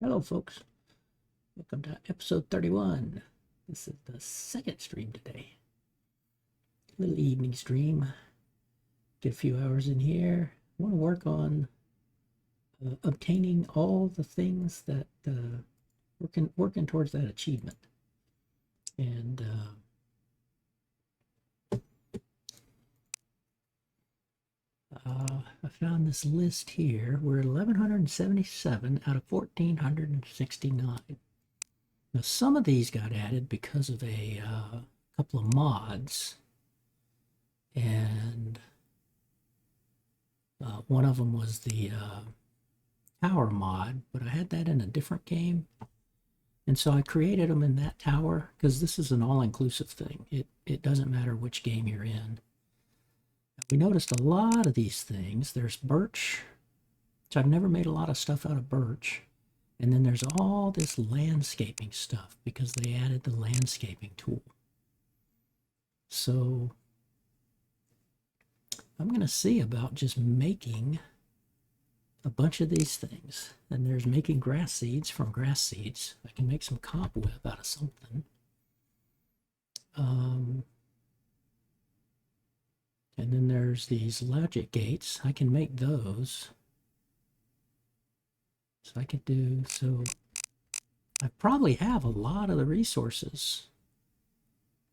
Hello, folks. Welcome to episode 31. This is the second stream today. Little evening stream. Get a few hours in here. I want to work on obtaining all the things that working towards that achievement. And I found this list here. We're 1,177 out of 1,469. Now, some of these got added because of a couple of mods, and one of them was the tower mod, but I had that in a different game, and so I created them in that tower because this is an all-inclusive thing. It doesn't matter which game you're in. We noticed a lot of these things. There's birch, which I've never made a lot of stuff out of birch. And then there's all this landscaping stuff because they added the landscaping tool. So I'm going to see about just making a bunch of these things. And there's making grass seeds from grass seeds. I can make some cobweb out of something. And then there's these logic gates. I can make those. So I could do, so I probably have a lot of the resources.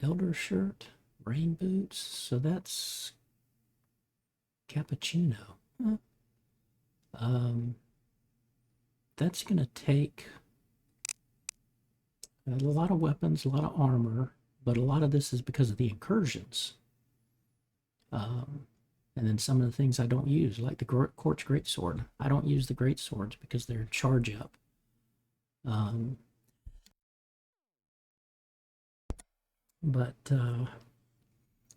Elder shirt, rain boots, so that's cappuccino. Huh. That's going to take a lot of weapons, a lot of armor, but a lot of this is because of the incursions. And then some of the things I don't use, like the Quartz Greatsword. I don't use the Greatswords because they're charge up. But I'm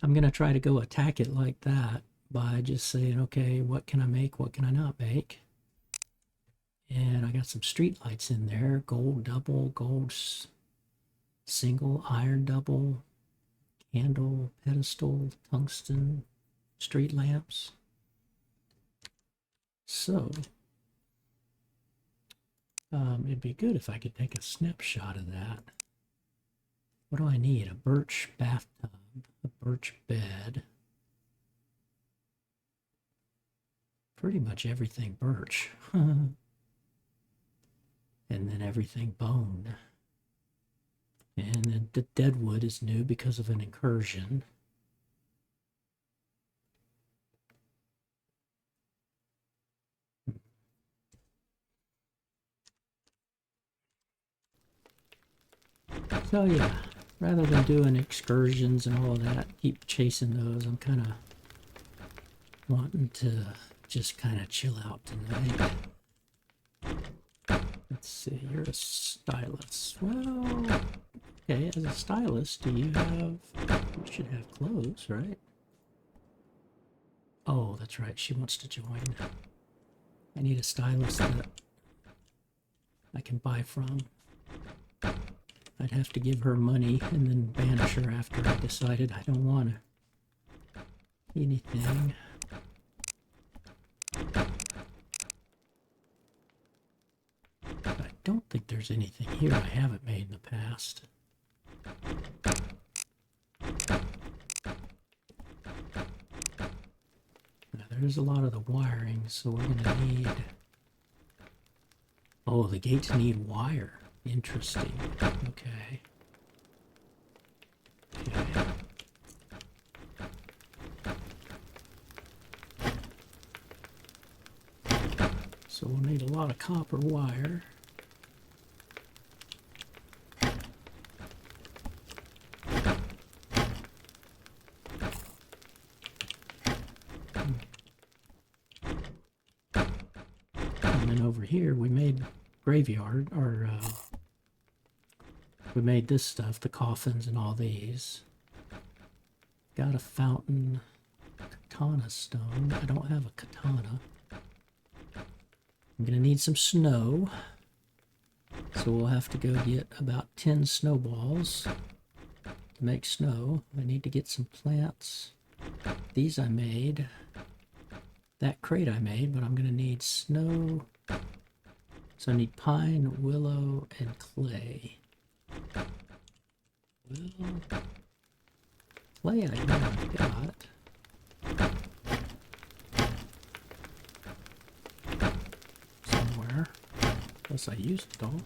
going to try to go attack it like that by just saying, okay, what can I make? What can I not make? And I got some street lights in there. Gold double, gold single, iron double, candle, pedestal, tungsten, street lamps. So it'd be good if I could take a snapshot of that. What do I need? A birch bathtub, a birch bed. Pretty much everything birch. And then everything bone. And then the dead wood is new because of an incursion. So yeah, rather than doing excursions and all that, keep chasing those, I'm kind of wanting to just kind of chill out tonight. Let's see, you're a stylist. Well, okay, as a stylist, do you have, you should have clothes, right? Oh, that's right, she wants to join. I need a stylist that I can buy from. I'd have to give her money and then banish her after I decided I don't want anything. I don't think there's anything here I haven't made in the past. Now, there's a lot of the wiring, so we're going to need... Oh, the gates need wire. Interesting. Okay. Okay. So we'll need a lot of copper wire. And then over here we made graveyard, or we made this stuff, the coffins and all these. Got a fountain, katana stone. I don't have a katana. I'm gonna need some snow, so we'll have to go get about 10 snowballs to make snow. I need to get some plants. These I made. That crate I made, but I'm gonna need snow So I need pine, willow, and clay. Well, clay I know I've got. Somewhere. Unless I used it all.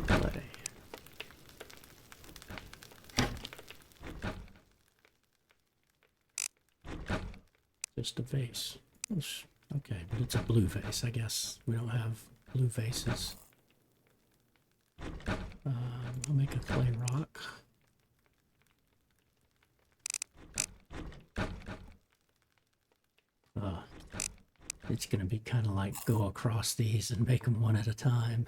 Clay. Just a vase. Okay, but it's a blue vase, I guess. We don't have blue vases. I'll make a clay rock. It's going to be kind of like go across these and make them one at a time.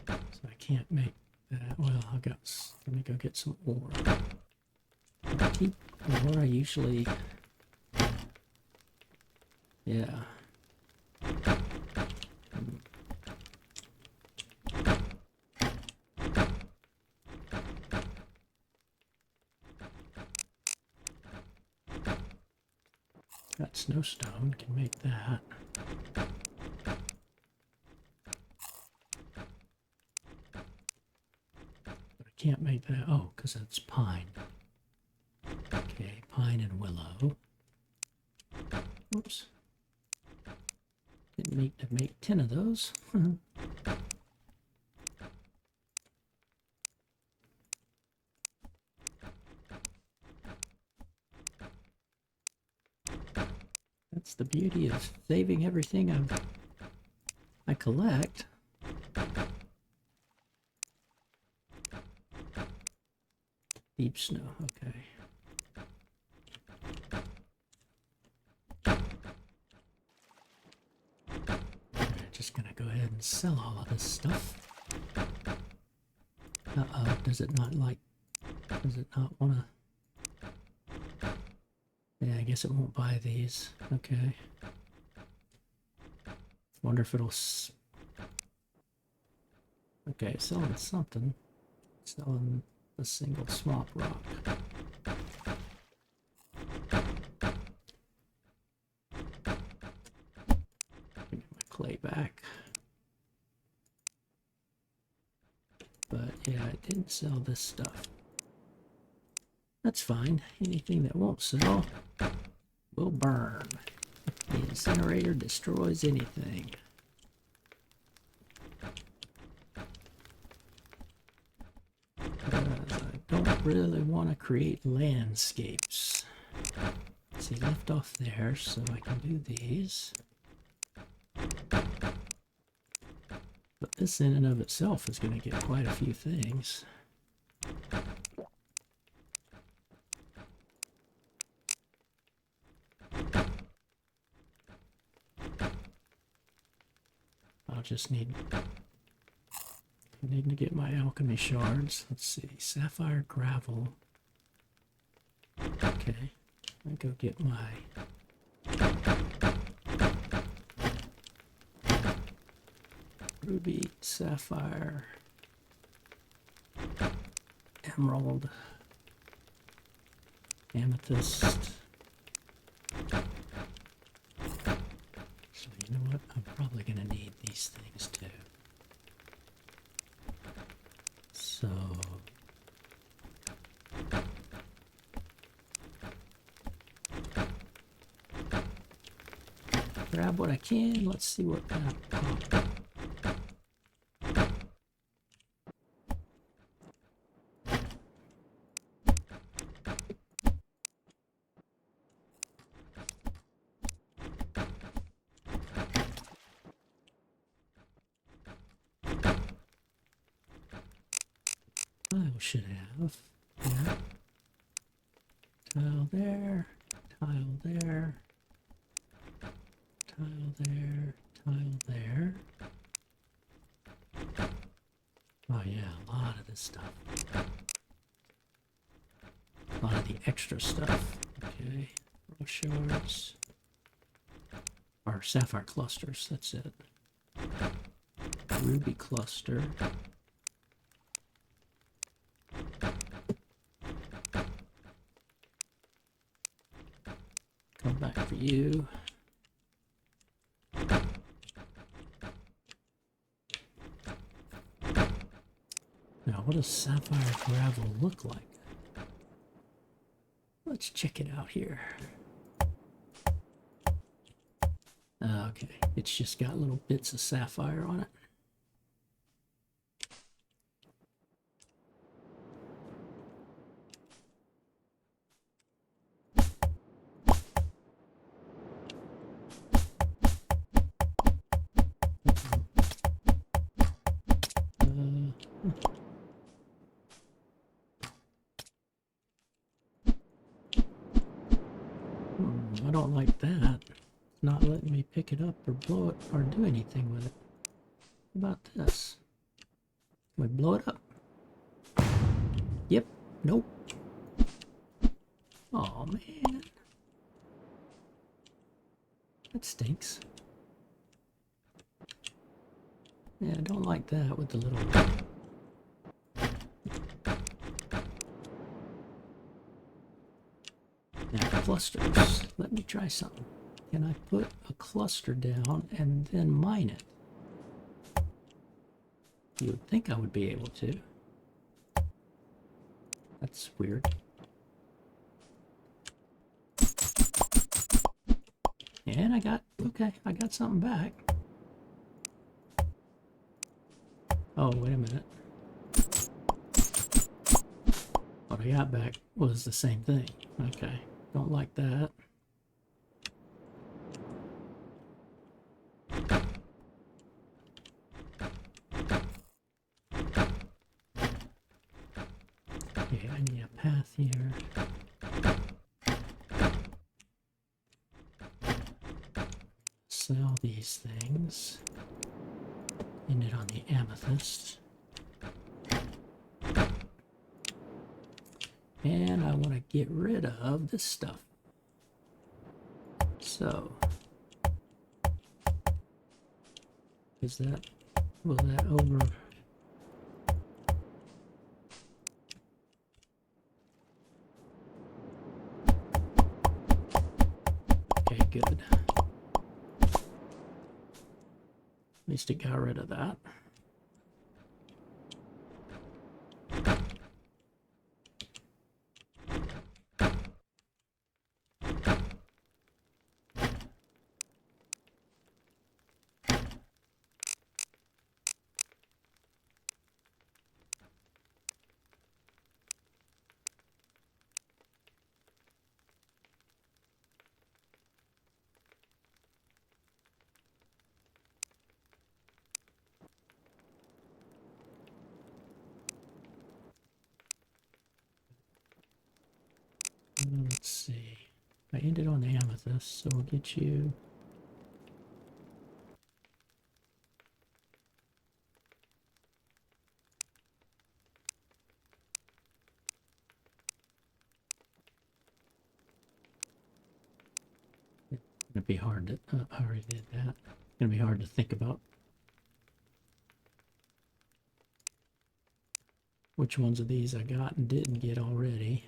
So I can't make that. Well, let me go get some ore. I keep ore, I usually, yeah. Got snowstone, can make that. But I can't make that, oh, because that's pine. Okay, pine and willow. Whoops. Didn't need to make 10 of those. That's the beauty of saving everything I collect. Deep snow, okay. I'm just gonna go ahead and sell all of this stuff. Uh-oh, does it not want to? Yeah, I guess it won't buy these. Okay. Wonder if it'll... Okay, selling something. Selling a single swamp rock. Get my clay back. But yeah, I didn't sell this stuff. That's fine. Anything that won't sell will burn. The incinerator destroys anything. I don't really want to create landscapes. See, left off there, so I can do these. But this in and of itself is going to get quite a few things. I'll just need to get my alchemy shards. Let's see, sapphire gravel. Okay, I'll go get my ruby, sapphire, emerald, amethyst. So you know what? I'm probably going to need these things too. So grab what I can. Let's see what kind of pop. I should have that. Tile there, tile there, tile there, tile there. Oh yeah, a lot of this stuff. A lot of the extra stuff. Okay, rock shards. Or sapphire clusters, that's it. ruby cluster. Come back for you. Now, what does sapphire gravel look like? Let's check it out here. Okay, it's just got little bits of sapphire on it. I don't like that. It's not letting me pick it up or blow it or do anything with it. How about this? Can we blow it up? Yep. Nope. Oh man. That stinks. Yeah, I don't like that with the little... Now, clusters. Let me try something. Can I put a cluster down and then mine it? You would think I would be able to. That's weird. And I got something back. Oh, wait a minute. What I got back was the same thing. Okay, don't like that. Okay, I need a path here. Sell these things. End it on the amethyst. And I want to get rid of this stuff. So, will that over... Okay, good. At least it got rid of that. Let's see. I ended on the amethyst, so we'll get you. It's gonna be hard to. I already did that. It's gonna be hard to think about which ones of these I got and didn't get already.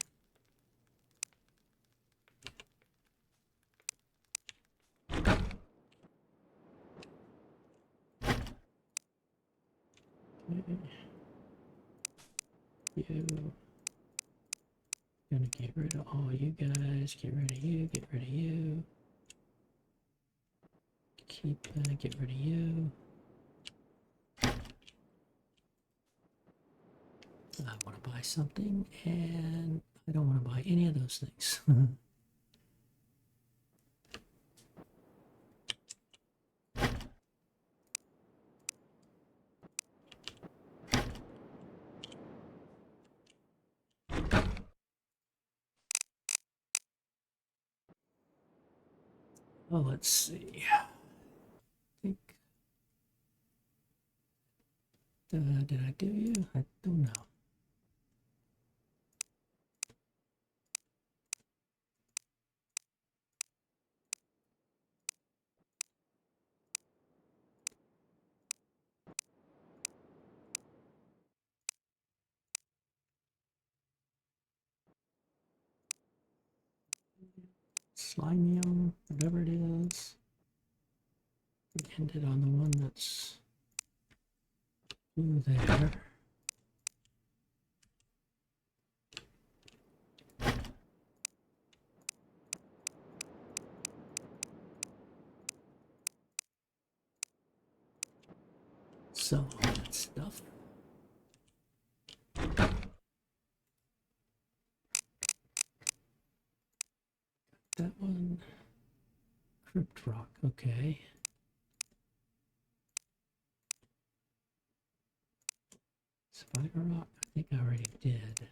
You gonna get rid of all you guys, get rid of you, get rid of you. Keep get rid of you. I want to buy something and I don't want to buy any of those things. Well, let's see. I think did I do you? I don't know. Slimium, whatever it is. We ended on the one that's blue there. So all that stuff. That one, Crypt Rock, okay. Spider Rock, I think I already did.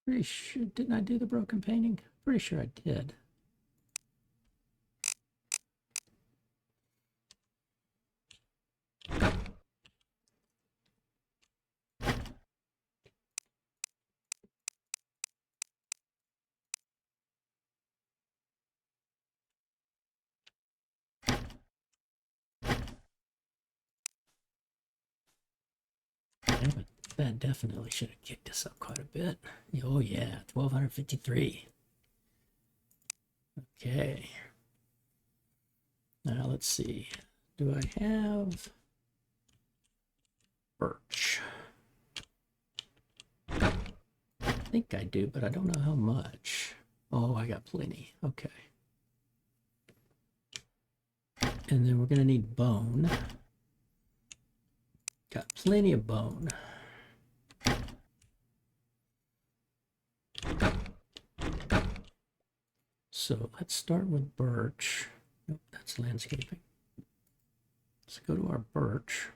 Pretty sure, didn't I do the broken painting? Pretty sure I did. That definitely should have kicked us up quite a bit. Oh yeah, 1253. Okay. Now let's see. Do I have birch? I think I do, but I don't know how much. Oh, I got plenty. Okay. And then we're going to need bone. Got plenty of bone. So let's start with birch. Nope, that's landscaping. Let's go to our birch.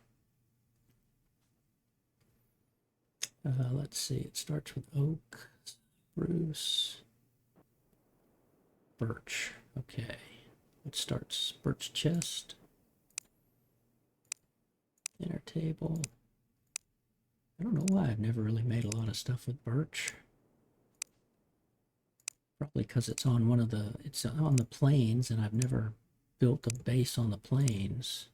Let's see, it starts with oak, spruce, birch. Okay, it starts birch chest, inner table. I don't know why I've never really made a lot of stuff with birch. Probably because it's on it's on the plains, and I've never built a base on the plains.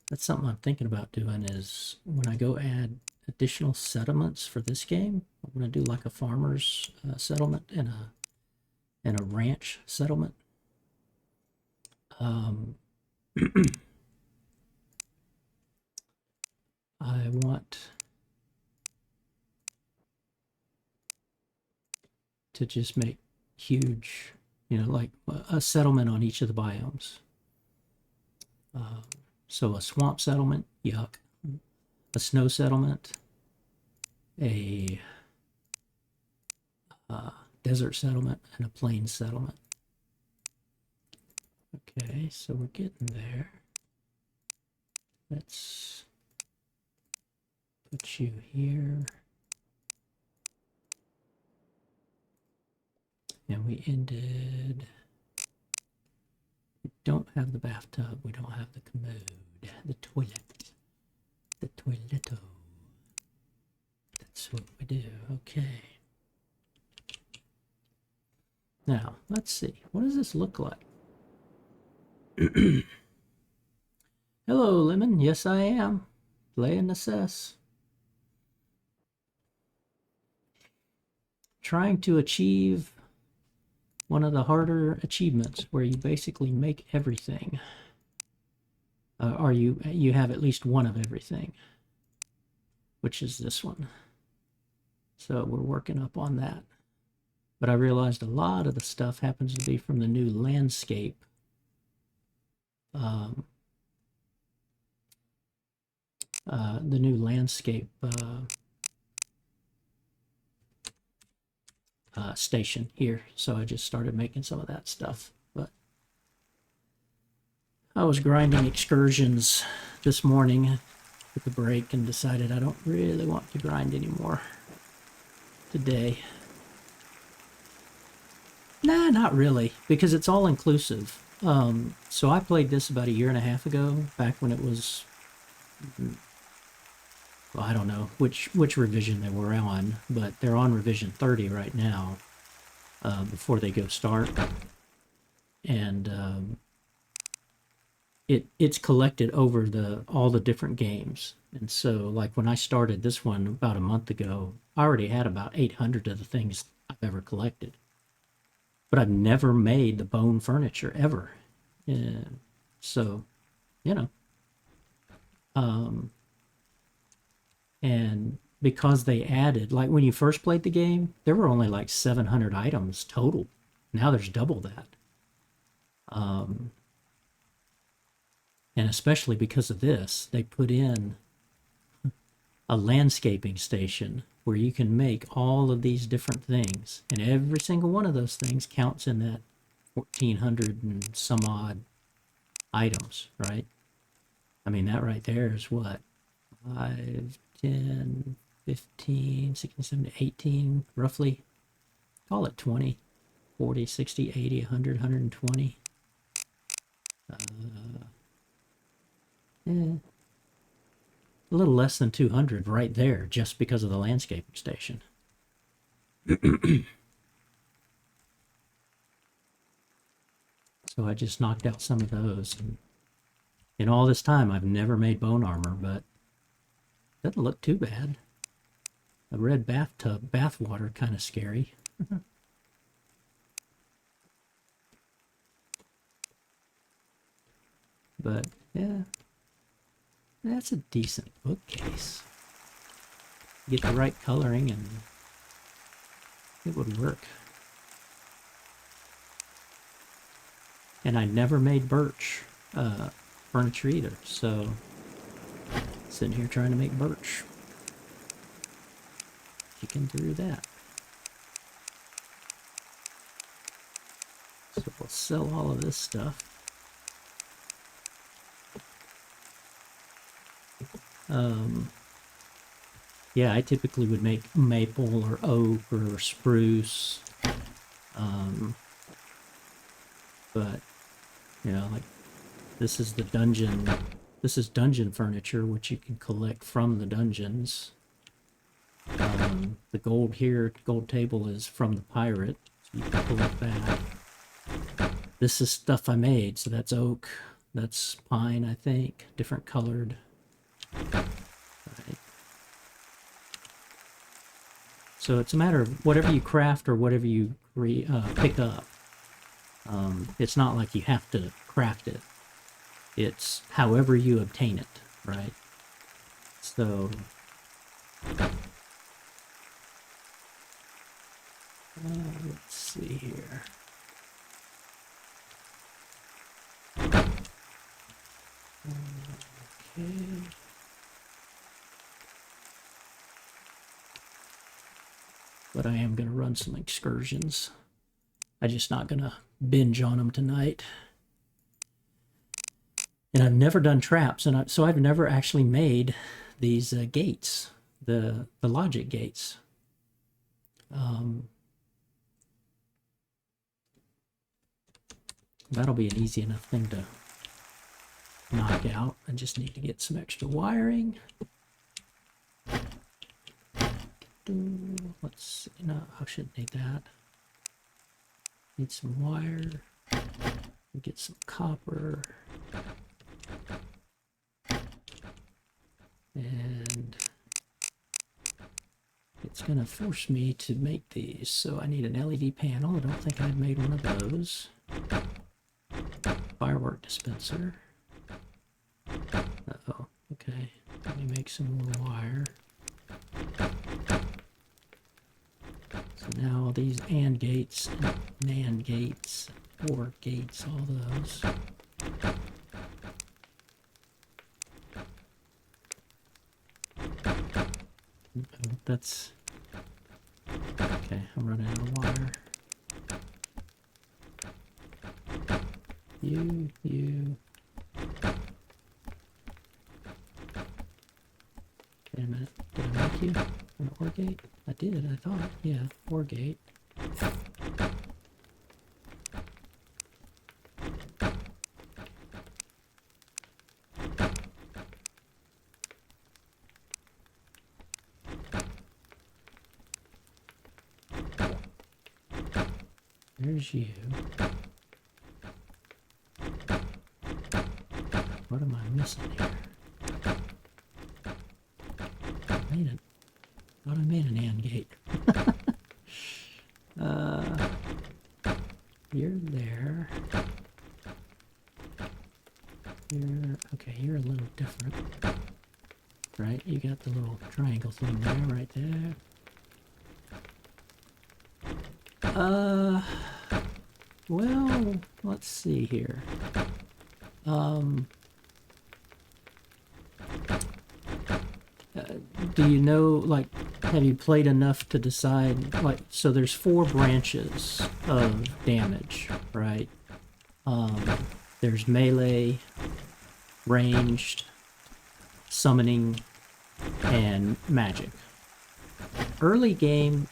That's something I'm thinking about doing, is when I go add additional settlements for this game, I'm going to do like a farmer's settlement and a ranch settlement. I want to just make huge, like a settlement on each of the biomes. So a swamp settlement, yuck. A snow settlement, a desert settlement, and a plains settlement. Okay, so we're getting there. Let's put you here. And we ended... We don't have the bathtub. We don't have the commode. The toilet. The toileto. That's what we do. Okay. Now, let's see. What does this look like? Hello, Lemon. Yes, I am. Playing Necesse. Trying to achieve one of the harder achievements where you basically make everything. Or you have at least one of everything, which is this one. So we're working up on that. But I realized a lot of the stuff happens to be from the new landscape. The new landscape station here. So I just started making some of that stuff. But I was grinding excursions this morning, took a break, and decided I don't really want to grind anymore today. Nah, not really, because it's all inclusive. So I played this about 1.5 years ago, back when it was well, I don't know which revision they were on, but they're on revision 30 right now, before they go start. And it's collected over all the different games. And so, like when I started this one about a month ago, I already had about 800 of the things I've ever collected. But I've never made the bone furniture ever. So, you know, and because they added, like when you first played the game, there were only like 700 items total. Now there's double that. And especially because of this, they put in a landscaping station where you can make all of these different things. And every single one of those things counts in that 1,400 and some odd items, right? I mean, that right there is what? 5, 10, 15, 16, 17, 18, roughly. Call it 20, 40, 60, 80, 100, 120. A little less than 200 right there just because of the landscaping station. So I just knocked out some of those. And in all this time, I've never made bone armor, but it doesn't look too bad. A red bathtub, bathwater, kind of scary. But yeah, that's a decent bookcase. Get the right coloring and it would work. And I never made birch furniture either, so sitting here trying to make birch. Kicking through that. So we'll sell all of this stuff. Yeah, I typically would make maple or oak or spruce. But, you know, like this is dungeon furniture, which you can collect from the dungeons. The gold table is from the pirate, so you can collect that. This is stuff I made, so that's oak, that's pine, I think, different colored. Right. So it's a matter of whatever you craft or whatever you pick up. It's not like you have to craft it. It's however you obtain it, right? So let's see here. Okay. But I am going to run some excursions. I'm just not going to binge on them tonight. And I've never done traps, and so I've never actually made these gates, the logic gates. That'll be an easy enough thing to knock out. I just need to get some extra wiring. Let's see. No, I shouldn't need that. Need some wire. Get some copper. And it's going to force me to make these. So I need an LED panel. I don't think I've made one of those. Firework dispenser. Uh-oh. Okay. Let me make some more wire. So now all these AND gates, NAND gates, OR gates, all those. That's okay. I'm running out of wire. You. Wait a minute. Did I make you an OR gate? I did, I thought. Yeah, OR gate. There's you. What am I missing here? Thought I made an AND gate. You're there. You're a little different. Right? You got the little triangle thing there, right there. Well, let's see here. Do you know, like, have you played enough to decide, like, so there's 4 branches of damage, right? There's melee, ranged, summoning, and magic. Early game,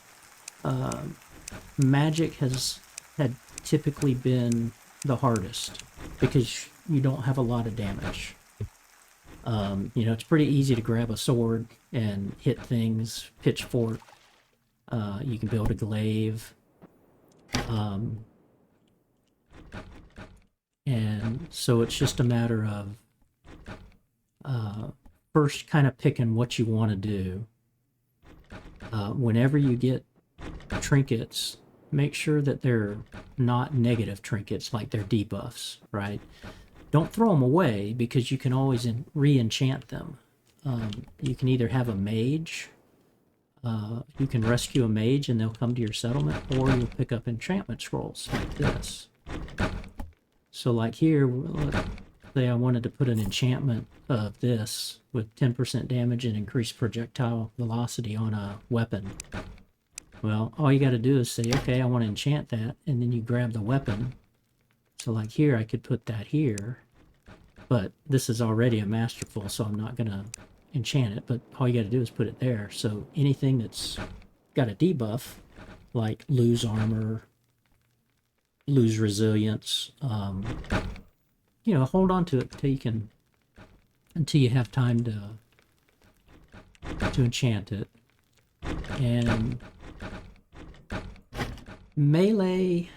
magic had typically been the hardest because you don't have a lot of damage. You know, it's pretty easy to grab a sword and hit things, pitchfork. You can build a glaive. And so it's just a matter of first kind of picking what you want to do. Whenever you get trinkets, make sure that they're not negative trinkets, like they're debuffs, right? Don't throw them away because you can always re-enchant them. You can either have a mage, you can rescue a mage and they'll come to your settlement, or you'll pick up enchantment scrolls like this. So like here, let's say I wanted to put an enchantment of this with 10% damage and increased projectile velocity on a weapon. Well, all you got to do is say, okay, I want to enchant that, and then you grab the weapon. So like here, I could put that here, but this is already a masterful, so I'm not going to enchant it, but all you got to do is put it there. So anything that's got a debuff, like lose armor, lose resilience, you know, hold on to it until you have time to enchant it. And melee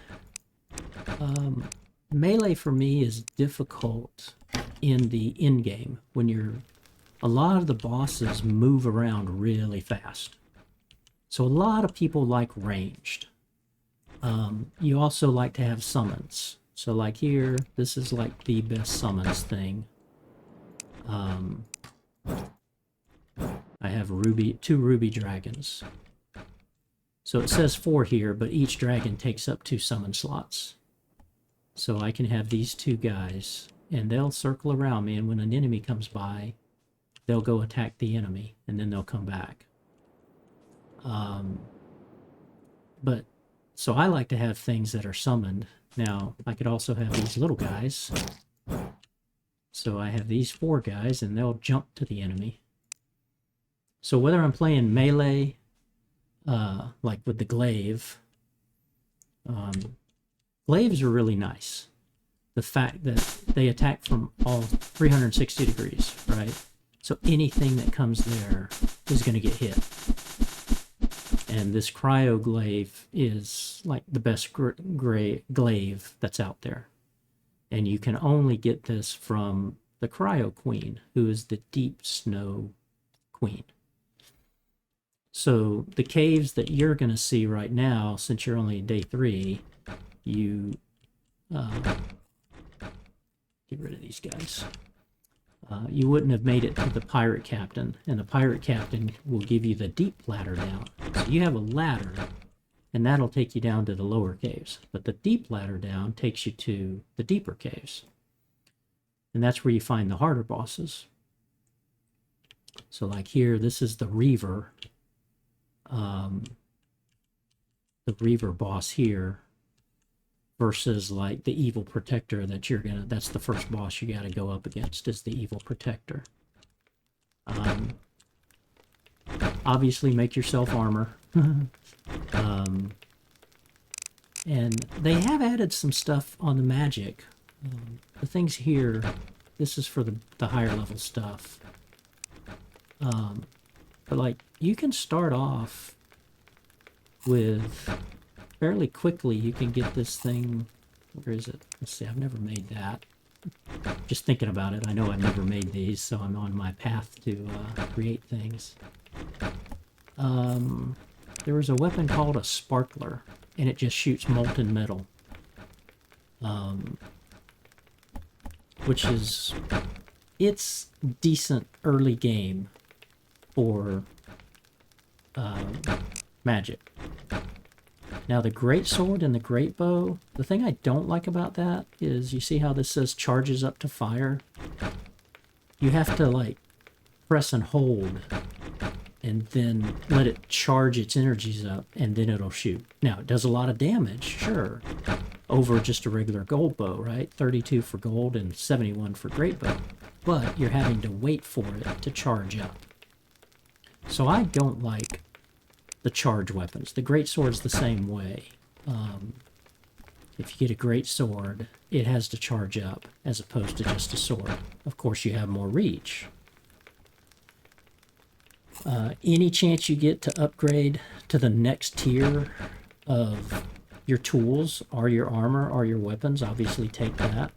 for me is difficult in the end game when a lot of the bosses move around really fast. So a lot of people like ranged. You also like to have summons. So like here, this is like the best summons thing. I have 2 ruby dragons. So it says 4 here, but each dragon takes up 2 summon slots. So I can have these 2 guys, and they'll circle around me, and when an enemy comes by, they'll go attack the enemy, and then they'll come back. So I like to have things that are summoned. Now, I could also have these little guys. So I have these 4 guys, and they'll jump to the enemy. So whether I'm playing melee, like with the glaive, glaives are really nice. The fact that they attack from all 360 degrees, right? So anything that comes there is going to get hit. And this cryo glaive is like the best glaive that's out there. And you can only get this from the cryo queen, who is the deep snow queen. So the caves that you're going to see right now, since you're only day 3, you get rid of these guys. You wouldn't have made it to the pirate captain, and the pirate captain will give you the deep ladder down. So you have a ladder, and that'll take you down to the lower caves. But the deep ladder down takes you to the deeper caves. And that's where you find the harder bosses. So like here, this is the Reaver. The Reaver boss here versus like the evil protector that's the first boss you got to go up against, is the evil protector. Obviously make yourself armor. And they have added some stuff on the magic. The things here, this is for the higher level stuff. But like, you can start off with fairly quickly you can get this thing. Where is it? Let's see, I've never made that. Just thinking about it, I know I've never made these, so I'm on my path to create things. There was a weapon called a sparkler, and it just shoots molten metal. Which is, it's decent early game for magic. Now the great sword and the great bow, the thing I don't like about that is, you see how this says charges up to fire? You have to like press and hold and then let it charge its energies up, and then it'll shoot. Now it does a lot of damage, sure, over just a regular gold bow, right? 32 for gold and 71 for great bow. But you're having to wait for it to charge up. So I don't like the charge weapons. The great sword's the same way. If you get a great sword, it has to charge up as opposed to just a sword. Of course, you have more reach. Any chance you get to upgrade to the next tier of your tools or your armor or your weapons, obviously take that.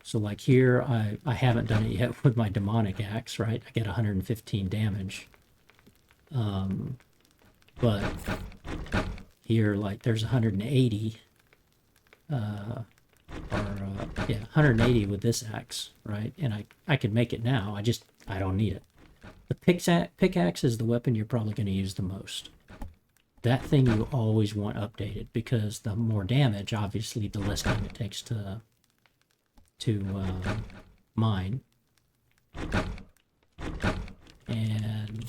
So like here, I haven't done it yet with my demonic axe, right? I get 115 damage. But here, like, there's 180. Yeah, 180 with this axe, right? And I can make it now. I don't need it. The pickaxe is the weapon you're probably going to use the most. That thing you always want updated, because the more damage, obviously, the less time it takes to mine. And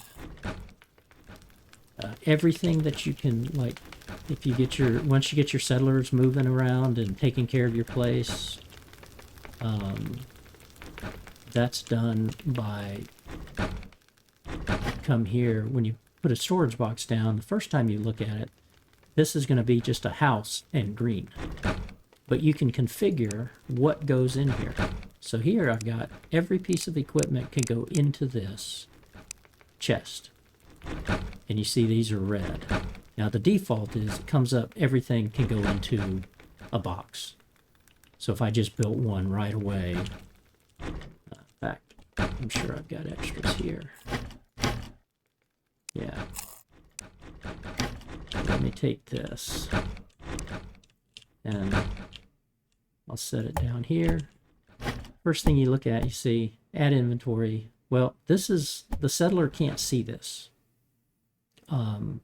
everything that you can, like, if you get once you get your settlers moving around and taking care of your place, that's done by, come here, when you put a storage box down, the first time you look at it, this is going to be just a house and green. But you can configure what goes in here. So here I've got every piece of equipment can go into this chest. And you see these are red. Now the default is it comes up, everything can go into a box. So if I just built one right away, in fact, I'm sure I've got extras here. Yeah. Let me take this. And I'll set it down here. First thing you look at, you see, add inventory. Well, this is, the settler can't see this. And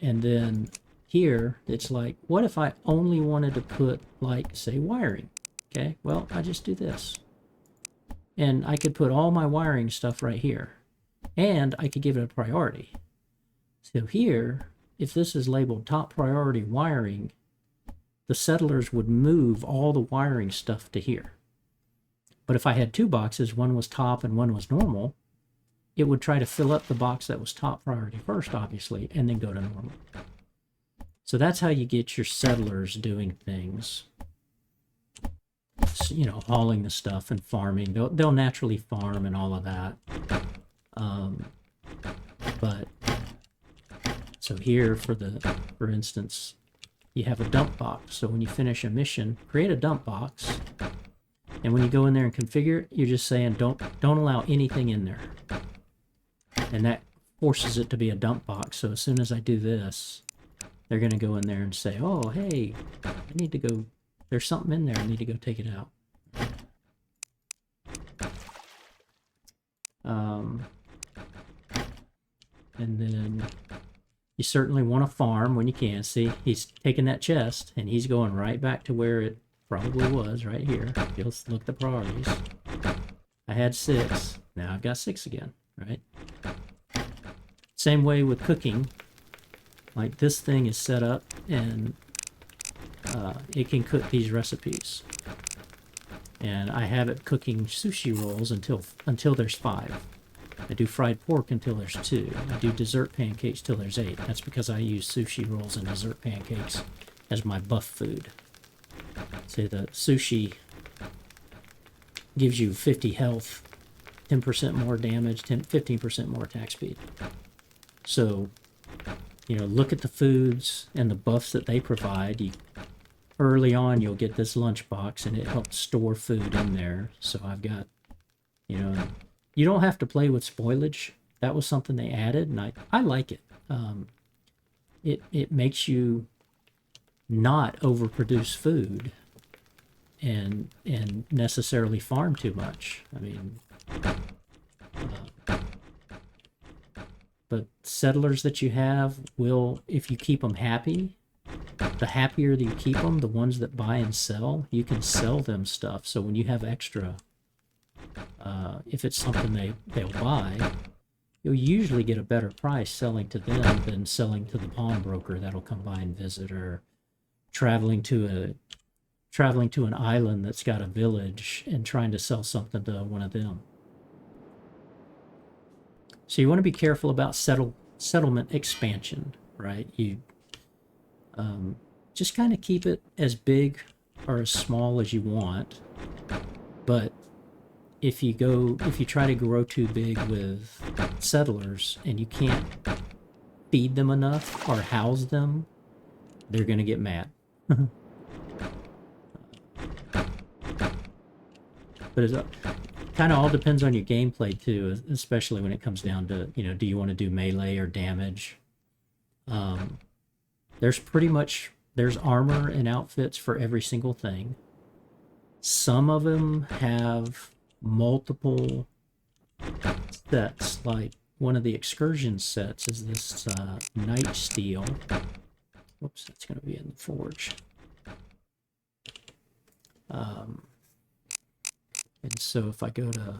then here, it's like, what if I only wanted to put, like, say, wiring? Okay, well, I just do this. And I could put all my wiring stuff right here. And I could give it a priority. So here, if this is labeled top priority wiring, the settlers would move all the wiring stuff to here. But if I had two boxes, one was top and one was normal, it would try to fill up the box that was top priority first, obviously, and then go to normal. So that's how you get your settlers doing things. So, you know, hauling the stuff and farming. They'll naturally farm and all of that. But so here, for instance, you have a dump box. So when you finish a mission, create a dump box. And when you go in there and configure it, you're just saying don't allow anything in there. And that forces it to be a dump box. So as soon as I do this, they're going to go in there and say, oh, hey, I need to go, there's something in there, I need to go take it out. And then you certainly want to farm when you can. See, he's taking that chest and he's going right back to where it probably was, right here. You'll look at the priorities. I had 6, now I've got 6 again, right? Same way with cooking. Like, this thing is set up and it can cook these recipes. And I have it cooking sushi rolls until there's 5. I do fried pork until there's 2. I do dessert pancakes till there's 8. That's because I use sushi rolls and dessert pancakes as my buff food. See, the sushi gives you 50 health, 10% more damage, 15% more attack speed. So look at the foods and the buffs that they provide. Early on, you'll get this lunchbox, and it helps store food in there. So I've got, you don't have to play with spoilage. That was something they added, and I like it. It makes you not overproduce food and necessarily farm too much. I mean, but settlers that you have will, if you keep them happy, the happier that you keep them, the ones that buy and sell, you can sell them stuff. So when you have extra, if it's something they'll buy, you'll usually get a better price selling to them than selling to the pawnbroker that'll come by and visit, or traveling to an island that's got a village and trying to sell something to one of them. So you want to be careful about settlement expansion, right? You just kind of keep it as big or as small as you want. But if you try to grow too big with settlers and you can't feed them enough or house them, they're going to get mad. But it kind of all depends on your gameplay too, especially when it comes down to, do you want to do melee or damage? There's armor and outfits for every single thing. Some of them have multiple sets, like one of the excursion sets is this night steel. Whoops, that's going to be in the forge. And so if I go to,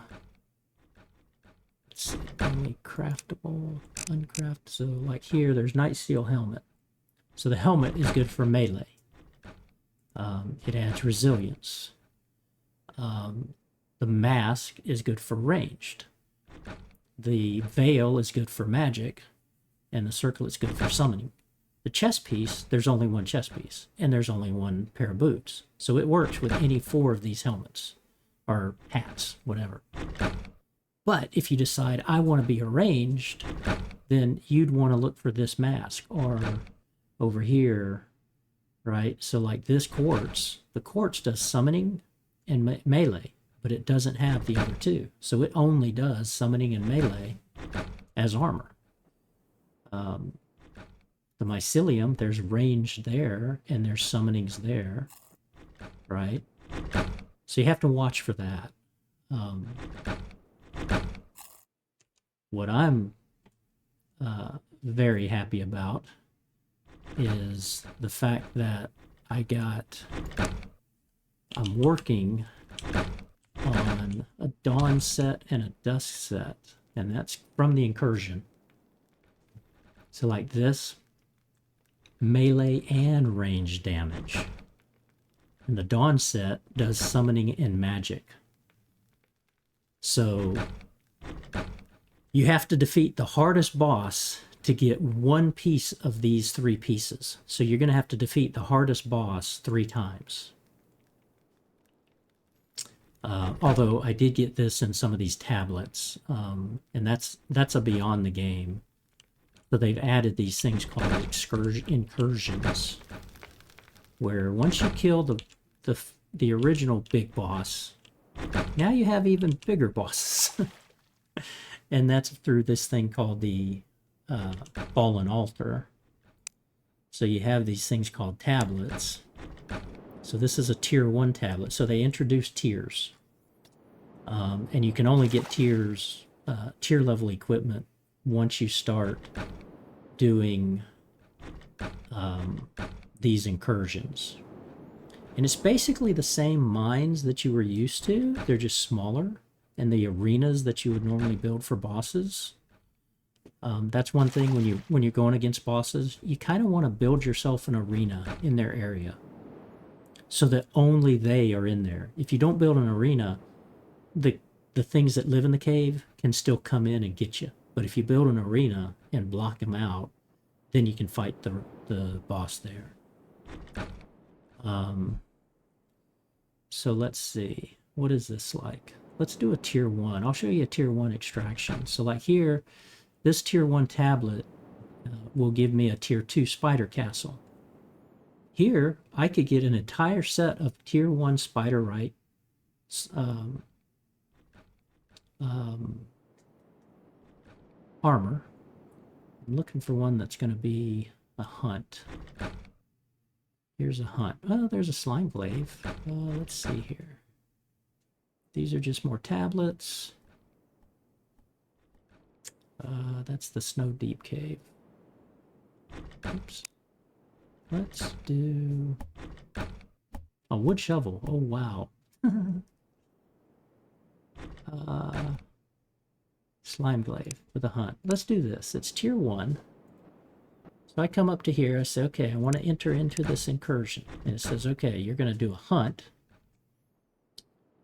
let's see, only craftable, uncraft. So like here, there's night steel helmet. So the helmet is good for melee. It adds resilience. The mask is good for ranged. The veil is good for magic, and the circlet is good for summoning. The chest piece, there's only one chest piece, and there's only one pair of boots. So it works with any 4 of these helmets, or hats, whatever. But if you decide, I want to be ranged, then you'd want to look for this mask, or over here, right? So like this quartz, the quartz does summoning and melee, but it doesn't have the other 2. So it only does summoning and melee as armor. The mycelium, there's range there, and there's summonings there, right? So you have to watch for that. What I'm very happy about is the fact that I'm working on a dawn set and a dusk set, and that's from the incursion. So like this, melee and range damage. And the dawn set does summoning and magic. So you have to defeat the hardest boss to get one piece of these 3 pieces. So you're going to have to defeat the hardest boss 3 times. Although I did get this in some of these tablets, and that's a beyond the game. So they've added these things called incursions, where once you kill the original big boss, now you have even bigger bosses. And that's through this thing called the Fallen Altar. So you have these things called tablets. So this is a tier 1 tablet. So they introduced tiers. And you can only get tier level equipment once you start doing these incursions. And it's basically the same mines that you were used to. They're just smaller. And the arenas that you would normally build for bosses. That's one thing when you're going against bosses. You kind of want to build yourself an arena in their area, so that only they are in there. If you don't build an arena, the things that live in the cave can still come in and get you. But if you build an arena and block them out, then you can fight the boss there. So let's see. What is this like? Let's do a tier 1. I'll show you a tier 1 extraction. So like here, this tier 1 tablet will give me a tier 2 spider castle. Here, I could get an entire set of tier 1 spiderite armor. I'm looking for one that's going to be a hunt. Here's a hunt. Oh, there's a slime glaive. Let's see here. These are just more tablets. That's the Snow Deep Cave. Oops. Let's do a wood shovel. Oh, wow. Slime glaive with a hunt. Let's do this. It's tier 1. So I come up to here. I say, okay, I want to enter into this incursion. And it says, okay, you're going to do a hunt.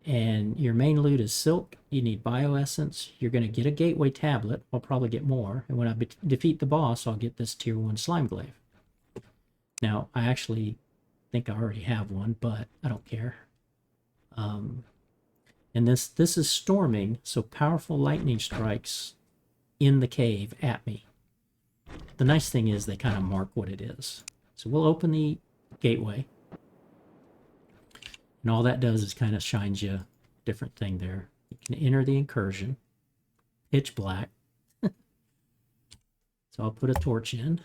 And your main loot is silk. You need bioessence. You're going to get a gateway tablet. I'll probably get more. And when I defeat the boss, I'll get this tier 1 slime glaive. Now, I actually think I already have one, but I don't care. And this is storming, so powerful lightning strikes in the cave at me. The nice thing is they kind of mark what it is. So we'll open the gateway. And all that does is kind of shines you a different thing there. You can enter the incursion. Pitch black. So I'll put a torch in.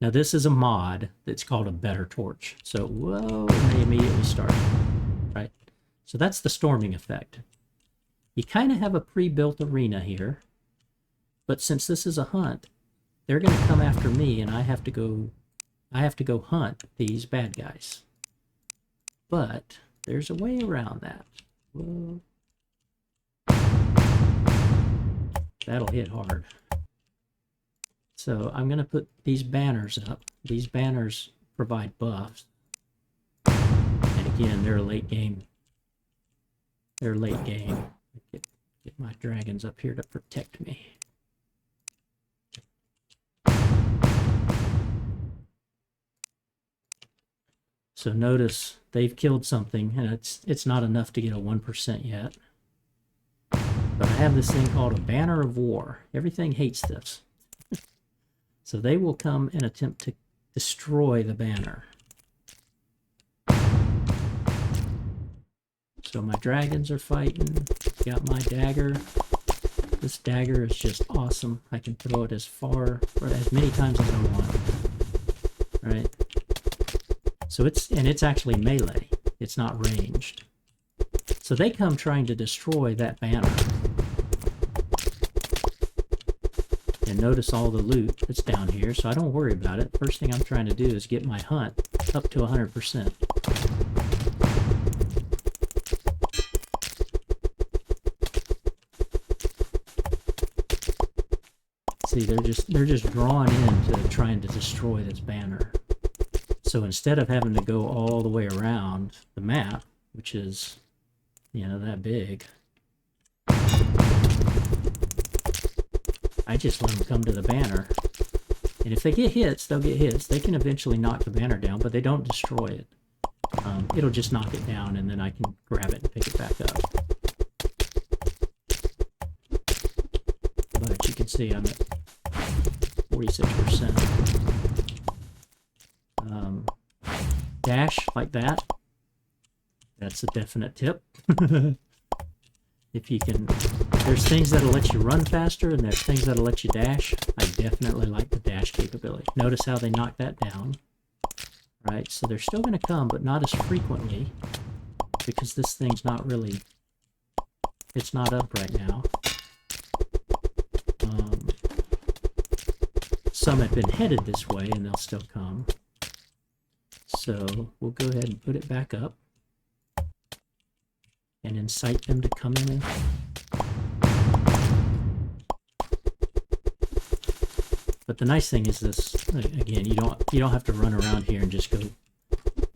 Now this is a mod that's called a better torch. So, whoa, and they immediately start. Right? So that's the storming effect. You kind of have a pre-built arena here. But since this is a hunt, they're going to come after me and I have to go hunt these bad guys. But there's a way around that. Whoa. That'll hit hard. So I'm going to put these banners up. These banners provide buffs. And again, they're late game. They're late game. Get my dragons up here to protect me. So notice they've killed something, and it's not enough to get a 1% yet. But I have this thing called a banner of war. Everything hates this. So they will come and attempt to destroy the banner. So my dragons are fighting. Got my dagger. This dagger is just awesome. I can throw it as far or as many times as I want. Right? So it's actually melee. It's not ranged. So they come trying to destroy that banner. And notice all the loot that's down here, so I don't worry about it. First thing I'm trying to do is get my hunt up to 100%. See, they're just drawn into trying to destroy this banner. So instead of having to go all the way around the map, which is, you know, that big, I just let them come to the banner. And if they get hits, they'll get hits. They can eventually knock the banner down, but they don't destroy it. It'll just knock it down, and then I can grab it and pick it back up. But you can see I'm at 46%. Dash like that. That's a definite tip. If you can, there's things that'll let you run faster and there's things that'll let you dash. I definitely like the dash capability. Notice how they knock that down. Right, so they're still going to come, but not as frequently because this thing's not really, it's not up right now. Some have been headed this way and they'll still come. So we'll go ahead and put it back up and incite them to come in. But the nice thing is this, again, you don't have to run around here and just go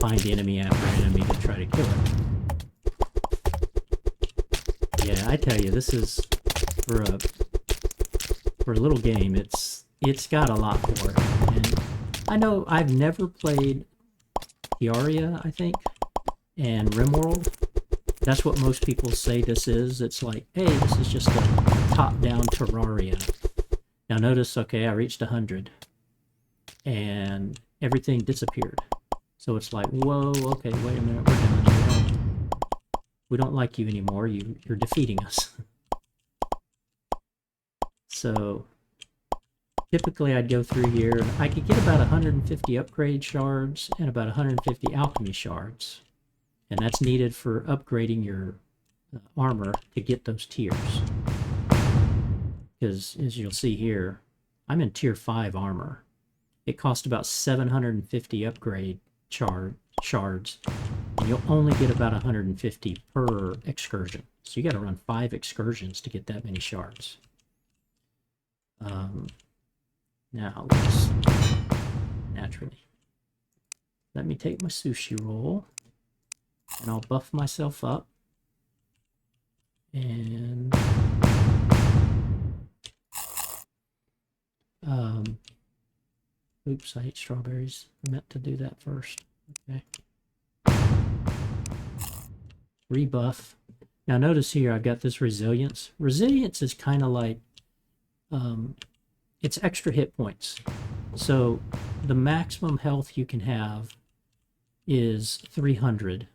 find enemy after enemy to try to kill it. Yeah, I tell you, this is for a little game, it's got a lot for it. And I know I've never played Terraria, I think, and RimWorld. That's what most people say this is. It's like, hey, this is just a top-down Terraria. Now notice, okay, I reached 100 and everything disappeared. So it's like, whoa, okay, wait a minute, we're done. We don't like you anymore. You're defeating us. So typically I'd go through here and I could get about 150 upgrade shards and about 150 alchemy shards. And that's needed for upgrading your armor to get those tiers. Because as you'll see here, I'm in tier 5 armor. It cost about 750 upgrade shards, and you'll only get about 150 per excursion. So you got to run 5 excursions to get that many shards. Now let's naturally let me take my sushi roll, and I'll buff myself up. And oops, I ate strawberries. I meant to do that first. Okay. Rebuff. Now notice here I've got this resilience. Resilience is kind of like it's extra hit points. So the maximum health you can have is 300,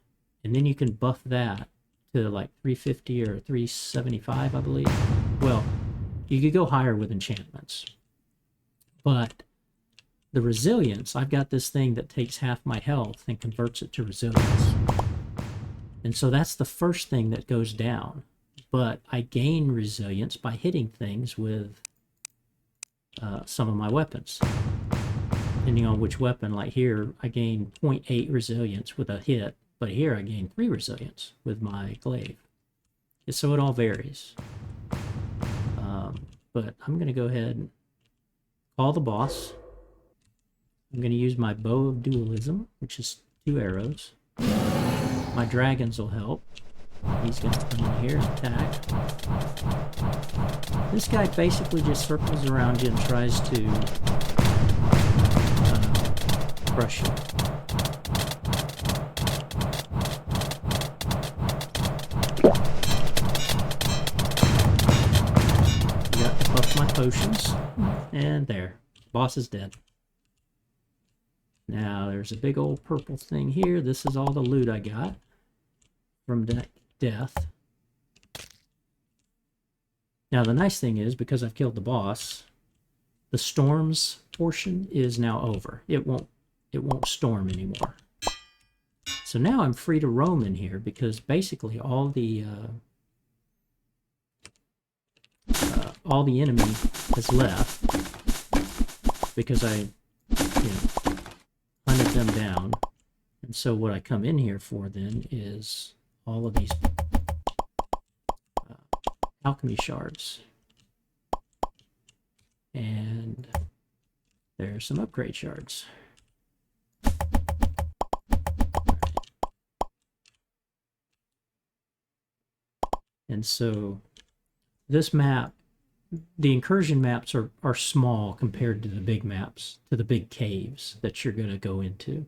and then you can buff that to like 350 or 375, I believe. Well, you could go higher with enchantments. But the resilience, I've got this thing that takes half my health and converts it to resilience. And so that's the first thing that goes down. But I gain resilience by hitting things with some of my weapons. Depending on which weapon, like here, I gain 0.8 resilience with a hit, but here I gain 3 resilience with my glaive. So it all varies. But I'm going to go ahead and call the boss. I'm going to use my bow of dualism, which is 2 arrows. My dragons will help. He's going to come in here and attack. This guy basically just circles around you and tries to crush you. Got to buff my potions. And there. Boss is dead. Now there's a big old purple thing here. This is all the loot I got from death. Now the nice thing is, because I've killed the boss, the storms portion is now over. It won't storm anymore. So now I'm free to roam in here because basically all the enemy has left because I hunted them down. And so what I come in here for then is all of these alchemy shards. And there's some upgrade shards. And so this map, the incursion maps are small compared to the big maps, to the big caves that you're going to go into.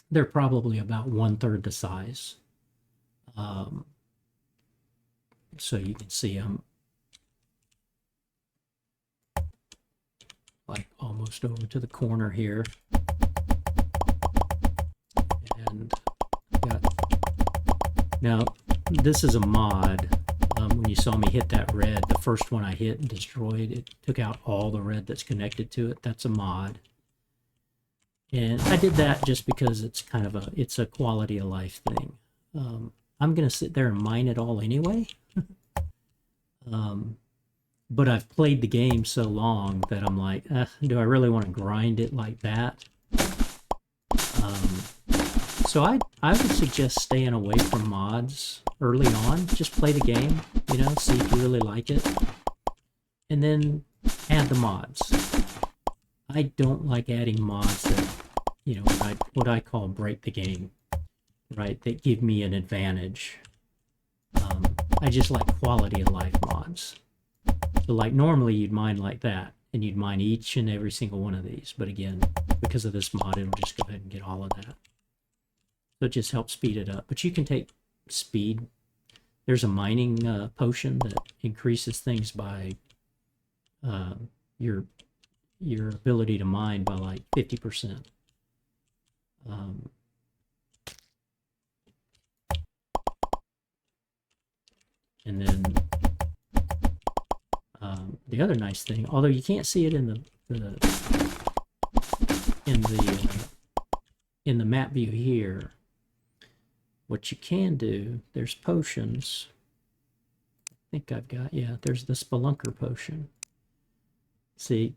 They're probably about 1/3 the size. So you can see I'm like almost over to the corner here. And now this is a mod. When you saw me hit that red, the first one I hit and destroyed, it took out all the red that's connected to it. That's a mod. And I did that just because it's kind of it's a quality of life thing. I'm going to sit there and mine it all anyway. But I've played the game so long that I'm like, do I really want to grind it like that? So I would suggest staying away from mods early on. Just play the game, see if you really like it. And then add the mods. I don't like adding mods that, what I call break the game, right? That give me an advantage. I just like quality of life mods. So like normally you'd mine like that, and you'd mine each and every single one of these. But again, because of this mod, it'll just go ahead and get all of that. So it just helps speed it up. But you can take speed there's a mining potion that increases things by uh, your ability to mine by like 50%. And then the other nice thing, although you can't see it in the map view here, what you can do, there's potions. I think I've got, yeah, there's the Spelunker potion. See,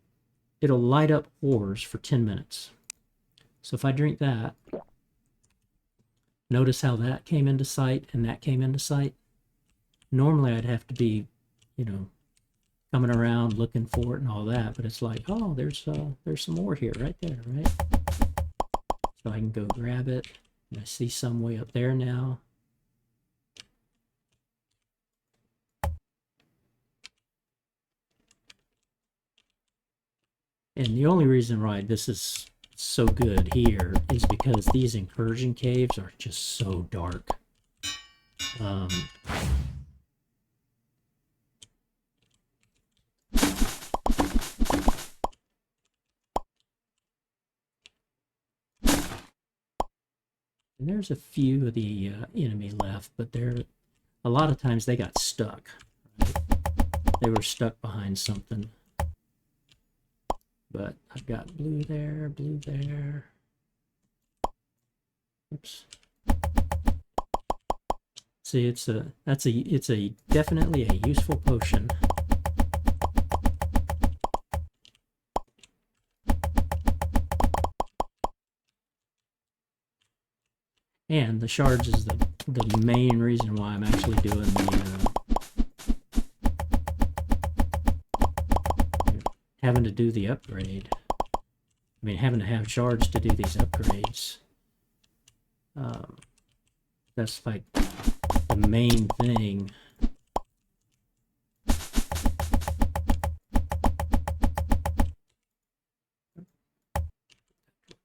it'll light up ores for 10 minutes. So if I drink that, notice how that came into sight and that came into sight. Normally I'd have to be, you know, coming around looking for it and all that, but it's like, oh, there's some more here right there, right? So I can go grab it. And I see some way up there now. And the only reason why this is so good here is because these incursion caves are just so dark. And there's a few of the enemy left, but a lot of times they got stuck. Right? They were stuck behind something. But I've got blue there, blue there. Oops. See, it's definitely a useful potion. And the shards is the main reason why I'm actually doing having to do the upgrade. I mean, having to have shards to do these upgrades. That's like the main thing.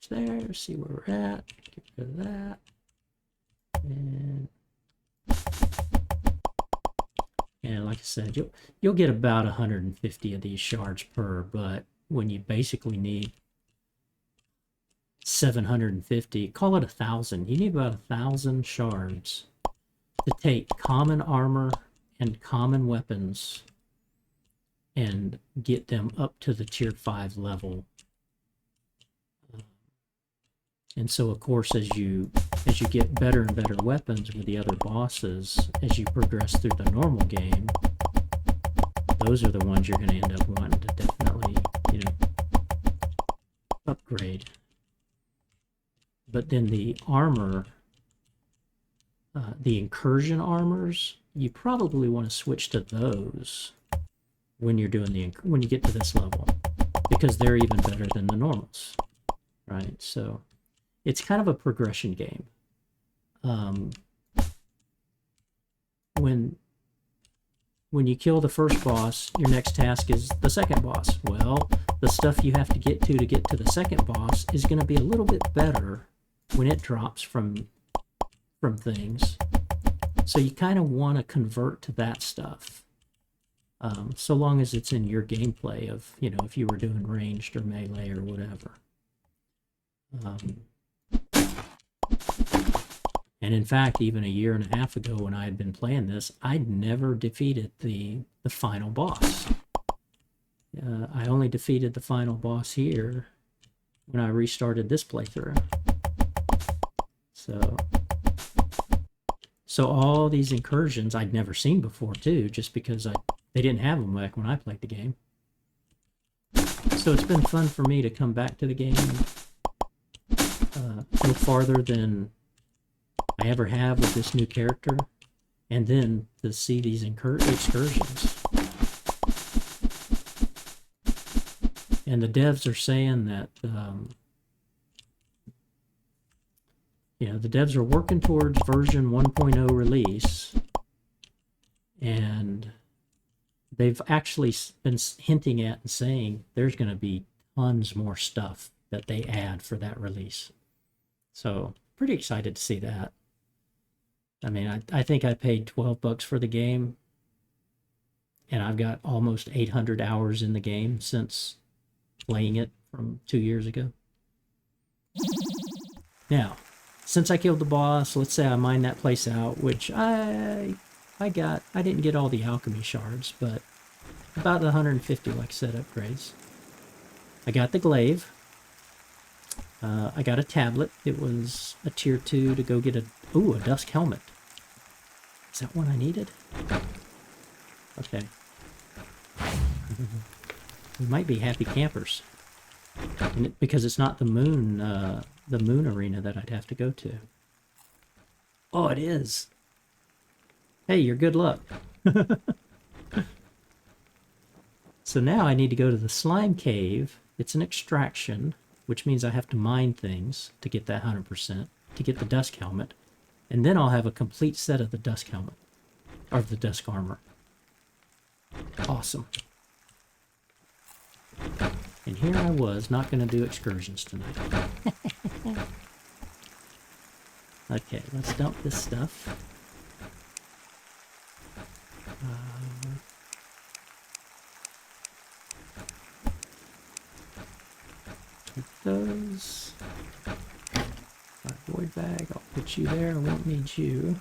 There, see where we're at. Get rid of that. And like I said, you'll get about 150 of these shards per, but when you basically need 750, call it 1,000. You need about 1,000 shards to take common armor and common weapons and get them up to the tier 5 level. And so, of course, as you get better and better weapons with the other bosses, as you progress through the normal game, those are the ones you're going to end up wanting to definitely, you know, upgrade. But then the armor, the incursion armors, you probably want to switch to those when you're doing when you get to this level, because they're even better than the normals, right? So it's kind of a progression game. When you kill the first boss, your next task is the second boss. Well, the stuff you have to get to the second boss is going to be a little bit better when it drops from things. So you kind of want to convert to that stuff. So long as it's in your gameplay of, you know, if you were doing ranged or melee or whatever. And in fact, even a year and a half ago when I had been playing this, I'd never defeated the final boss. I only defeated the final boss here when I restarted this playthrough. So all these incursions I'd never seen before too, just because they didn't have them back when I played the game. So it's been fun for me to come back to the game, go farther than I ever have with this new character, and then to see these excursions. And the devs are saying that, you know, the devs are working towards version 1.0 release, and they've actually been hinting at and saying there's going to be tons more stuff that they add for that release. So pretty excited to see that. I mean, I think I paid $12 for the game, and I've got almost 800 hours in the game since playing it from 2 years ago. Now, since I killed the boss, let's say I mine that place out, which I didn't get all the alchemy shards, but about 150, like I said, upgrades. I got the glaive. I got a tablet. It was a tier 2 to go get a dusk helmet. Is that one I needed? Okay. We might be happy campers. Because it's not the moon arena that I'd have to go to. Oh, it is. Hey, you're good luck. So now I need to go to the slime cave. It's an extraction, which means I have to mine things to get that 100%, to get the dusk helmet. And then I'll have a complete set of the dusk helmet, or the dusk armor. Awesome. And here I was, not going to do excursions tonight. Okay, let's dump this stuff. Take those. Void bag, I'll put you there. I won't need you.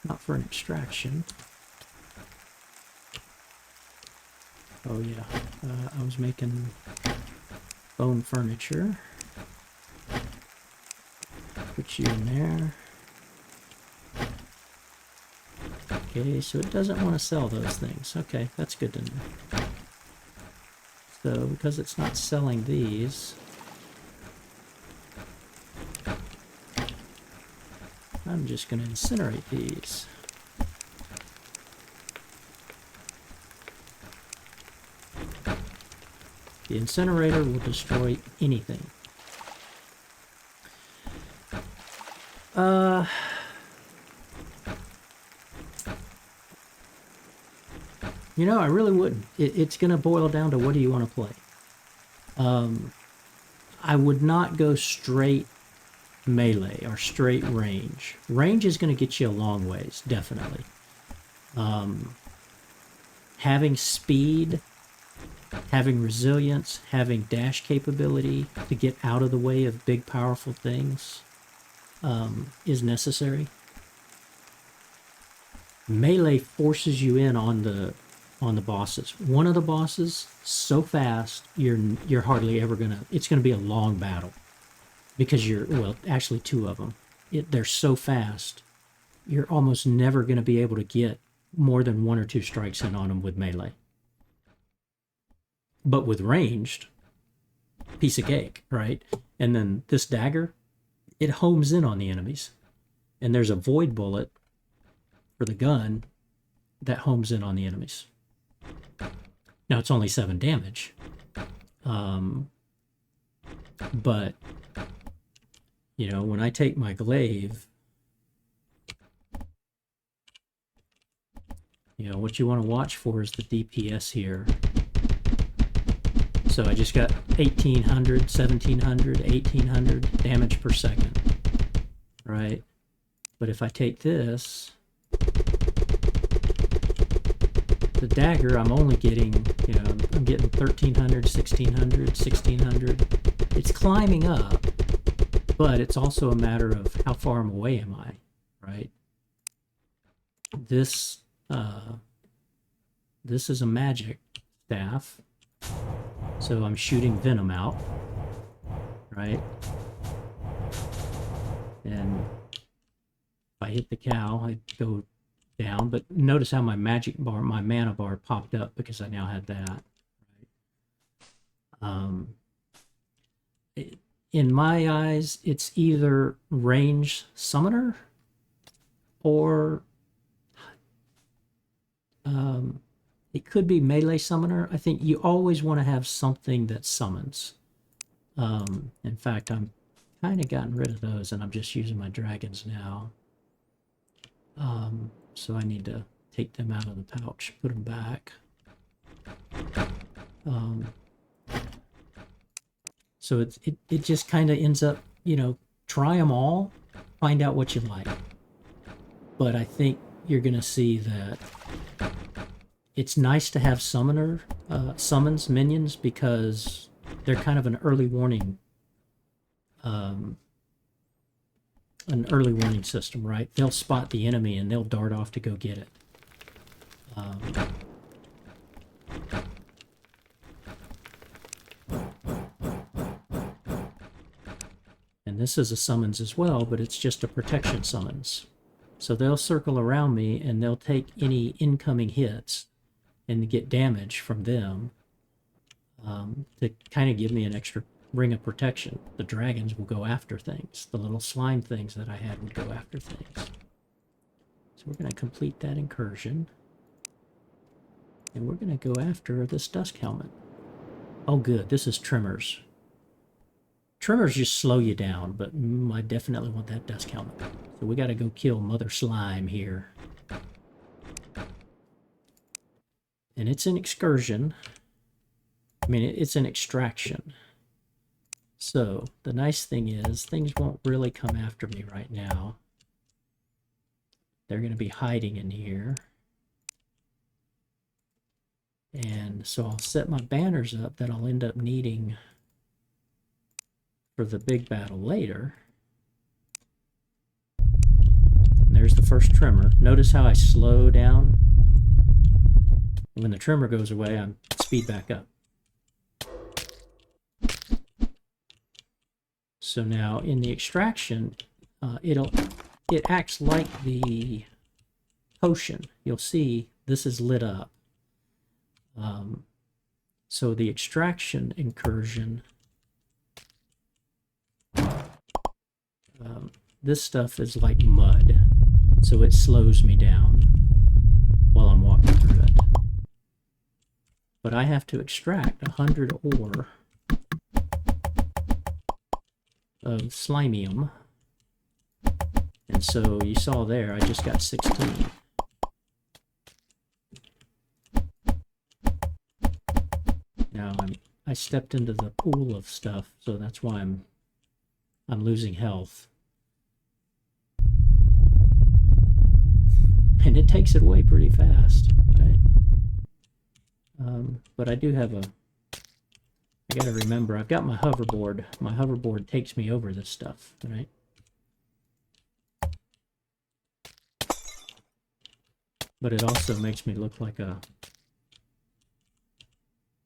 Not for an extraction. Oh yeah, I was making bone furniture. Put you in there. Okay, so it doesn't want to sell those things. Okay, that's good to know. So, because it's not selling these, I'm just going to incinerate these. The incinerator will destroy anything. You know, I really wouldn't. It's going to boil down to what do you want to play. I would not go straight melee or straight range. Range is going to get you a long ways, definitely. Having speed, having resilience, having dash capability to get out of the way of big, powerful things is necessary. Melee forces you in on the bosses. One of the bosses so fast you're hardly ever gonna. It's gonna be a long battle because actually two of them. They're so fast, you're almost never gonna be able to get more than 1 or 2 strikes in on them with melee. But with ranged, piece of cake, right? And then this dagger, it homes in on the enemies. And there's a void bullet for the gun that homes in on the enemies. Now, it's only 7 damage. But, you know, when I take my glaive, you know, what you want to watch for is the DPS here. So I just got 1800, 1700, 1800 damage per second, right? But if I take this, the dagger, I'm only getting, you know, I'm getting 1300, 1600, 1600. It's climbing up, but it's also a matter of how far away am I, right? This is a magic staff. So I'm shooting venom out, right? And if I hit the cow, I go down. But notice how my magic bar, my mana bar popped up because I now had that. Right? In my eyes, it's either range summoner or it could be melee summoner. I think you always want to have something that summons. In fact, I'm kind of gotten rid of those and I'm just using my dragons now. So I need to take them out of the pouch, put them back. So it just kind of ends up, you know, try them all, find out what you like. but I think you're going to see that it's nice to have summons minions, because they're kind of an early warning system, right? They'll spot the enemy and they'll dart off to go get it. And this is a summons as well, but it's just a protection summons. So they'll circle around me and they'll take any incoming hits and get damage from them, to kind of give me an extra ring of protection. The dragons will go after things. The little slime things that I had would go after things. So we're going to complete that incursion. And we're going to go after this dusk helmet. Oh good, this is trimmers. Trimmers just slow you down, but I definitely want that dusk helmet. So we got to go kill Mother Slime here. And it's an excursion. I mean, it's an extraction. So the nice thing is, things won't really come after me right now. They're going to be hiding in here. And so I'll set my banners up that I'll end up needing for the big battle later. And there's the first trimmer. Notice how I slow down? When the trimmer goes away, I speed back up. So now in the extraction, it acts like the potion. You'll see this is lit up. So the extraction incursion, this stuff is like mud, so it slows me down while I'm walking through it. But I have to extract 100 ore of slimium, and so you saw there I just got 16. Now I stepped into the pool of stuff, so that's why I'm losing health. And it takes it away pretty fast, right? But I do have I gotta remember, I've got my hoverboard. My hoverboard takes me over this stuff, right? But it also makes me look like a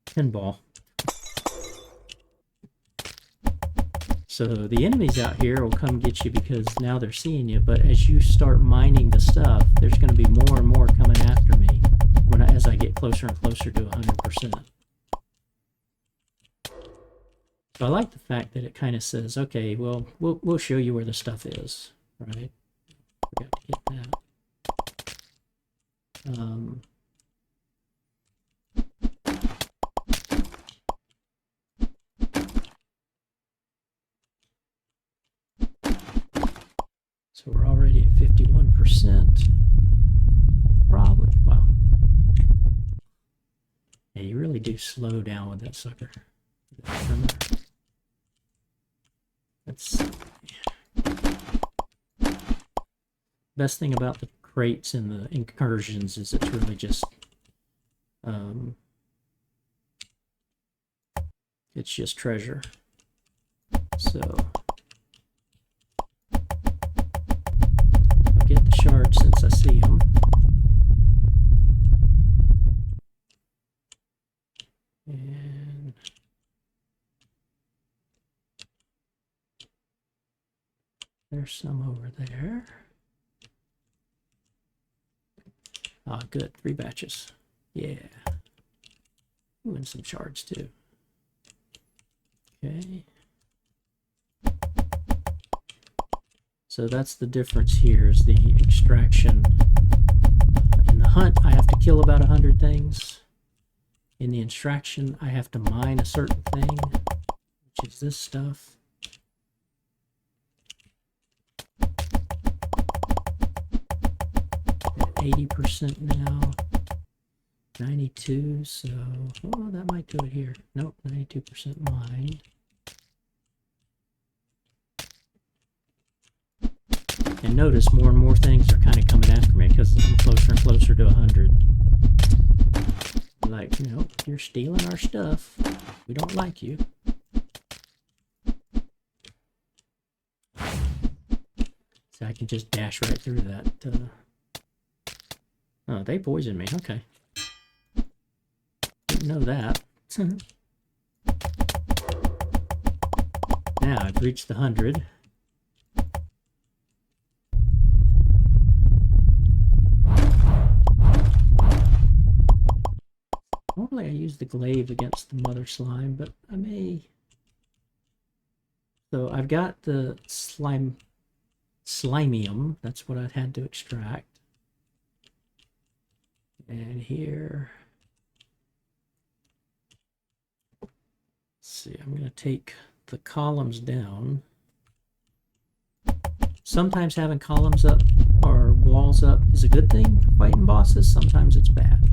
pinball. So the enemies out here will come get you because now they're seeing you, but as you start mining the stuff, there's going to be more and more coming after me as I get closer and closer to 100%. So I like the fact that it kind of says, okay, well, we'll show you where the stuff is, right? Forgot to get that. So we're already at 51%. Probably, wow. Yeah, you really do slow down with that sucker. That's best thing about the crates and the incursions is it's really just it's just treasure. So I'll get the shards since I see them. And there's some over there. Ah, good. 3 batches. Yeah. Ooh, and some shards too. Okay. So that's the difference here, is the extraction. In the hunt, I have to kill about 100 things. In the extraction, I have to mine a certain thing, which is this stuff. At 80% now. 92, so oh, that might do it here. Nope, 92% mine. And notice more and more things are kind of coming after me because I'm closer and closer to 100. Like, you know, you're stealing our stuff. We don't like you. So I can just dash right through that. Oh, they poisoned me. Okay. Didn't know that. Now I've reached the 100. Normally I use the glaive against the mother slime, but I may... So I've got the slimium. That's what I had to extract. And here... Let's see, I'm going to take the columns down. Sometimes having columns up or walls up is a good thing for fighting bosses. Sometimes it's bad.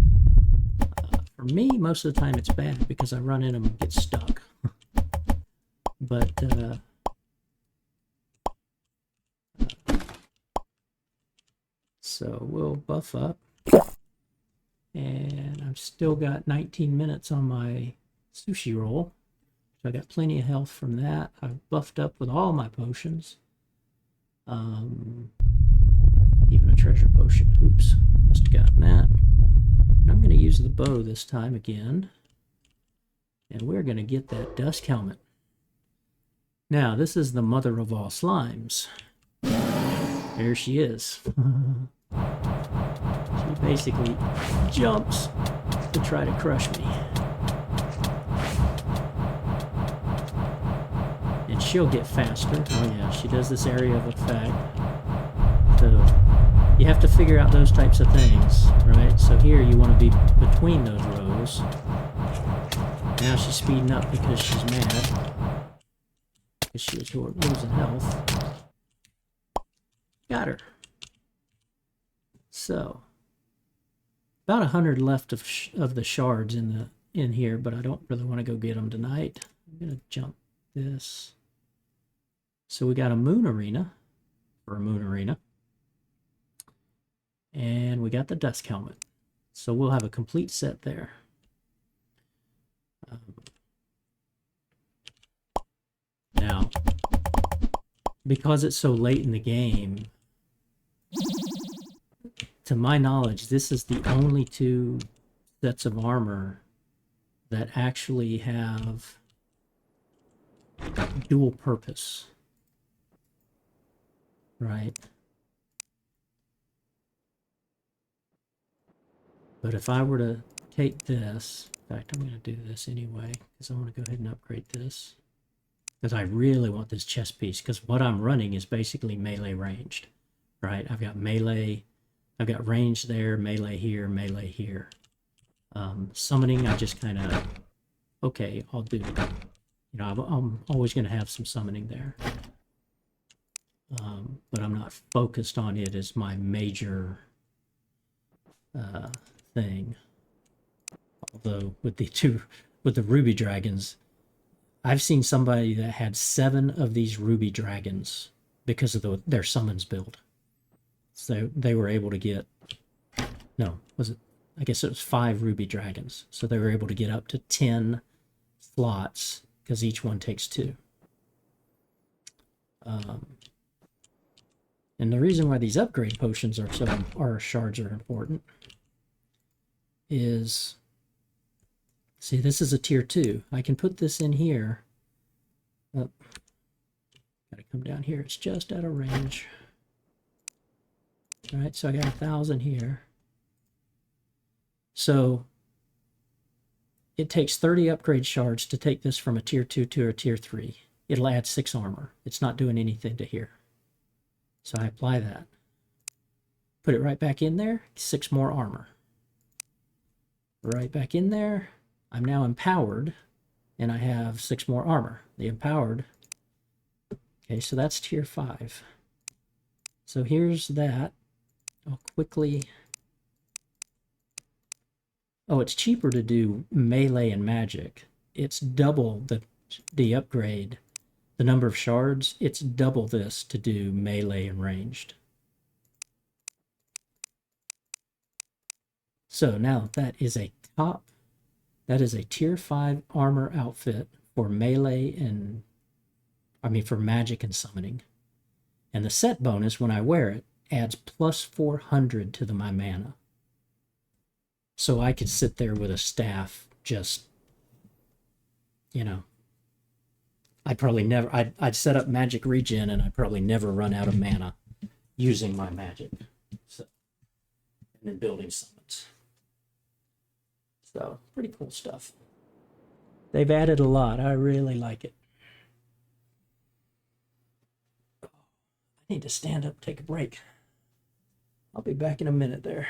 For me, most of the time it's bad because I run in them and get stuck. But so we'll buff up. And I've still got 19 minutes on my sushi roll. So I got plenty of health from that. I've buffed up with all my potions. Even a treasure potion. Oops, must have gotten that. And I'm going to use the bow this time again. And we're going to get that dusk helmet. Now, this is the mother of all slimes. There she is. She basically jumps to try to crush me. And she'll get faster. Oh yeah, she does this area of effect. So you have to figure out those types of things, right? So here you want to be between those rows. Now she's speeding up because she's mad. Because she was losing health. Got her. So about 100 left of the shards in here, but I don't really want to go get them tonight. I'm gonna jump this. So we got a moon arena for a moon arena. And we got the dusk helmet. So we'll have a complete set there. Now, because it's so late in the game, to my knowledge, this is the only two sets of armor that actually have dual purpose. Right? But if I were to take this, in fact, I'm going to do this anyway, because I want to go ahead and upgrade this. Because I really want this chest piece, because what I'm running is basically melee ranged. Right? I've got melee, I've got range there, melee here, melee here. Summoning, I just kind of, okay, I'll do. You know, I'm always going to have some summoning there. But I'm not focused on it as my major thing. Although with the ruby dragons, I've seen somebody that had 7 of these ruby dragons because of their summons build. So they were able to get, no, was it? I guess it was 5 ruby dragons. So they were able to get up to 10 slots because each one takes 2. And the reason why these upgrade potions are shards are important is, see, this is a tier 2. I can put this in here. Oh, gotta come down here. It's just out of range. All right, so I got 1,000 here. So it takes 30 upgrade shards to take this from a tier 2 to a tier 3. It'll add 6 armor. It's not doing anything to here. So I apply that. Put it right back in there, 6 more armor. Right back in there. I'm now empowered, and I have 6 more armor. The empowered. Okay, so that's tier 5. So here's that. I'll quickly... Oh, it's cheaper to do melee and magic. It's double the upgrade. The number of shards, it's double this to do melee and ranged. So now that is a tier 5 armor outfit for melee and, for magic and summoning. And the set bonus when I wear it adds plus 400 to my mana. So I could sit there with a staff just, I'd probably never, I'd set up magic regen and I'd probably never run out of mana using my magic. So, and then building summons. So, pretty cool stuff. They've added a lot. I really like it. I need to stand up, take a break. I'll be back in a minute there.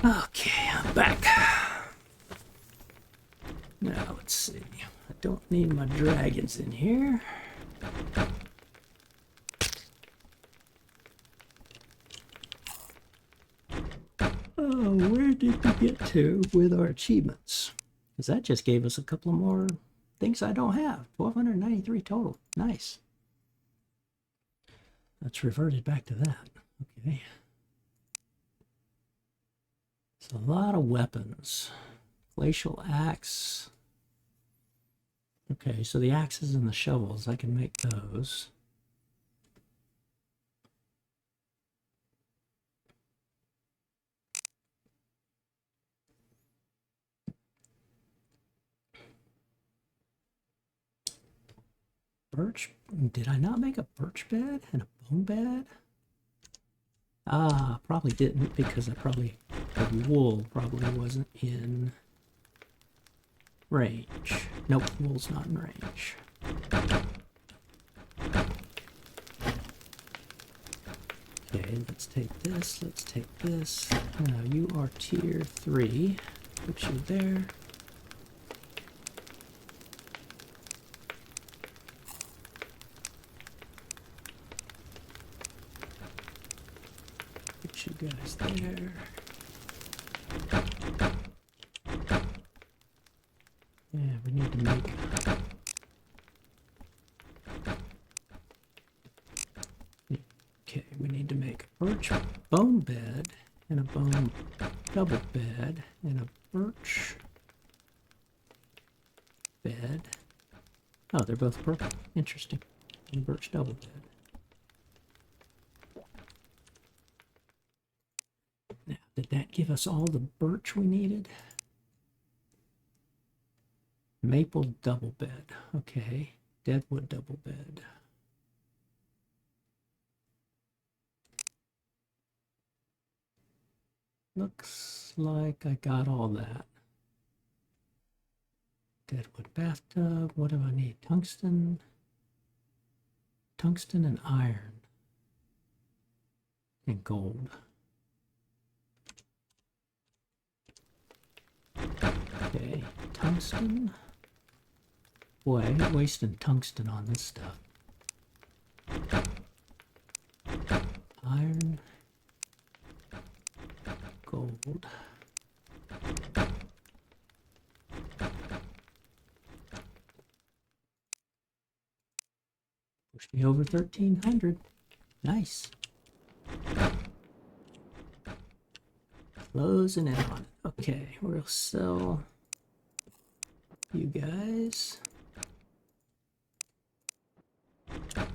Okay, I'm back. Now, let's see. I don't need my dragons in here. Oh, where did we get to with our achievements? Because that just gave us a couple of more things I don't have. 1,293 total. Nice. Let's revert it back to that. Okay. It's a lot of weapons. Glacial axe. Okay, so the axes and the shovels, I can make those. Birch, did I not make a birch bed and a bone bed? Ah, probably didn't because the wool probably wasn't in range. Nope, wool's not in range. Okay, let's take this. Now you are tier 3. Put you there. Put you guys there. Yeah, we need to make... Okay, we need to make a birch bone bed and a bone double bed and a birch bed. Oh, they're both purple. Interesting. And a birch double bed. Now, did that give us all the birch we needed? Maple double bed. Okay. Deadwood double bed. Looks like I got all that. Deadwood bathtub. What do I need? Tungsten. Tungsten and iron. And gold. Okay, tungsten. Boy, I hate wasting tungsten on this stuff. Iron. Gold. Push me over 1,300. Nice. Closing in on it. Okay, we'll sell you guys.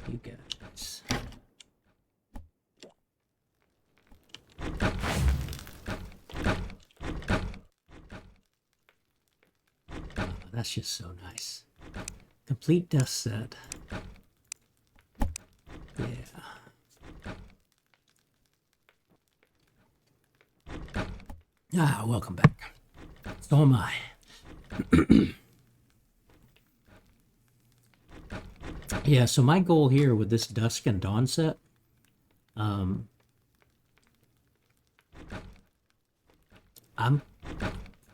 You guys. Oh, that's just so nice. Complete death set. Yeah. Ah, welcome back. So am I. Yeah, so my goal here with this Dusk and Dawn set, I'm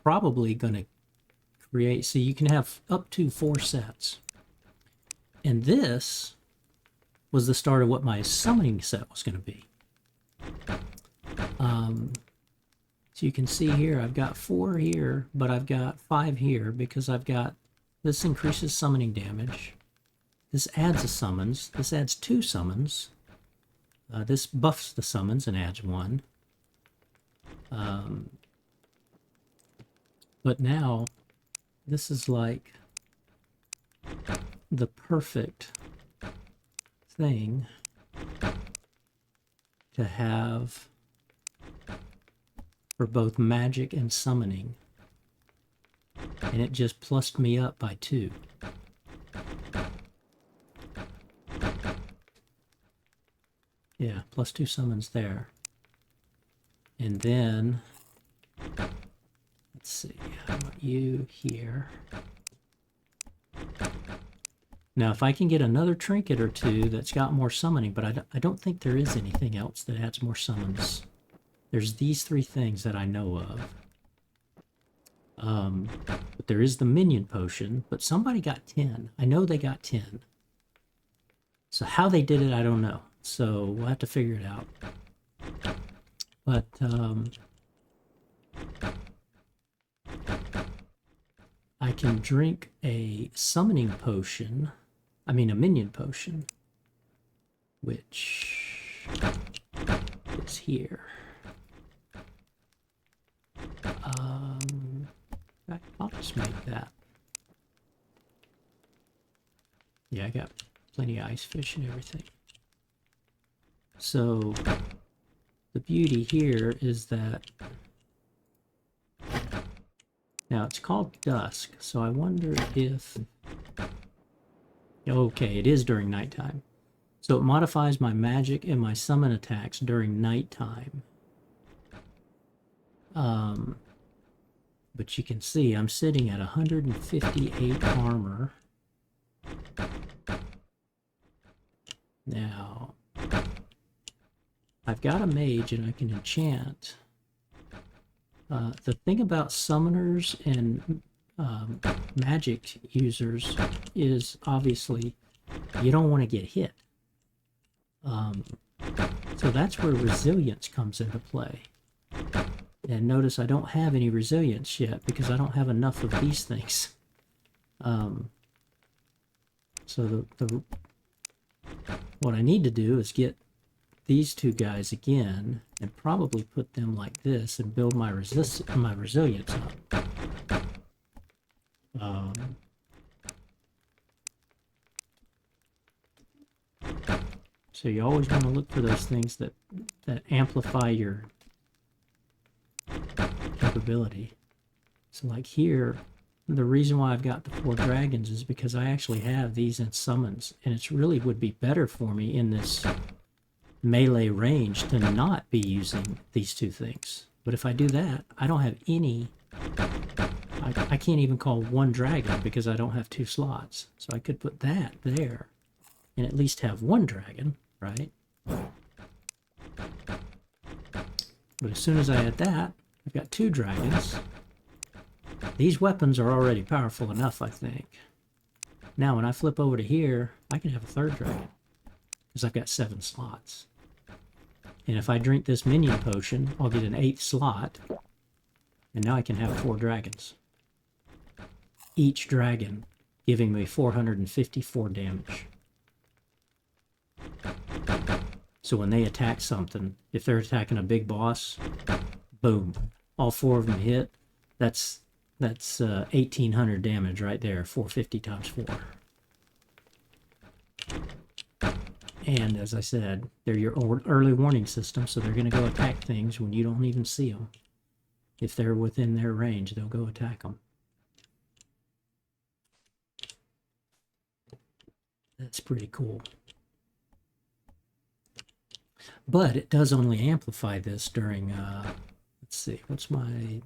probably going to create, so you can have up to 4 sets. And this was the start of what my summoning set was going to be. So you can see here, I've got 4 here, but I've got 5 here because I've got, this increases summoning damage. This adds a summons. This adds 2 summons. This buffs the summons and adds 1. But now, this is like the perfect thing to have for both magic and summoning. And it just plussed me up by 2. Yeah, plus 2 summons there. And then, let's see, how about you here? Now, if I can get another trinket or 2 that's got more summoning, but I don't think there is anything else that adds more summons. There's these 3 things that I know of. But there is the minion potion, but somebody got 10. I know they got 10. So how they did it, I don't know. So we'll have to figure it out. But I can drink a summoning potion, a minion potion, which is here. I'll just make that. Yeah, I got plenty of ice fish and everything. So the beauty here is that now it's called dusk, so I wonder if, okay, it is during nighttime. So it modifies my magic and my summon attacks during nighttime. But you can see I'm sitting at 158 armor. Now, I've got a mage and I can enchant. The thing about summoners and magic users is obviously you don't want to get hit. So that's where resilience comes into play. And notice I don't have any resilience yet because I don't have enough of these things. So what I need to do is get these 2 guys again and probably put them like this and build my resilience up. So you always want to look for those things that amplify your capability. So like here, the reason why I've got the 4 dragons is because I actually have these in summons, and it's really would be better for me in this melee range to not be using these 2 things. But if I do that, I don't have any I can't even call one dragon because I don't have 2 slots. So I could put that there and at least have 1 dragon, right? But as soon as I add that, I've got 2 dragons. These weapons are already powerful enough, I think. Now, when I flip over to here, I can have a 3rd dragon because I've got 7 slots. And if I drink this minion potion, I'll get an 8th slot. And now I can have 4 dragons. Each dragon giving me 454 damage. So when they attack something, if they're attacking a big boss, boom, all 4 of them hit. That's 1,800 damage right there, 450 times 4. And as I said, they're your early warning system, so they're going to go attack things when you don't even see them. If they're within their range, they'll go attack them. That's pretty cool. But it does only amplify this during, let's see, what's my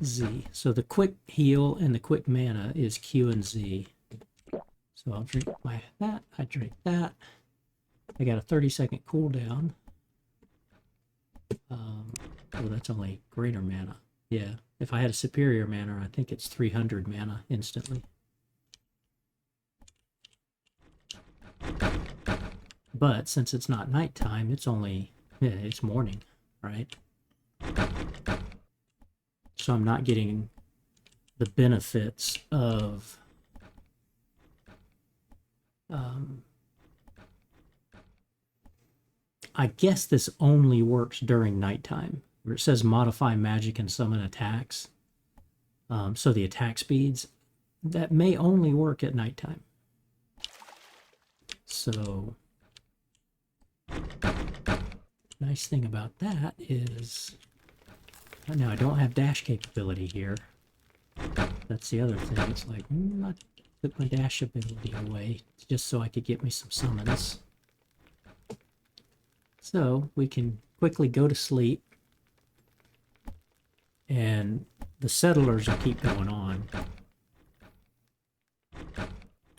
Z? So the quick heal and the quick mana is Q and Z. So I'll drink that, I drink that. I got a 30-second cooldown. Well, that's only greater mana. Yeah, if I had a superior mana, I think it's 300 mana instantly. But since it's not nighttime, it's only, yeah, it's morning, right? So I'm not getting the benefits of I guess this only works during nighttime, where it says modify magic and summon attacks. So the attack speeds, that may only work at nighttime. So, nice thing about that is, now I don't have dash capability here. That's the other thing. It's like, I took my dash ability away just so I could get me some summons. So we can quickly go to sleep, and the settlers will keep going on.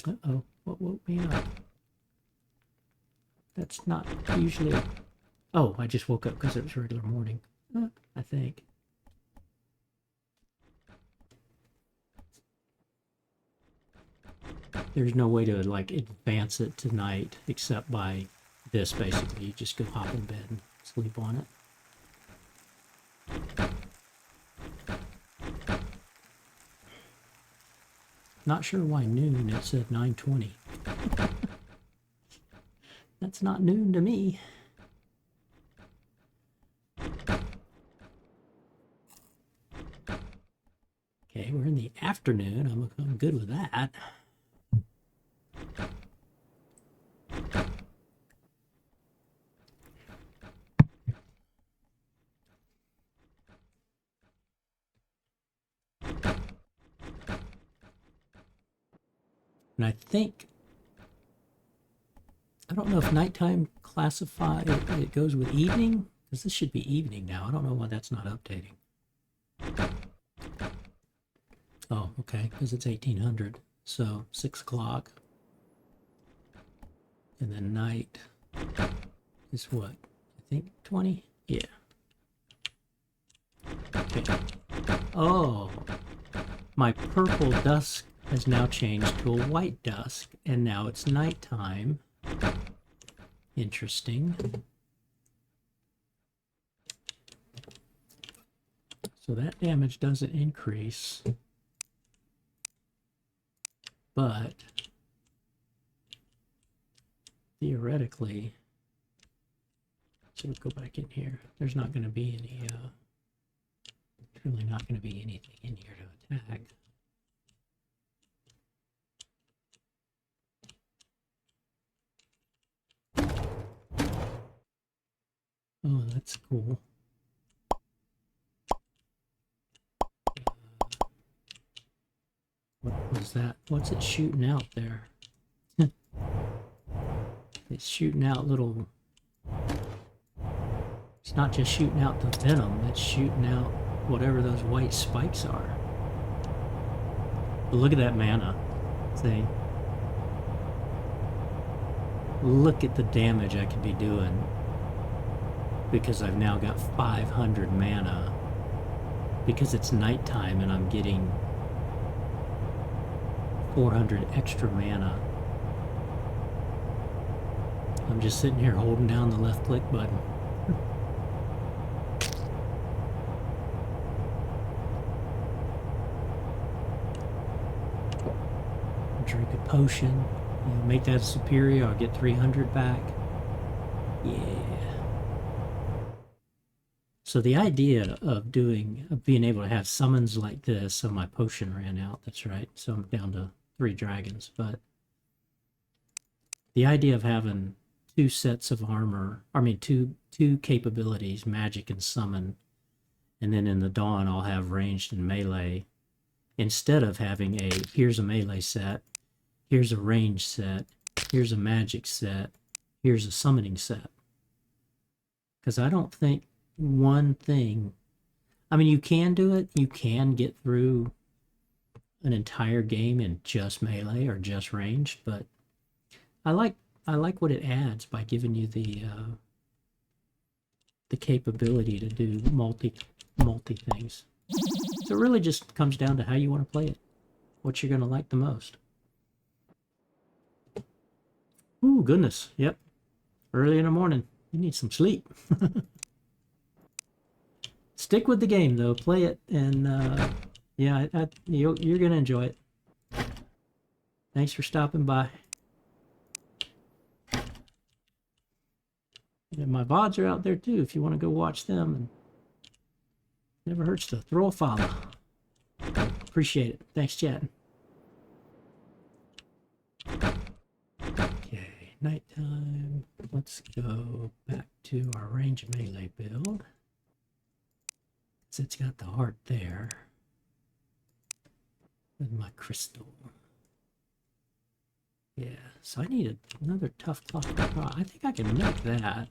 Uh-oh, what woke me up? That's not usually... Oh, I just woke up because it was regular morning, I think. There's no way to, like, advance it tonight except by this, basically. You just go hop in bed and sleep on it. Not sure why noon, it said 9:20. That's not noon to me. Okay, we're in the afternoon. I'm good with that. And I think, I don't know if nighttime it goes with evening, because this should be evening now. I don't know why that's not updating. Oh, okay, because it's 1800, so 6 o'clock. And then night is what? I think 20? Yeah. Okay. Oh, my purple dusk has now changed to a white dusk, and now it's nighttime. Interesting. So that damage doesn't increase, but theoretically, so we'll go back in here. There's not going to be any, there's really not going to be anything in here to attack. Oh, that's cool. What was that? What's it shooting out there? It's shooting out it's not just shooting out the venom, it's shooting out whatever those white spikes are. But look at that mana. See? Look at the damage I could be doing because I've now got 500 mana because it's nighttime and I'm getting 400 extra mana. I'm just sitting here holding down the left click button. Drink a potion. You know, make that superior, I'll get 300 back. Yeah. So the idea of being able to have summons like this, so my potion ran out, that's right. So I'm down to 3 dragons, but the idea of having 2 sets of armor, two capabilities, magic and summon, and then in the dawn I'll have ranged and melee, instead of having here's a melee set, here's a range set, here's a magic set, here's a summoning set. Because I don't think one thing, you can do it, you can get through an entire game in just melee or just ranged, but I like what it adds by giving you the capability to do multi things. So it really just comes down to how you want to play it, what you're going to like the most. Ooh, goodness. Yep. Early in the morning. You need some sleep. Stick with the game, though. Play it, and yeah, you're going to enjoy it. Thanks for stopping by. And my VODs are out there, too, if you want to go watch them. And never hurts to throw a follow. Appreciate it. Thanks, chatting. Okay, nighttime. Let's go back to our range melee build. It's got the heart there. With my crystal. Yeah, so I need another tough clock. I think I can make that.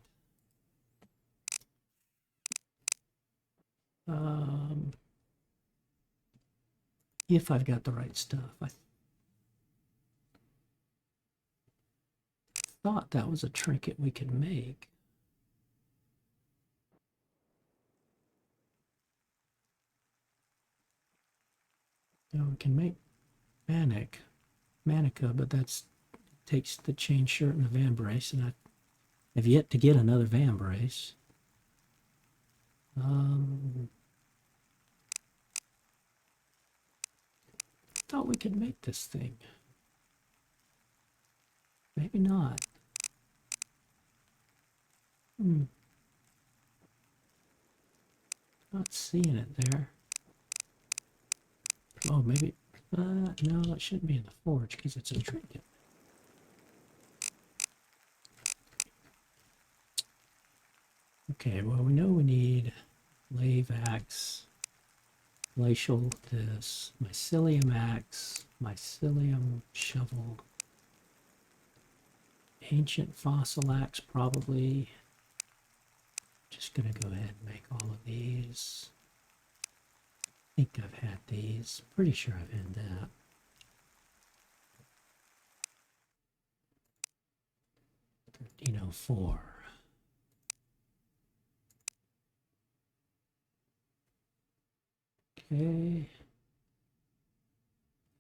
If I've got the right stuff. I thought that was a trinket we could make. You know, we can make Manica, but that takes the chain shirt and the vambrace, and I have yet to get another vambrace. Thought we could make this thing. Maybe not. Not seeing it there. Oh, maybe. No, it shouldn't be in the forge because it's a trinket. Okay, well, we know we need lave axe, glacial this, mycelium axe, mycelium shovel, ancient fossil axe probably. Just gonna go ahead and make all of these. I think I've had these. Pretty sure I've had that. $1304. Okay.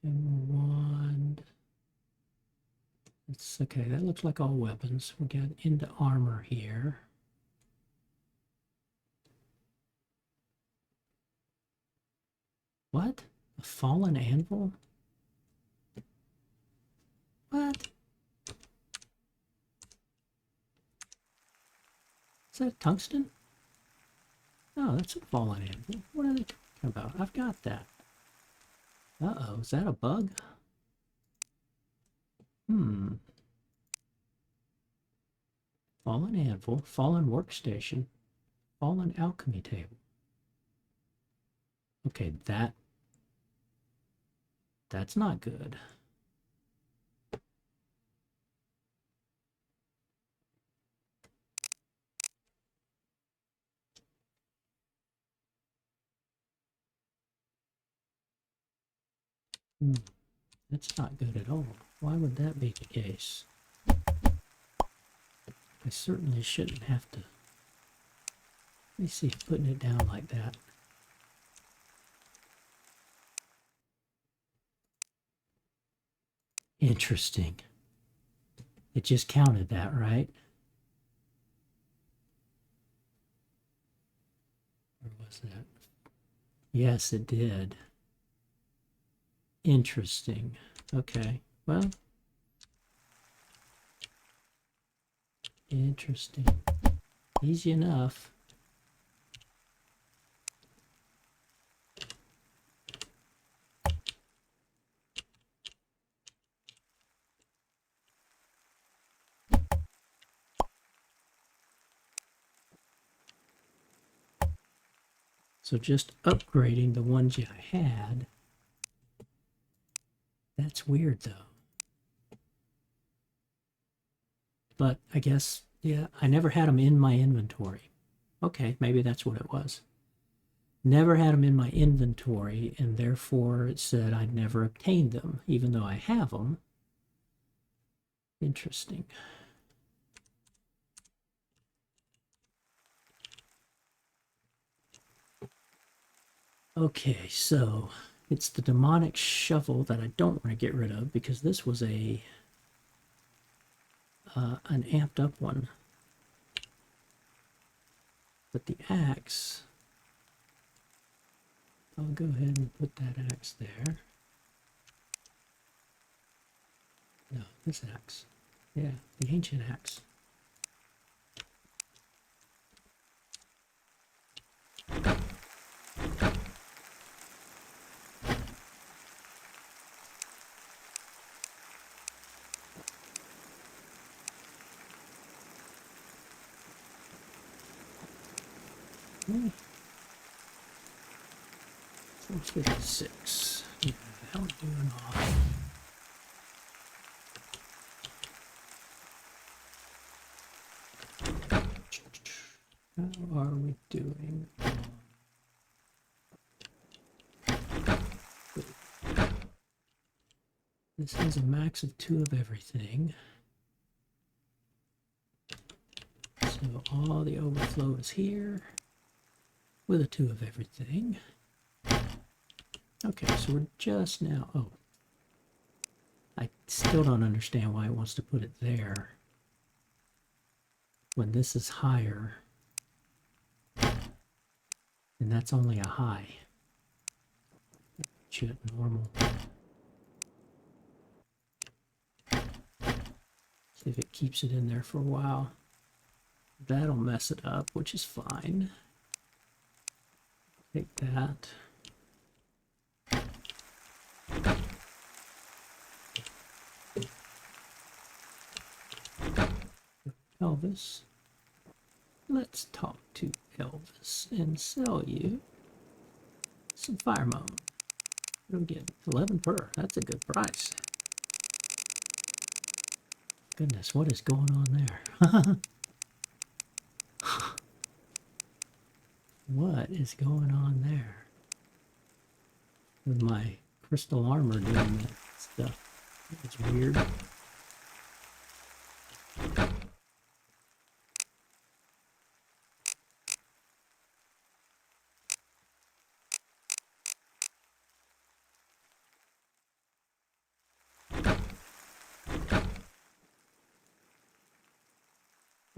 And wand. It's okay. That looks like all weapons. We got into armor here. What? A fallen anvil? What? Is that tungsten? No, that's a fallen anvil. What are they talking about? I've got that. Uh-oh, is that a bug? Fallen anvil, fallen workstation, fallen alchemy table. Okay, that's not good. That's not good at all. Why would that be the case? I certainly shouldn't have to. Let me see, putting it down like that. Interesting. It just counted that, right? Or was that? Yes, it did. Interesting. Okay. Well, interesting. Easy enough. So just upgrading the ones you had. That's weird though. But I guess, yeah, I never had them in my inventory. Okay, maybe that's what it was. Never had them in my inventory, and therefore it said I'd never obtained them, even though I have them. Interesting. Okay, so it's the demonic shovel that I don't want to get rid of because this was a an amped up one. But the axe, I'll go ahead and put that axe there. No, this axe. Yeah, the ancient axe. Okay. 456. Yeah, how are we doing off? How are we doing? This has a max of 2 of everything. So all the overflow is here with a 2 of everything. Okay, so we're just now, oh, I still don't understand why it wants to put it there when this is higher, and that's only a high. Shit, normal. See if it keeps it in there for a while. That'll mess it up, which is fine. Take that. Elvis. Let's talk to Elvis and sell you some fire moan. What do we get? 11 per. That's a good price. Goodness, what is going on there? What is going on there? With my crystal armor doing that stuff. It's weird.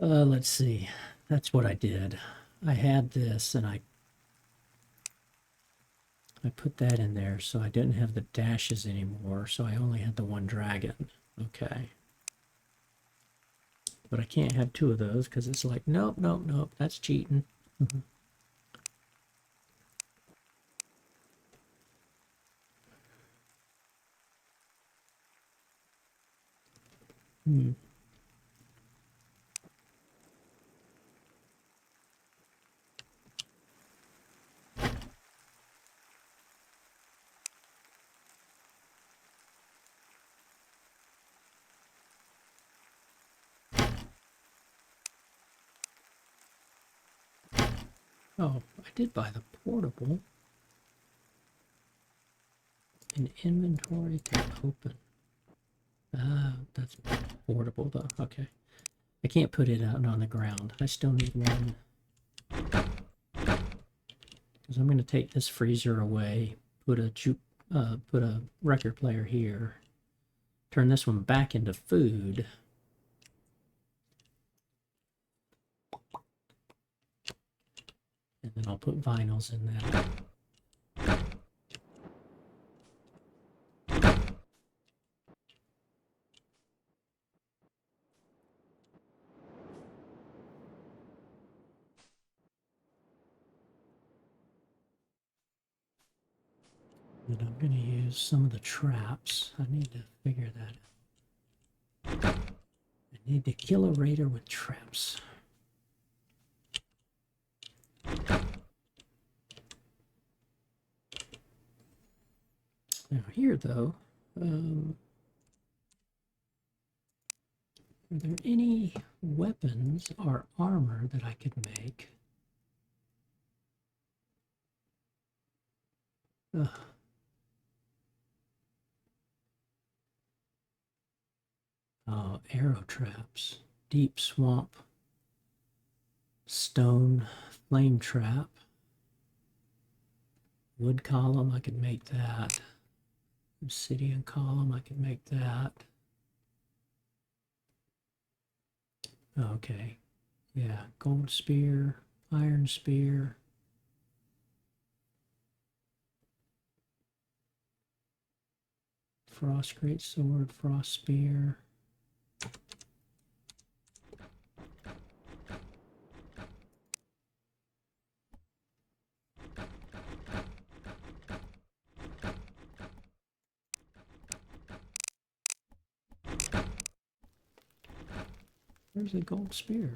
Let's see. That's what I did. I had this and I put that in there so I didn't have the dashes anymore, so I only had the one dragon. Okay. But I can't have 2 of those because it's like, nope, nope, nope, that's cheating. Oh, I did buy the portable. an inventory to open. That's portable though. Okay. I can't put it out on the ground. I still need one. Because I'm going to take this freezer away, put a record player here, turn this one back into food. And then I'll put vinyls in that. And I'm going to use some of the traps. I need to figure that out. I need to kill a raider with traps. Now here though, are there any weapons or armor that I could make? Oh, arrow traps, deep swamp, stone, flame trap, wood column, I could make that. Obsidian column, I could make that. Okay, yeah, gold spear, iron spear. Frost great sword, frost spear. Where's the gold spear?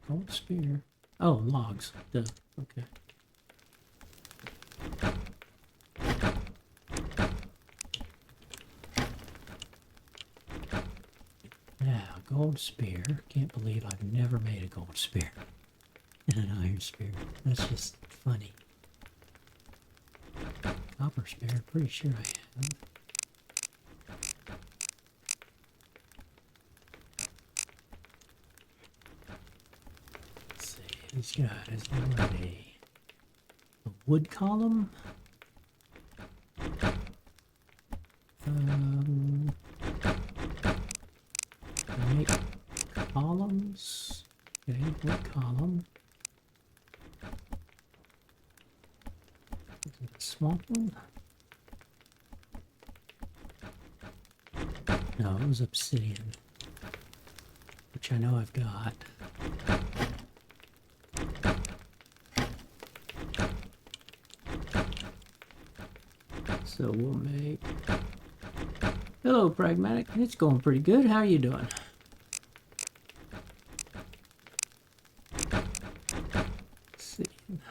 Gold spear. Oh, logs. Duh. Okay. Yeah, gold spear. Can't believe I've never made a gold spear and an iron spear. That's just funny. Copper spear, pretty sure I have. Let's see, these guys are a wood column. Make columns. Okay, wood column. Swamp one? No, it was obsidian, which I know I've got. So we'll make... Hello, Pragmatic. It's going pretty good. How are you doing? Obsidian.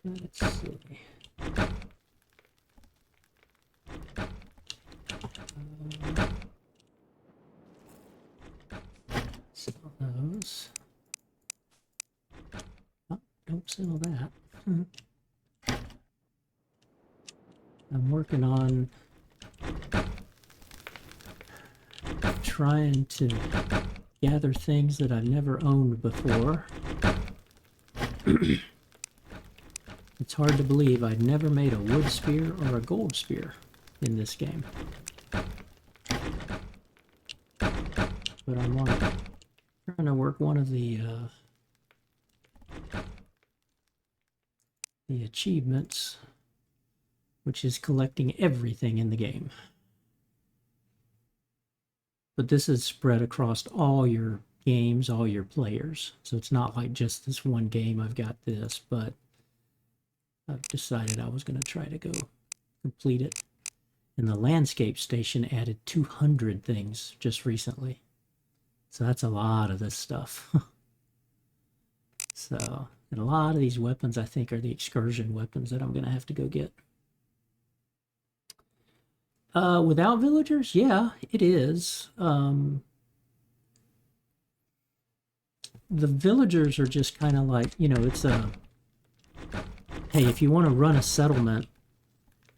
Let's see. Sell those. Oh, don't sell that. I'm working on trying to gather things that I've never owned before. It's hard to believe I'd never made a wood spear or a gold spear in this game. But I'm trying to work one of the achievements, which is collecting everything in the game. But this is spread across all your games, all your players. So it's not like just this one game I've got this, but I've decided I was going to try to go complete it. And the landscape station added 200 things just recently. So that's a lot of this stuff. So, and a lot of these weapons I think are the excursion weapons that I'm going to have to go get. Without villagers, yeah, it is. The villagers are just kind of like, it's a, hey, if you want to run a settlement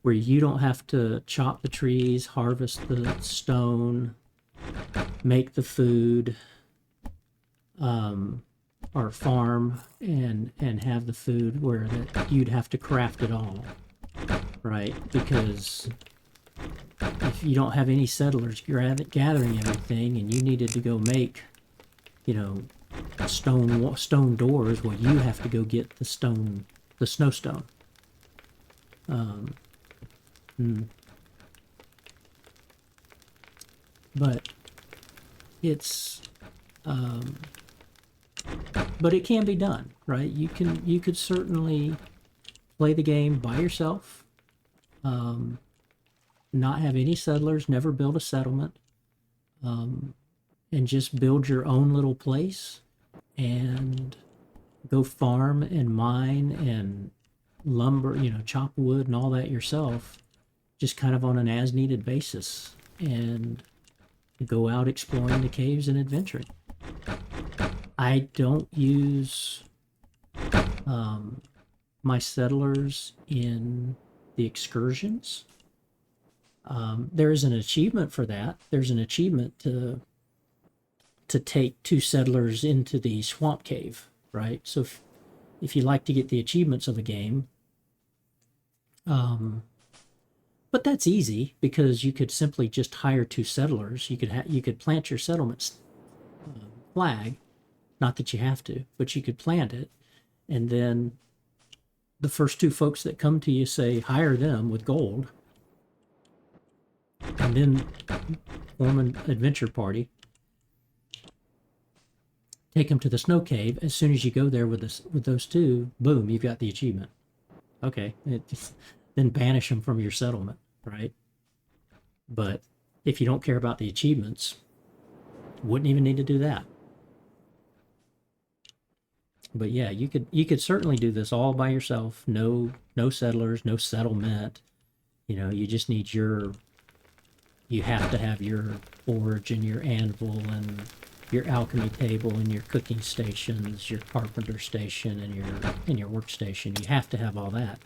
where you don't have to chop the trees, harvest the stone, make the food, or farm and have the food where that you'd have to craft it all, right? Because if you don't have any settlers gathering everything, and you needed to go make, you know, stone doors, well, you have to go get the snowstone. Um, mm, but it's um, but it can be done, right? You could certainly play the game by yourself, um, not have any settlers, never build a settlement, um, and just build your own little place and go farm and mine and lumber, chop wood and all that yourself, just kind of on an as needed basis, and go out exploring the caves and adventuring. I don't use my settlers in the excursions. There is an achievement for that. There's an achievement to take two settlers into the swamp cave, right? So if you like to get the achievements of a game, but that's easy because you could simply just hire two settlers. You could plant your settlement flag. Not that you have to, but you could plant it, and then the first two folks that come to you, say hire them with gold, and then form an adventure party. Take them to the snow cave. As soon as you go there with those two, boom, you've got the achievement. Okay, then banish them from your settlement, right? But if you don't care about the achievements, wouldn't even need to do that. But yeah, you could certainly do this all by yourself. No settlers, no settlement. You just need you have to have your forge and your anvil and your alchemy table and your cooking stations, your carpenter station and your workstation. You have to have all that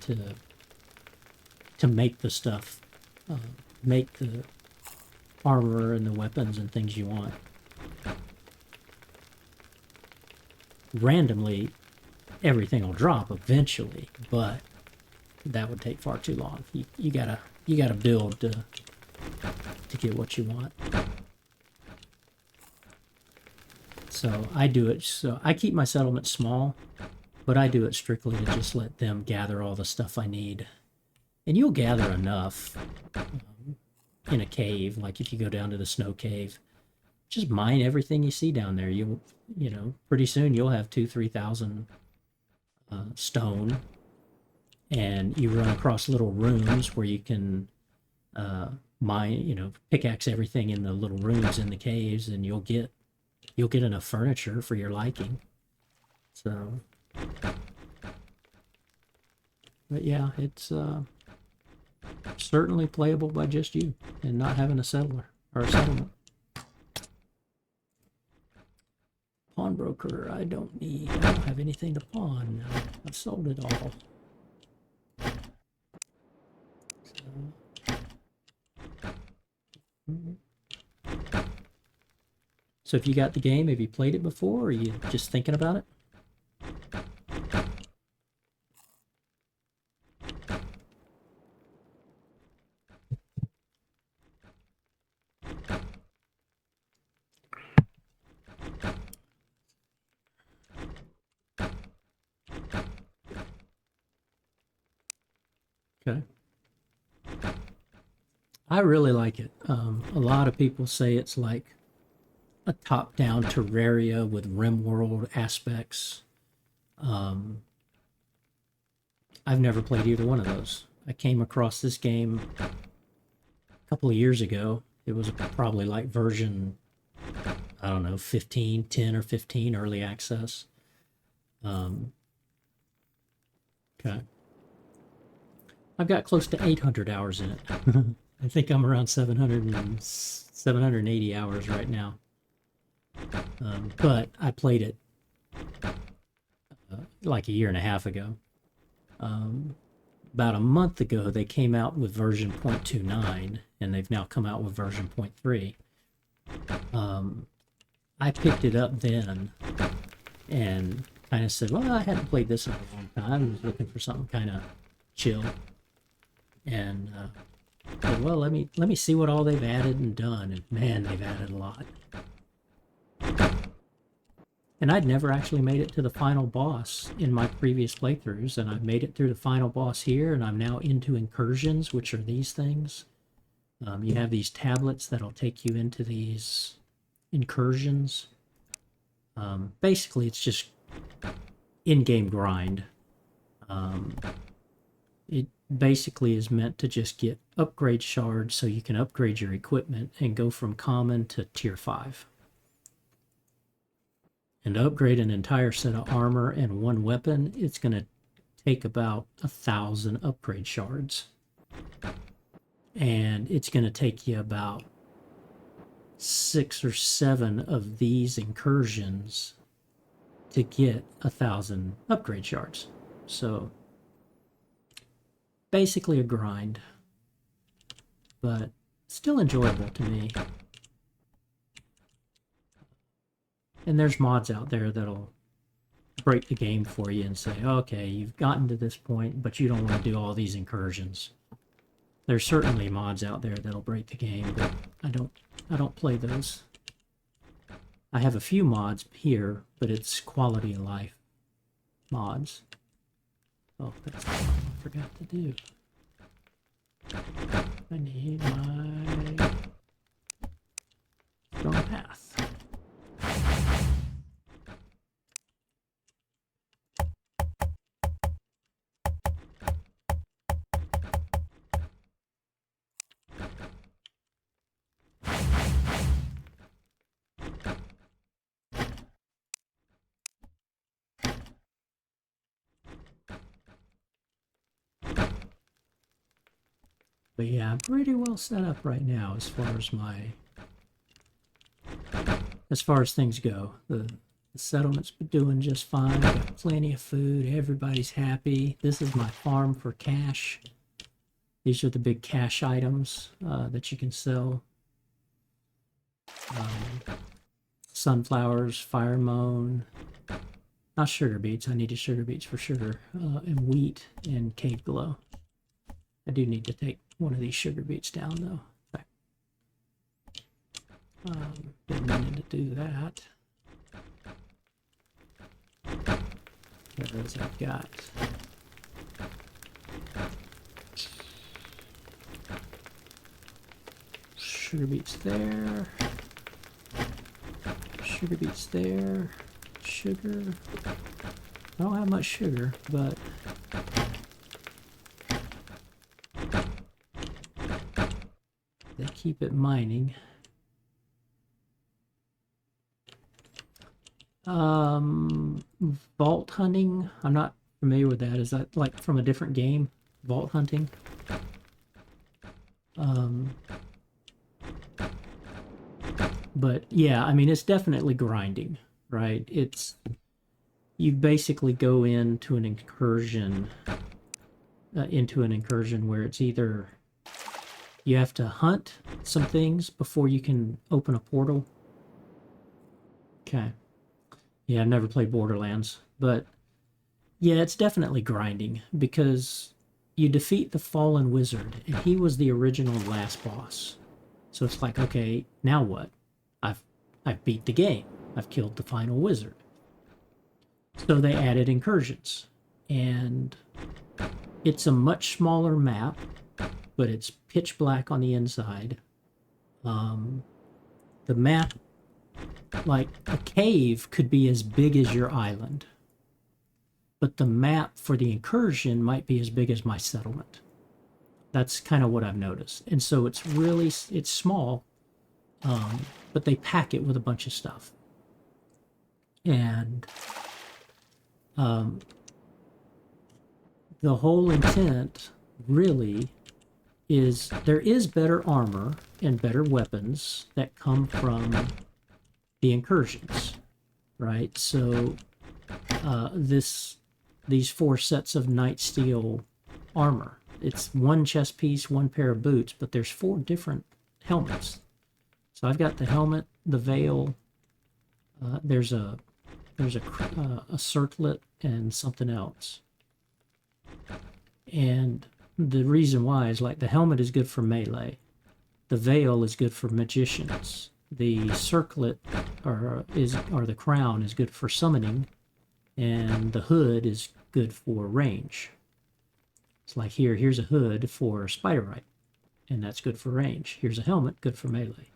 to make the stuff, make the armor and the weapons and things you want. Randomly, everything will drop eventually, but that would take far too long. You gotta build to get what you want. So I do it. So I keep my settlement small, but I do it strictly to just let them gather all the stuff I need. And you'll gather enough in a cave. Like if you go down to the snow cave, just mine everything you see down there. Pretty soon you'll have 2,000-3,000 stone, and you run across little rooms where you can mine, pickaxe everything in the little rooms in the caves, and you'll get enough furniture for your liking. So, but yeah, it's certainly playable by just you and not having a settler or a settlement. Pawnbroker, I don't have anything to pawn. I've sold it all. So if you got the game, have you played it before, or are you just thinking about it? Okay. I really like it. A lot of people say it's like a top-down Terraria with RimWorld aspects. I've never played either one of those. I came across this game a couple of years ago. It was probably like version, I don't know, 10 or 15 early access. Okay. I've got close to 800 hours in it. I think I'm around 780 hours right now. But I played it like a year and a half ago. About a month ago, they came out with version 0.29, and they've now come out with version 0.3. I picked it up then and kind of said, well, I hadn't played this in a long time. I was looking for something kind of chill. And said, well, let me see what all they've added and done. And man, they've added a lot. And I'd never actually made it to the final boss in my previous playthroughs, and I've made it through the final boss here, and I'm now into incursions, which are these things. You have these tablets that'll take you into these incursions. Basically, it's just in-game grind. It basically is meant to just get upgrade shards so you can upgrade your equipment and go from common to tier 5. And to upgrade an entire set of armor and one weapon, it's going to take about 1,000 upgrade shards. And it's going to take you about 6 or 7 of these incursions to get 1,000 upgrade shards. So basically a grind, but still enjoyable to me. And there's mods out there that'll break the game for you and say, okay, you've gotten to this point, but you don't want to do all these incursions. There's certainly mods out there that'll break the game, but I don't play those. I have a few mods here, but it's quality of life mods. Oh, that's what I forgot to do. I need my stone path. But yeah, I'm pretty well set up right now as far as things go. The settlement's been doing just fine. I got plenty of food. Everybody's happy. This is my farm for cash. These are the big cash items that you can sell. Sunflowers, fire mown, not sugar beets. I needed sugar beets for sugar, and wheat and cave glow. I do need to take one of these sugar beets down though. Been meaning to do that. Whereas I've got sugar beets there, sugar beets there, sugar. I don't have much sugar, but they keep it mining. Vault hunting. I'm not familiar with that. Is that like from a different game? Vault hunting? But yeah, I mean, it's definitely grinding, right? You basically go into an incursion where it's either you have to hunt some things before you can open a portal. Okay. Yeah, I've never played Borderlands, but yeah, it's definitely grinding because you defeat the fallen wizard, and he was the original last boss. So it's like, okay, now what? I've beat the game. I've killed the final wizard. So they added incursions, and it's a much smaller map, but it's pitch black on the inside. The map, like a cave, could be as big as your island, but the map for the incursion might be as big as my settlement. That's kind of what I've noticed. And so it's small, but they pack it with a bunch of stuff. And the whole intent really is there is better armor and better weapons that come from the incursions, right? So these 4 sets of Night Steel armor. It's 1 chest piece, 1 pair of boots, but there's 4 different helmets. So I've got the helmet, the veil. There's a circlet and something else. And the reason why is like the helmet is good for melee, the veil is good for magicians, the circlet or the crown is good for summoning, and the hood is good for range. It's like here's a hood for Spider-Right, and that's good for range. Here's a helmet, good for melee.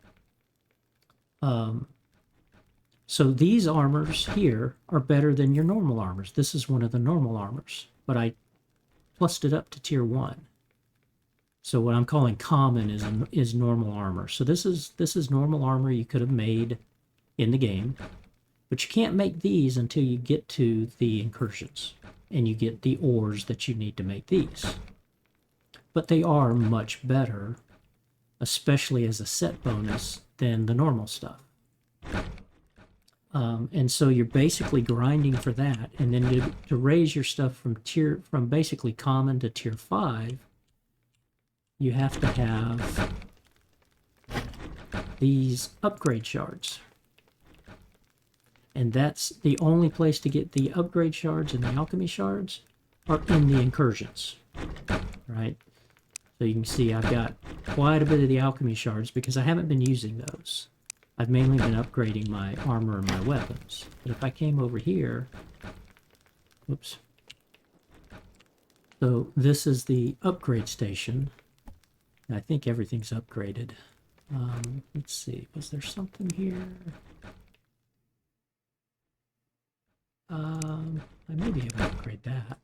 So these armors here are better than your normal armors. This is one of the normal armors, but I plussed it up to tier 1. So what I'm calling common is normal armor. So this is normal armor you could have made in the game, but you can't make these until you get to the incursions and you get the ores that you need to make these. But they are much better, especially as a set bonus, than the normal stuff. And so you're basically grinding for that, and then to raise your stuff from basically common to tier 5, you have to have these upgrade shards. And that's the only place to get the upgrade shards and the alchemy shards are in the incursions, right? So you can see I've got quite a bit of the alchemy shards because I haven't been using those. I've mainly been upgrading my armor and my weapons. But if I came over here, whoops. So this is the upgrade station. I think everything's upgraded. Let's see, was there something here? I may be able to upgrade that.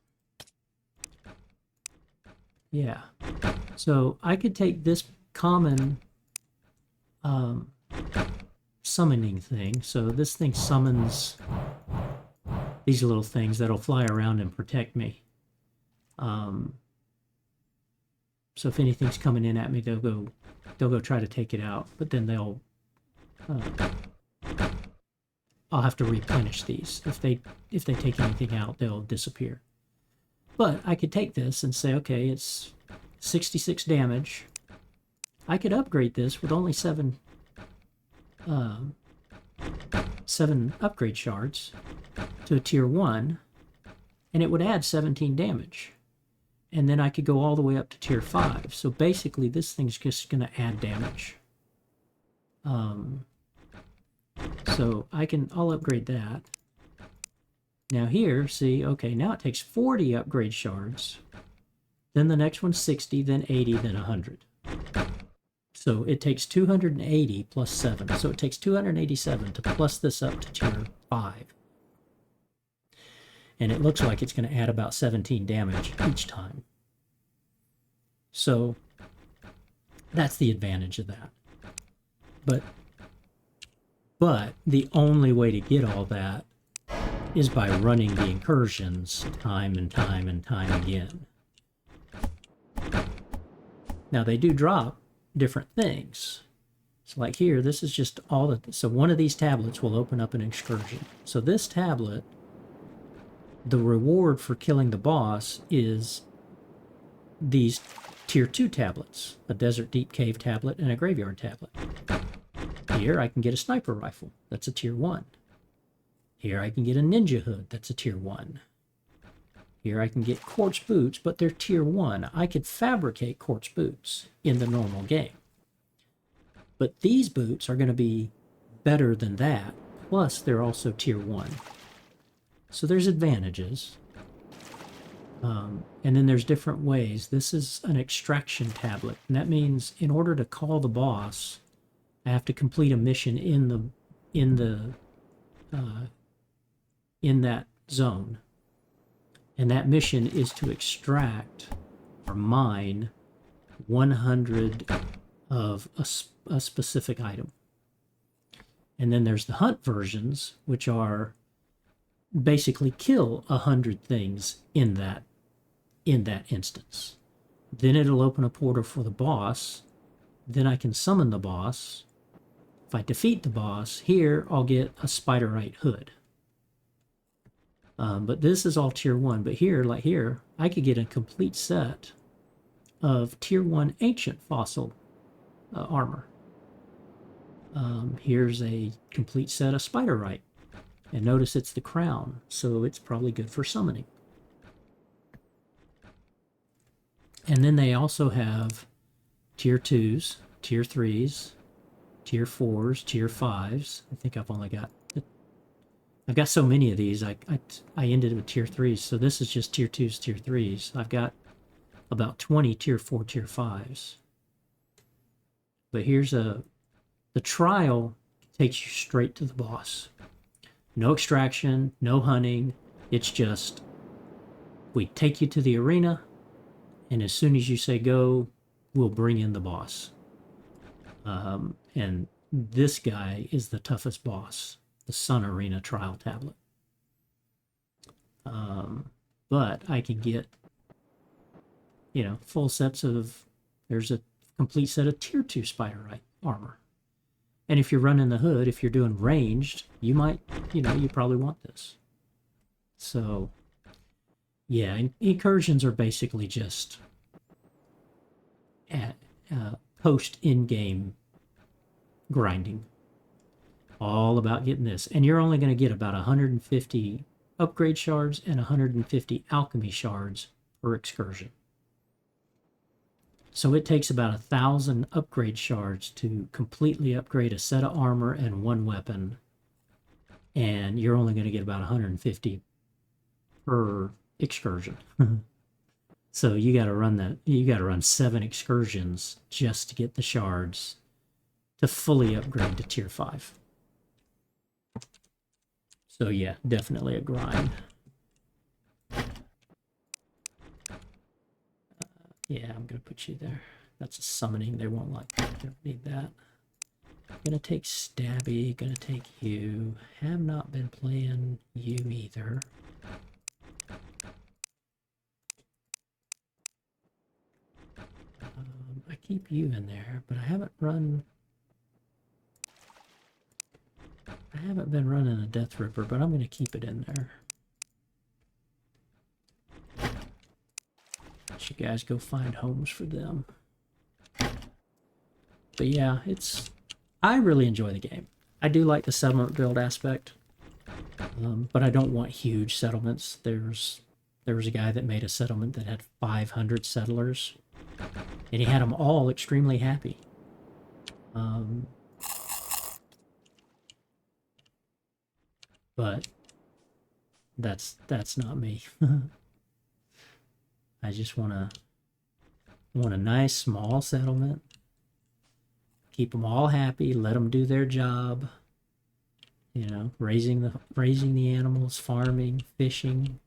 Yeah. So I could take this common summoning thing. So this thing summons these little things that'll fly around and protect me. So if anything's coming in at me, they'll go try to take it out. But then I'll have to replenish these. If they take anything out, they'll disappear. But I could take this and say, okay, it's 66 damage. I could upgrade this with only 7 upgrade shards to a tier 1, and it would add 17 damage. And then I could go all the way up to tier 5. So basically this thing's just going to add damage. So I'll upgrade that. Now here, see, okay, now it takes 40 upgrade shards. Then the next one's 60, then 80, then 100. So it takes 280 plus 7. So it takes 287 to plus this up to tier 5. And it looks like it's going to add about 17 damage each time. So that's the advantage of that. But the only way to get all that is by running the incursions time and time and time again. Now they do drop different things. So like here, this is just so one of these tablets will open up an excursion. So this tablet, the reward for killing the boss is these tier 2 tablets, a Desert Deep Cave tablet and a Graveyard tablet. Here I can get a sniper rifle, that's a tier 1. Here I can get a ninja hood, that's a tier 1. Here I can get quartz boots, but they're tier 1. I could fabricate quartz boots in the normal game. But these boots are going to be better than that, plus they're also tier 1. So there's advantages. And then there's different ways. This is an extraction tablet, and that means in order to call the boss, I have to complete a mission in that zone. And that mission is to extract or mine 100 of a specific item. And then there's the hunt versions, which are basically kill 100 things in that instance. Then it'll open a portal for the boss. Then I can summon the boss. If I defeat the boss, here I'll get a Spiderite hood. But this is all tier 1. But here, like here, I could get a complete set of tier 1 ancient fossil armor. Here's a complete set of Spiderite. And notice it's the crown, so it's probably good for summoning. And then they also have tier 2s, tier 3s, tier 4s, tier 5s. I think I've got so many of these. I ended with tier 3s, so this is just tier 2s, tier 3s. I've got about 20 tier 4, tier 5s. But here's the trial takes you straight to the boss. No extraction, no hunting. It's just, we take you to the arena, and as soon as you say go, we'll bring in the boss. And this guy is the toughest boss, the Sun Arena Trial Tablet. But I can get, full sets of, there's a complete set of tier 2 Spiderite armor. And if you're running the hood, if you're doing ranged, you might, you probably want this. So, yeah, incursions are basically just post in-game grinding. All about getting this. And you're only going to get about 150 upgrade shards and 150 alchemy shards per excursion. So it takes about 1,000 upgrade shards to completely upgrade a set of armor and one weapon. And you're only going to get about 150 per excursion. So you got to run 7 excursions just to get the shards to fully upgrade to tier 5. So yeah, definitely a grind. Yeah, I'm gonna put you there. That's a summoning. They won't like that. They don't need that. Gonna take Stabby. Gonna take you. Have not been playing you either. I keep you in there, but I haven't been running a Death Ripper, but I'm gonna keep it in there. Let you guys go find homes for them. But yeah, I really enjoy the game. I do like the settlement build aspect, but I don't want huge settlements. There was a guy that made a settlement that had 500 settlers, and he had them all extremely happy. But that's not me. I just want a nice small settlement. Keep them all happy. Let them do their job. Raising the animals, farming, fishing,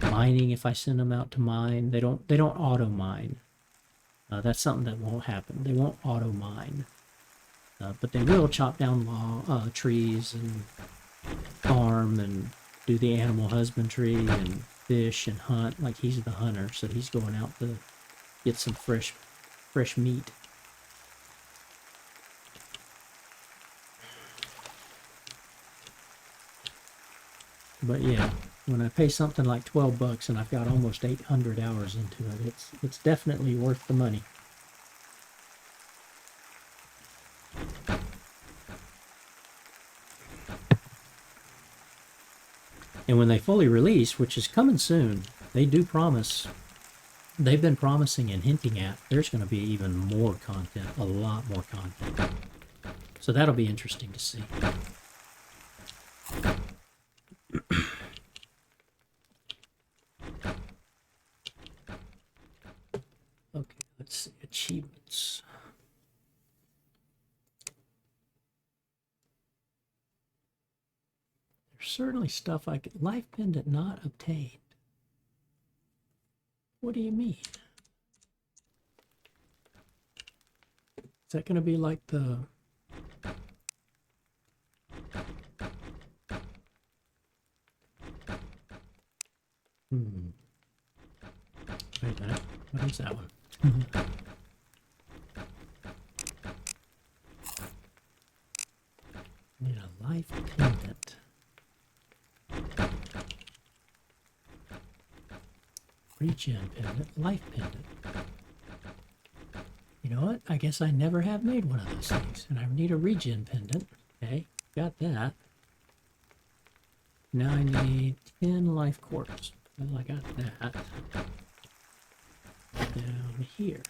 mining. If I send them out to mine, they don't auto mine. That's something that won't happen. They won't auto mine, but they will chop down trees and farm and do the animal husbandry and fish and hunt. Like, he's the hunter, so he's going out to get some fresh meat. But yeah, when I pay something like $12 and I've got almost 800 hours into it, it's definitely worth the money. And when they fully release, which is coming soon, they've been promising and hinting at there's going to be even more content, a lot more content. So that'll be interesting to see. Okay, let's see, achievements. There's certainly stuff I could... Life pendant not obtained. What do you mean? Is that going to be like the... Wait a minute. What is that one? Need a life pendant. Regen pendant, life pendant. You know what? I guess I never have made one of those things. And I need a regen pendant. Okay, got that. Now I need 10 life quartz. Well, I got that. Down here.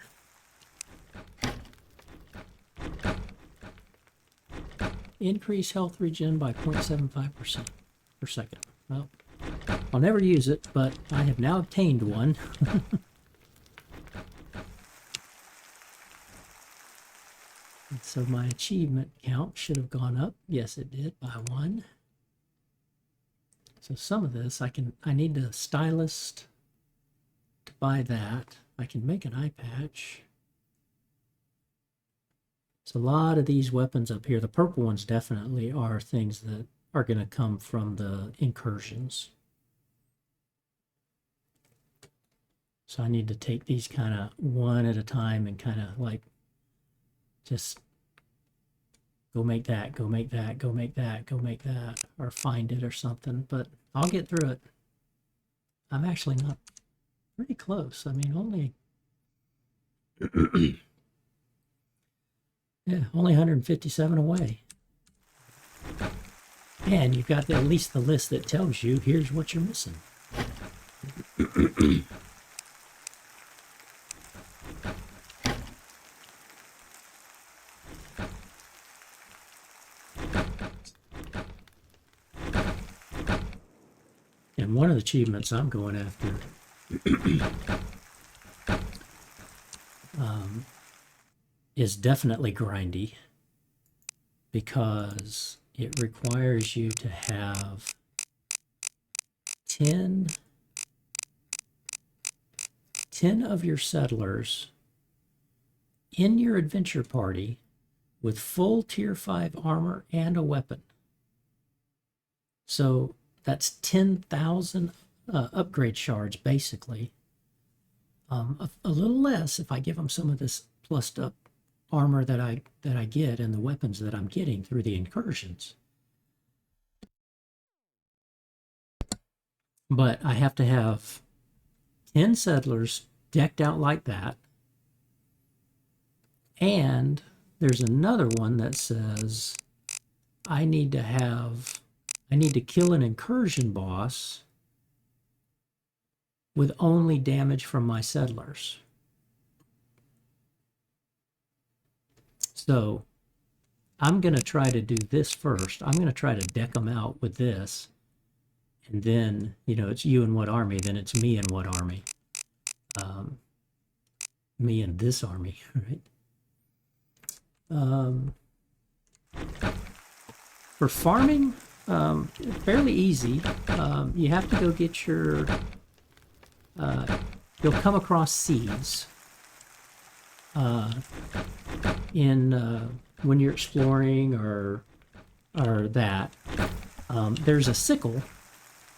Increase health regen by 0.75% per second. Well, I'll never use it, but I have now obtained one. And so my achievement count should have gone up. Yes, it did, by 1. So some of this, I need a stylist to buy that. I can make an eye patch. So a lot of these weapons up here, the purple ones definitely are things that are going to come from the incursions. So I need to take these kind of one at a time and kind of like just go make that, go make that, go make that, go make that, or find it or something. But I'll get through it. I'm actually not pretty close. I mean, only yeah, only 157 away. And you've got at least the list that tells you here's what you're missing. And one of the achievements I'm going after is definitely grindy, because it requires you to have 10 of your settlers in your adventure party with full tier 5 armor and a weapon. So that's 10,000 upgrade shards, basically. A little less if I give them some of this plussed up armor that I get and the weapons that I'm getting through the incursions. But I have to have 10 settlers decked out like that. And there's another one that says I need to kill an incursion boss with only damage from my settlers. So I'm going to try to do this first. I'm going to try to deck them out with this. And then, you know, it's you and what army, then it's me and what army. Me and this army, right? For farming, fairly easy. You have to go get your... you'll come across seeds when you're exploring or that. There's a sickle.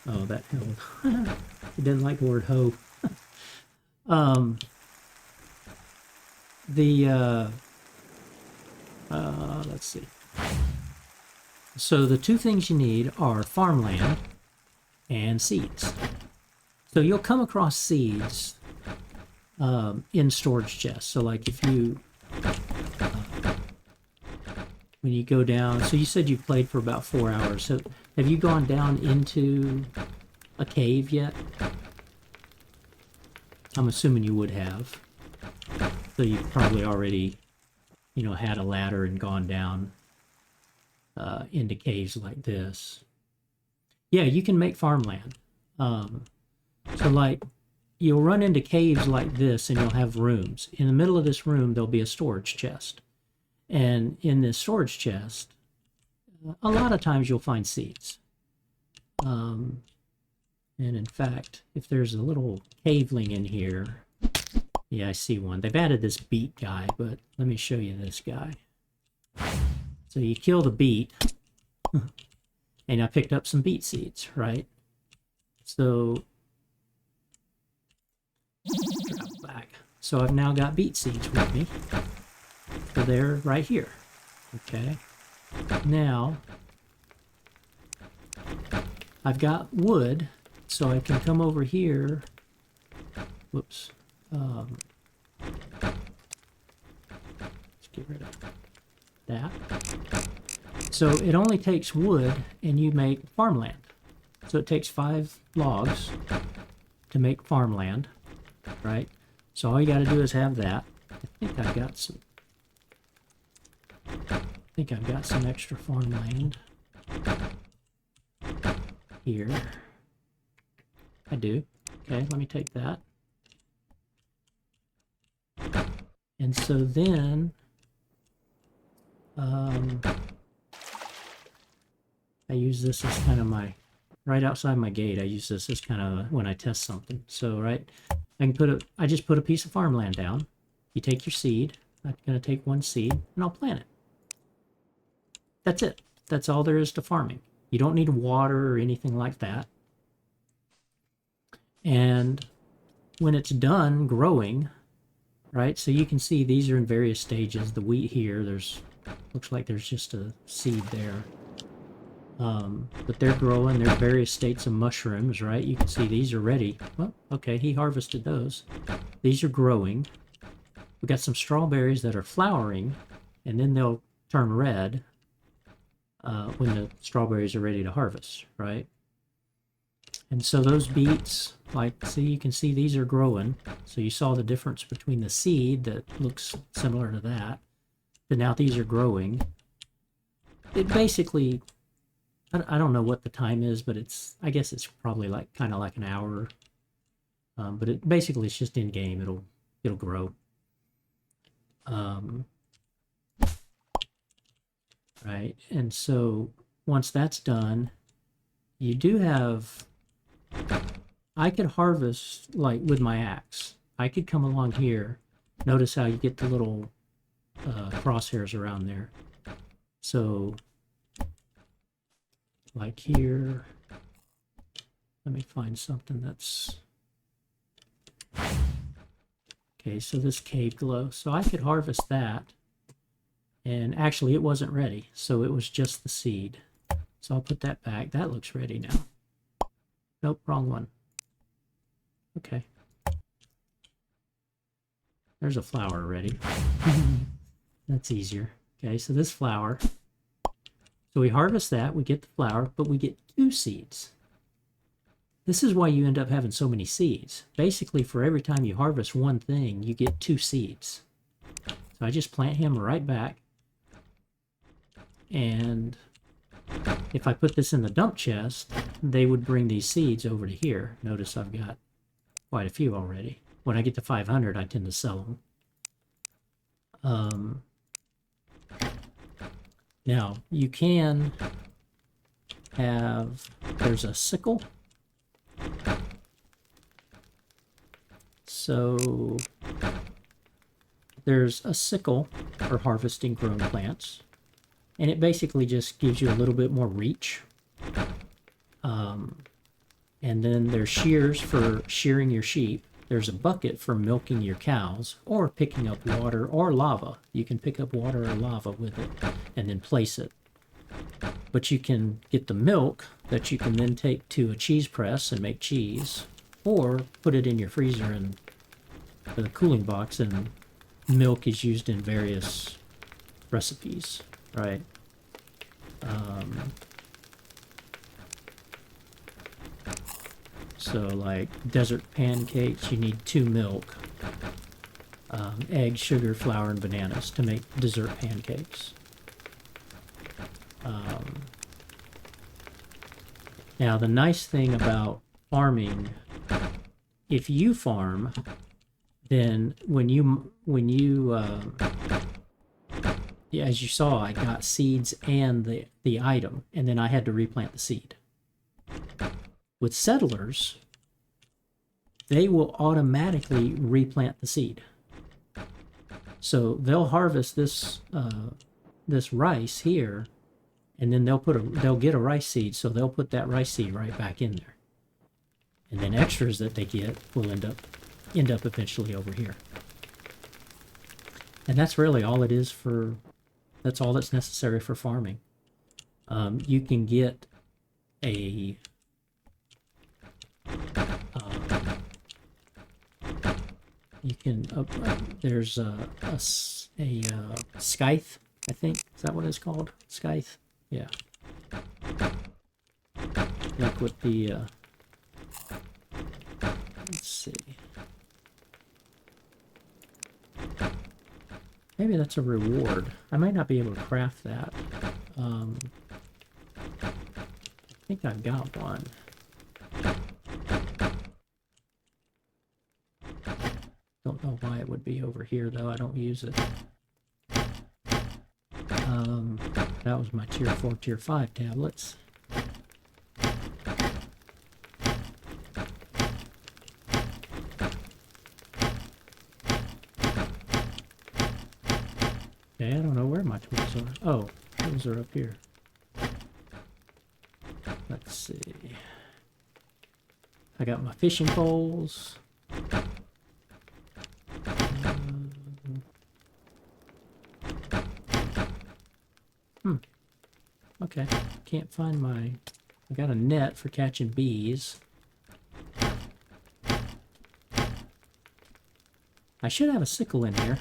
Oh, that held. He didn't like the word hoe. Let's see. So the two things you need are farmland and seeds. So you'll come across seeds in storage chests. So like if you, when you go down, so you said you played for about 4 hours. So have you gone down into a cave yet? I'm assuming you would have. So you've probably already, you know, had a ladder and gone down into caves like this. Yeah, you can make farmland. So like you'll run into caves like this and you'll have rooms. In the middle of this room, there'll be a storage chest. And in this storage chest, a lot of times you'll find seeds. And in fact, if there's a little caveling in here, yeah, I see one. They've added this beet guy, but let me show you this guy. So you kill the beet, and I picked up some beet seeds, right? So, drop back. So I've now got beet seeds with me. So they're right here. Okay. Now I've got wood, so I can come over here. Whoops. Let's get rid of that. So it only takes wood and you make farmland. So it takes 5 logs to make farmland, right? So all you got to do is have that. I think I've got some extra farmland here. I do. Okay, let me take that. And so then I use this as kind of my, right outside my gate, I use this as kind of when I test something. So, right, I just put a piece of farmland down. You take your seed. I'm going to take one seed and I'll plant it. That's it. That's all there is to farming. You don't need water or anything like that. And when it's done growing, right, so you can see these are in various stages. The wheat here, looks like there's just a seed there. But they're growing. They're various states of mushrooms, right? You can see these are ready. Well, okay, he harvested those. These are growing. We've got some strawberries that are flowering, and then they'll turn red when the strawberries are ready to harvest, right? And so those beets, like, see, you can see these are growing. So you saw the difference between the seed that looks similar to that, but now these are growing. It basically, I don't know what the time is, but I guess it's probably like kind of like an hour. But it basically it's just in game. It'll grow. Right, and so once that's done, you do have. I could harvest like with my axe. I could come along here. Notice how you get the little crosshairs around there. So, like here, let me find something that's okay. So this cave glow. So I could harvest that, and actually it wasn't ready, so it was just the seed. So I'll put that back. That looks ready now. Nope, wrong one. Okay. There's a flower already. That's easier. Okay, so this flower. So we harvest that, we get the flower, but we get 2 seeds. This is why you end up having so many seeds. Basically, for every time you harvest one thing, you get 2 seeds. So I just plant him right back. And if I put this in the dump chest, they would bring these seeds over to here. Notice I've got quite a few already. When I get to 500, I tend to sell them. Now, you can have, there's a sickle. So there's a sickle for harvesting grown plants. And it basically just gives you a little bit more reach. And then there's shears for shearing your sheep. There's a bucket for milking your cows or picking up water or lava. You can pick up water or lava with it and then place it. But you can get the milk that you can then take to a cheese press and make cheese, or put it in your freezer and the cooling box, and milk is used in various recipes, right? So like desert pancakes, you need 2 milk, egg, sugar, flour, and bananas to make dessert pancakes. Now the nice thing about farming, if you farm, then when you yeah, as you saw, I got seeds and the item, and then I had to replant the seed. With settlers, they will automatically replant the seed. So they'll harvest this this rice here, and then they'll get a rice seed, so they'll put that rice seed right back in there. And then extras that they get will end up eventually over here. And that's really all it is for, that's all that's necessary for farming. You can get a you can there's a scythe, I think. Is that what it's called? Scythe? Yeah. Like with the let's see. Maybe that's a reward. I might not be able to craft that. I think I've got one. Don't know why it would be over here though. I don't use it. That was my tier 4, tier 5 tablets. Okay, I don't know where my tools are. Oh, those are up here. Let's see. I got my fishing poles. Okay, can't find my... I got a net for catching bees. I should have a sickle in here.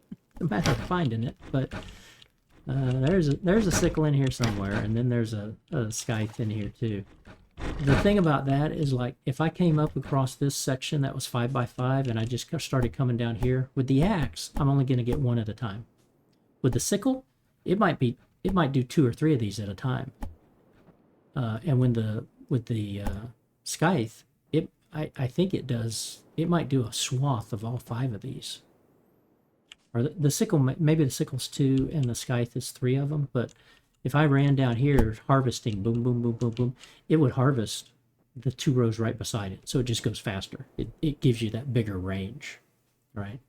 It's a matter of finding it, but there's a sickle in here somewhere, and then there's a scythe in here too. The thing about that is, like, if I came up across this section that was 5x5 and I just started coming down here with the axe, I'm only going to get one at a time. With the sickle, it might do 2 or 3 of these at a time. And with the scythe, I think it might do a swath of all 5 of these. Or the sickle, maybe the sickle's 2 and the scythe is 3 of them, but if I ran down here harvesting, boom, boom, boom, boom, boom, it would harvest the 2 rows right beside it. So it just goes faster. It gives you that bigger range, right?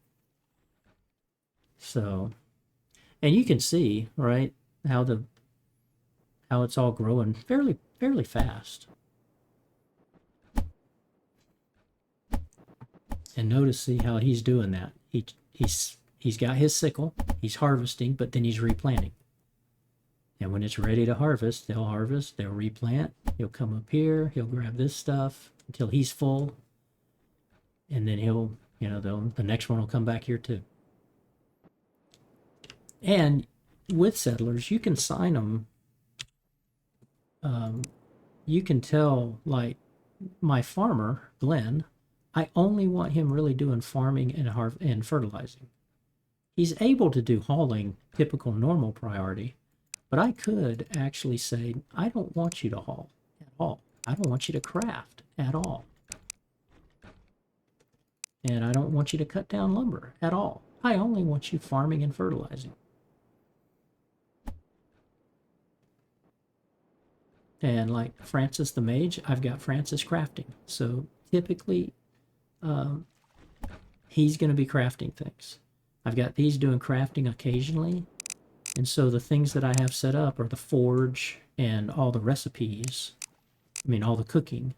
So, and you can see, right, how it's all growing fairly fast. And notice, see how he's doing that. He's got his sickle, he's harvesting, but then he's replanting. And when it's ready to harvest, they'll replant, he'll come up here, he'll grab this stuff until he's full, and then he'll, the next one will come back here too. And with settlers, you can sign them. You can tell, like, my farmer, Glenn, I only want him really doing farming and fertilizing. He's able to do hauling, typical normal priority, but I could actually say, I don't want you to haul at all. I don't want you to craft at all. And I don't want you to cut down lumber at all. I only want you farming and fertilizing. And like Francis the Mage, I've got Francis crafting. So typically, he's going to be crafting things. I've got these doing crafting occasionally. And so the things that I have set up are the forge and all the recipes. I mean, all the cooking.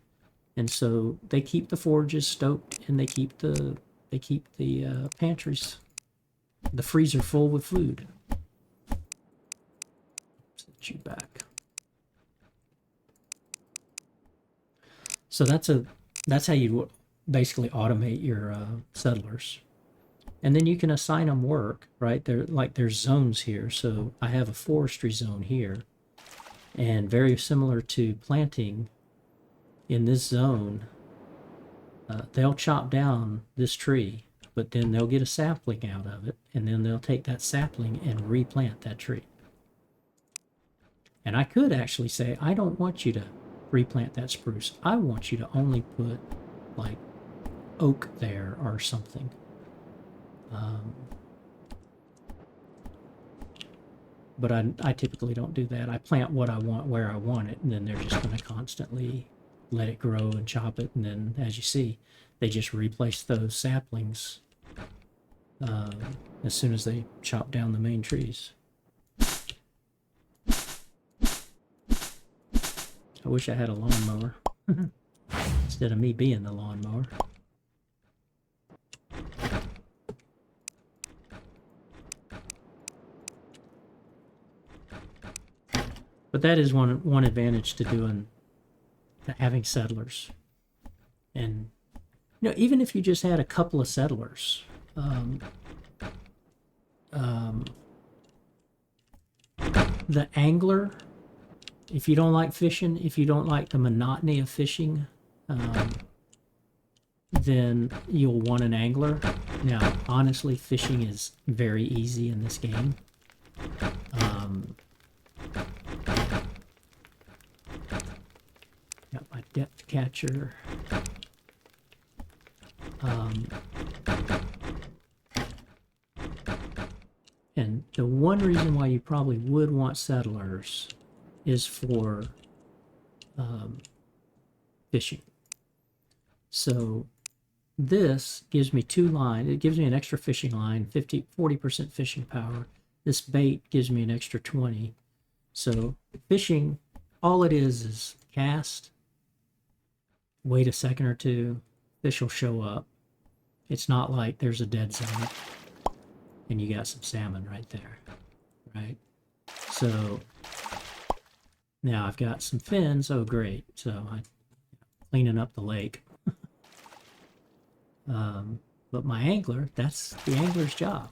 And so they keep the forges stoked, and they keep the pantries, the freezer full with food. Set you back. So that's how you basically automate your settlers. And then you can assign them work, right? There's zones here. So I have a forestry zone here, and very similar to planting, in this zone, they'll chop down this tree, but then they'll get a sapling out of it, and then they'll take that sapling and replant that tree. And I could actually say, I don't want you to replant that spruce. I want you to only put, like, oak there or something. But I typically don't do that. I plant what I want where I want it, and then they're just going to constantly let it grow and chop it, and then, as you see, they just replace those saplings as soon as they chop down the main trees. I wish I had a lawnmower instead of me being the lawnmower. But that is one advantage to having settlers. And even if you just had a couple of settlers, um, um, the angler, if you don't like fishing, if you don't like the monotony of fishing, um, then you'll want an angler. Now, honestly, fishing is very easy in this game. Um, got my depth catcher. And the one reason why you probably would want settlers is for fishing. So this gives me 2 lines. It gives me an extra fishing line, 40% fishing power. This bait gives me an extra 20. So fishing, all it is cast, wait a second or two, fish will show up. It's not like there's a dead zone and you got some salmon right there, right? So now I've got some fins. Oh, great. So I'm cleaning up the lake. But my angler, that's the angler's job,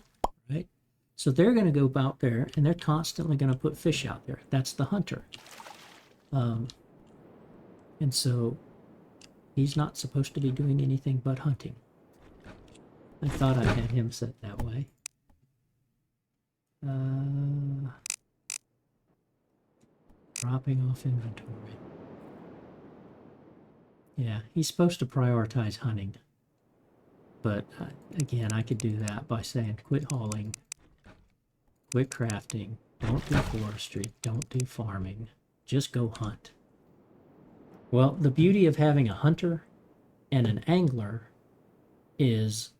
right? So they're going to go out there and they're constantly going to put fish out there. That's the hunter. And so he's not supposed to be doing anything but hunting. I thought I had him set that way. Dropping off inventory. Yeah, he's supposed to prioritize hunting. But again, I could do that by saying quit hauling, quit crafting, don't do forestry, don't do farming, just go hunt. Well, the beauty of having a hunter and an angler is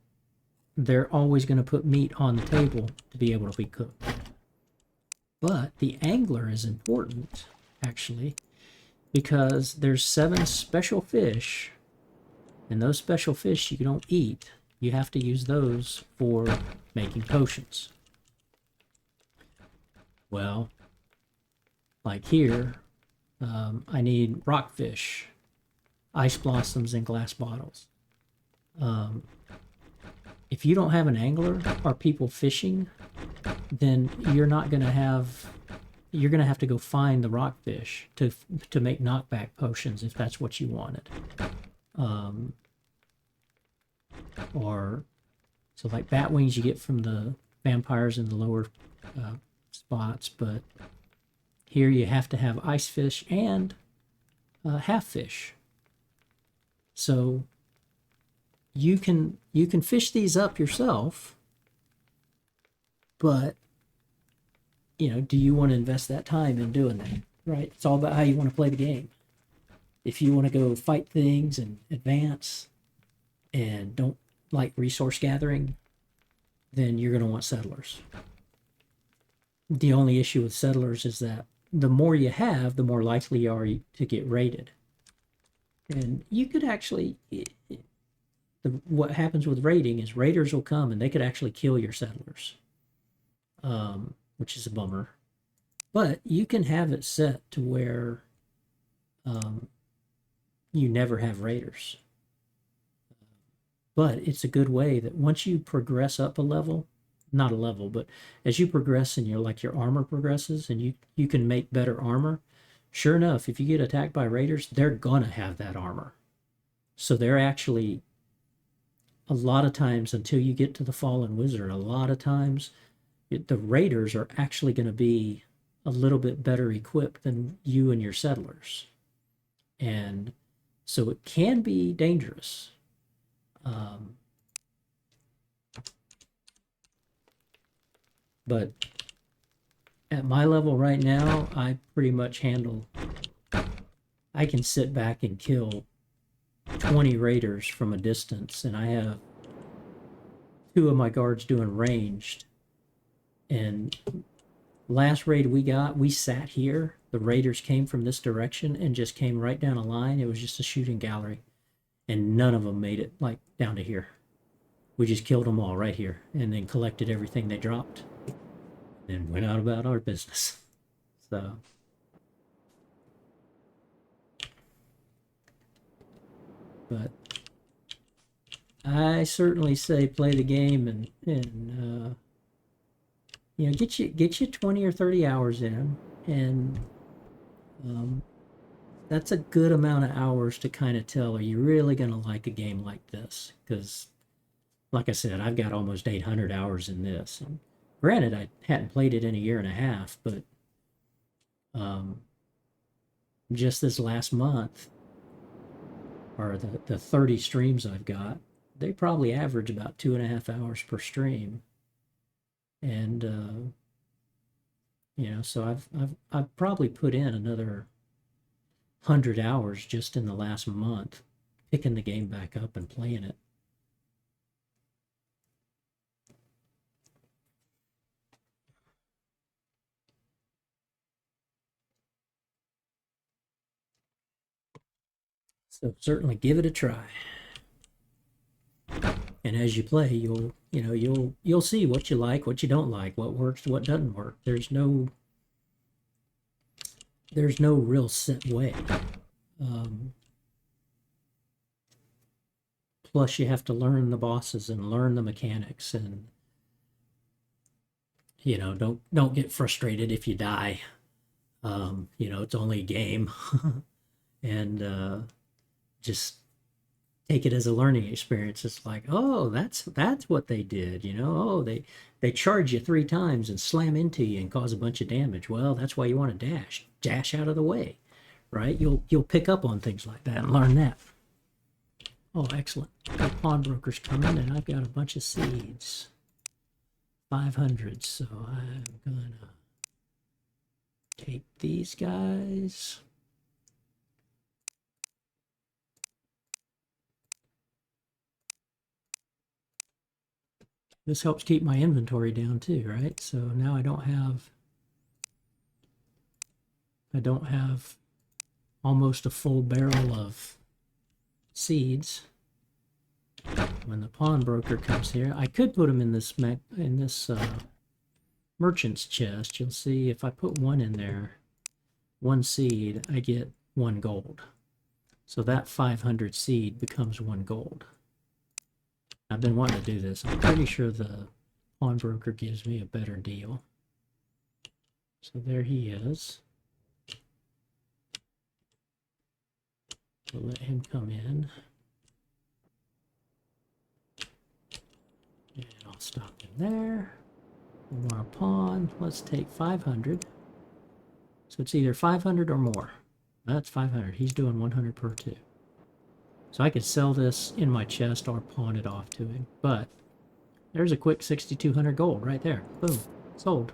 they're always going to put meat on the table to be able to be cooked. But the angler is important, actually, because there's 7 special fish, and those special fish you don't eat. You have to use those for making potions. Well, like here, I need rockfish, ice blossoms, and glass bottles. If you don't have an angler or people fishing, then you're not going to have. You're going to have to go find the rockfish to make knockback potions if that's what you wanted. Or so like bat wings you get from the vampires in the lower spots, but here you have to have ice fish and half fish. So you can fish these up yourself, but do you want to invest that time in doing that? Right? It's all about how you want to play the game. If you want to go fight things and advance and don't like resource gathering, then you're going to want settlers. The only issue with settlers is that the more you have, the more likely you are to get raided. And you could actually, what happens with raiding is raiders will come and they could actually kill your settlers, which is a bummer. But you can have it set to where you never have raiders. But it's a good way that once you progress up a level, not a level, but as you progress and your armor progresses and you can make better armor, sure enough, if you get attacked by raiders, they're gonna have that armor. So they're actually, a lot of times until you get to the fallen wizard, a lot of times the raiders are actually going to be a little bit better equipped than you and your settlers. And so it can be dangerous. But at my level right now, I pretty much I can sit back and kill 20 raiders from a distance, and I have 2 of my guards doing ranged. And last raid we sat here. The raiders came from this direction and just came right down a line. It was just a shooting gallery, and none of them made it like down to here. We just killed them all right here and then collected everything they dropped and went out about our business. So But I certainly say play the game and you know, get you 20 or 30 hours in, and that's a good amount of hours to kind of tell, are you really going to like a game like this? Because, like I said, I've got almost 800 hours in this. And granted, I hadn't played it in a year and a half, but um, just this last month, or the 30 streams I've got, they probably average about 2.5 hours per stream. And, you know, so I've probably put in another 100 hours just in the last month, picking the game back up and playing it. So certainly give it a try. And as you play, you'll see what you like, what you don't like, what works, what doesn't work. There's no real set way. Plus, you have to learn the bosses and learn the mechanics, and you know, don't get frustrated if you die. You know, it's only a game, and just take it as a learning experience. It's like, oh, that's what they did. You know, oh, they charge you 3 times and slam into you and cause a bunch of damage. Well, that's why you want to dash out of the way, right? You'll pick up on things like that and learn that. Oh, excellent. The pawnbroker's coming, and I've got a bunch of seeds. 500, so I'm gonna take these guys. This helps keep my inventory down too, right? So now I don't have almost a full barrel of seeds. When the pawnbroker comes here, I could put them in this merchant's chest. You'll see if I put one in there, 1 seed, I get 1 gold. So that 500 seed becomes 1 gold. I've been wanting to do this. I'm pretty sure the pawnbroker gives me a better deal. So there he is. We'll let him come in. And I'll stop him there. We want a pawn. Let's take 500. So it's either 500 or more. That's 500. He's doing 100 per 2. So I could sell this in my chest or pawn it off to him. But there's a quick 6,200 gold right there. Boom. Sold.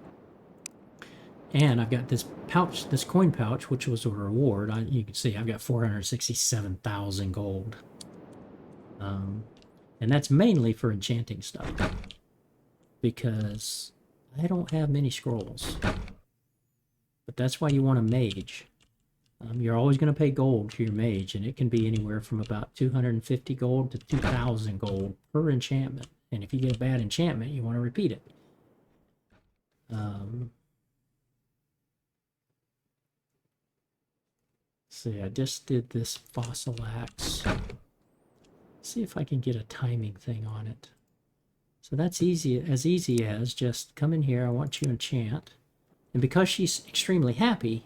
And I've got this pouch, this coin pouch, which was a reward. You can see I've got 467,000 gold. And that's mainly for enchanting stuff. Because I don't have many scrolls. But that's why you want a mage. You're always going to pay gold for your mage, and it can be anywhere from about 250 gold to 2,000 gold per enchantment. And if you get a bad enchantment, you want to repeat it. See, I just did this fossil axe. See if I can get a timing thing on it. So that's as easy as just come in here, I want you to enchant. And because she's extremely happy,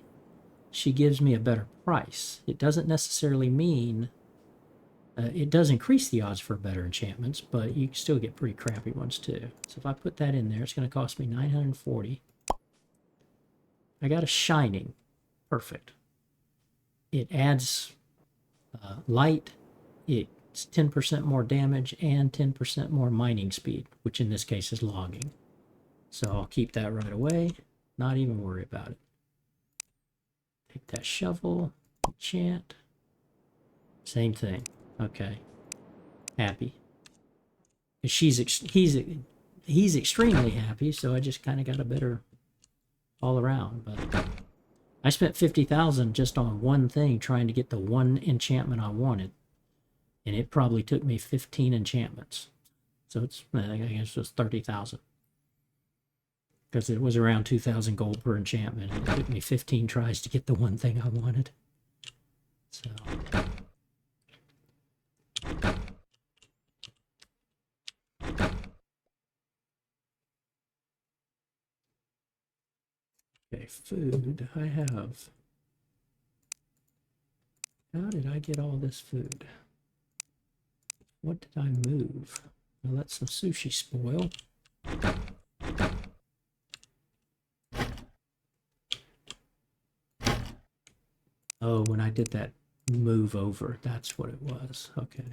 she gives me a better price. It doesn't necessarily mean, it does increase the odds for better enchantments, but you can still get pretty crappy ones too. So if I put that in there, it's going to cost me 940. I got a shining. Perfect. It adds light, it's 10% more damage, and 10% more mining speed, which in this case is logging. So I'll keep that right away, not even worry about it. Take that shovel, enchant. Same thing. Okay. Happy. He's extremely happy, so I just kind of got a better all around. But I spent 50,000 just on one thing trying to get the one enchantment I wanted. And it probably took me 15 enchantments. So it's, I guess it was 30,000. Because it was around 2,000 gold per enchantment. And it took me 15 tries to get the one thing I wanted. So Okay, food I have. How did I get all this food? What did I move? I let some sushi spoil. Oh, when I did that move over, that's what it was. Okay.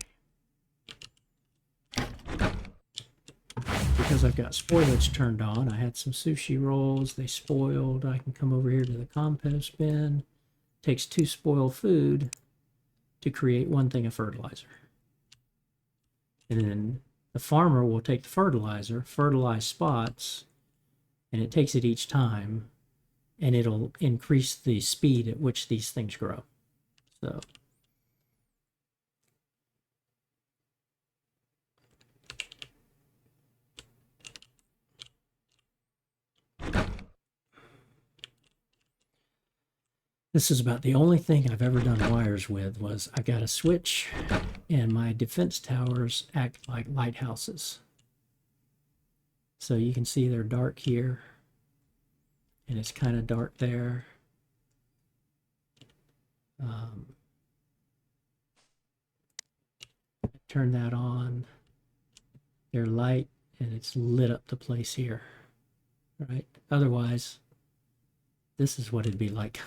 Because I've got spoilage turned on, I had some sushi rolls, they spoiled. I can come over here to the compost bin. It takes 2 spoiled food to create 1 thing of fertilizer. And then the farmer will take the fertilizer, fertilize spots, and it takes it each time, and it'll increase the speed at which these things grow. So this is about the only thing I've ever done wires with. Was I got a switch, and my defense towers act like lighthouses. So you can see they're dark here, and it's kind of dark there. Turn that on. They're light, and it's lit up the place here, right? Otherwise, this is what it'd be like.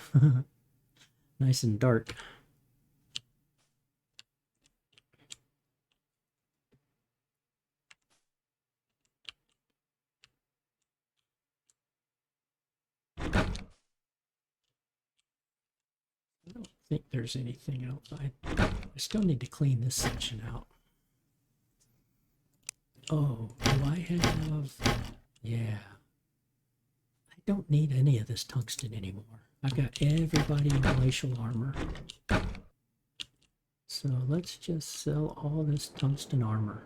Nice and dark. I don't think there's anything else. I still need to clean this section out. Oh, do I have... Yeah. I don't need any of this tungsten anymore. I've got everybody in glacial armor. So let's just sell all this tungsten armor.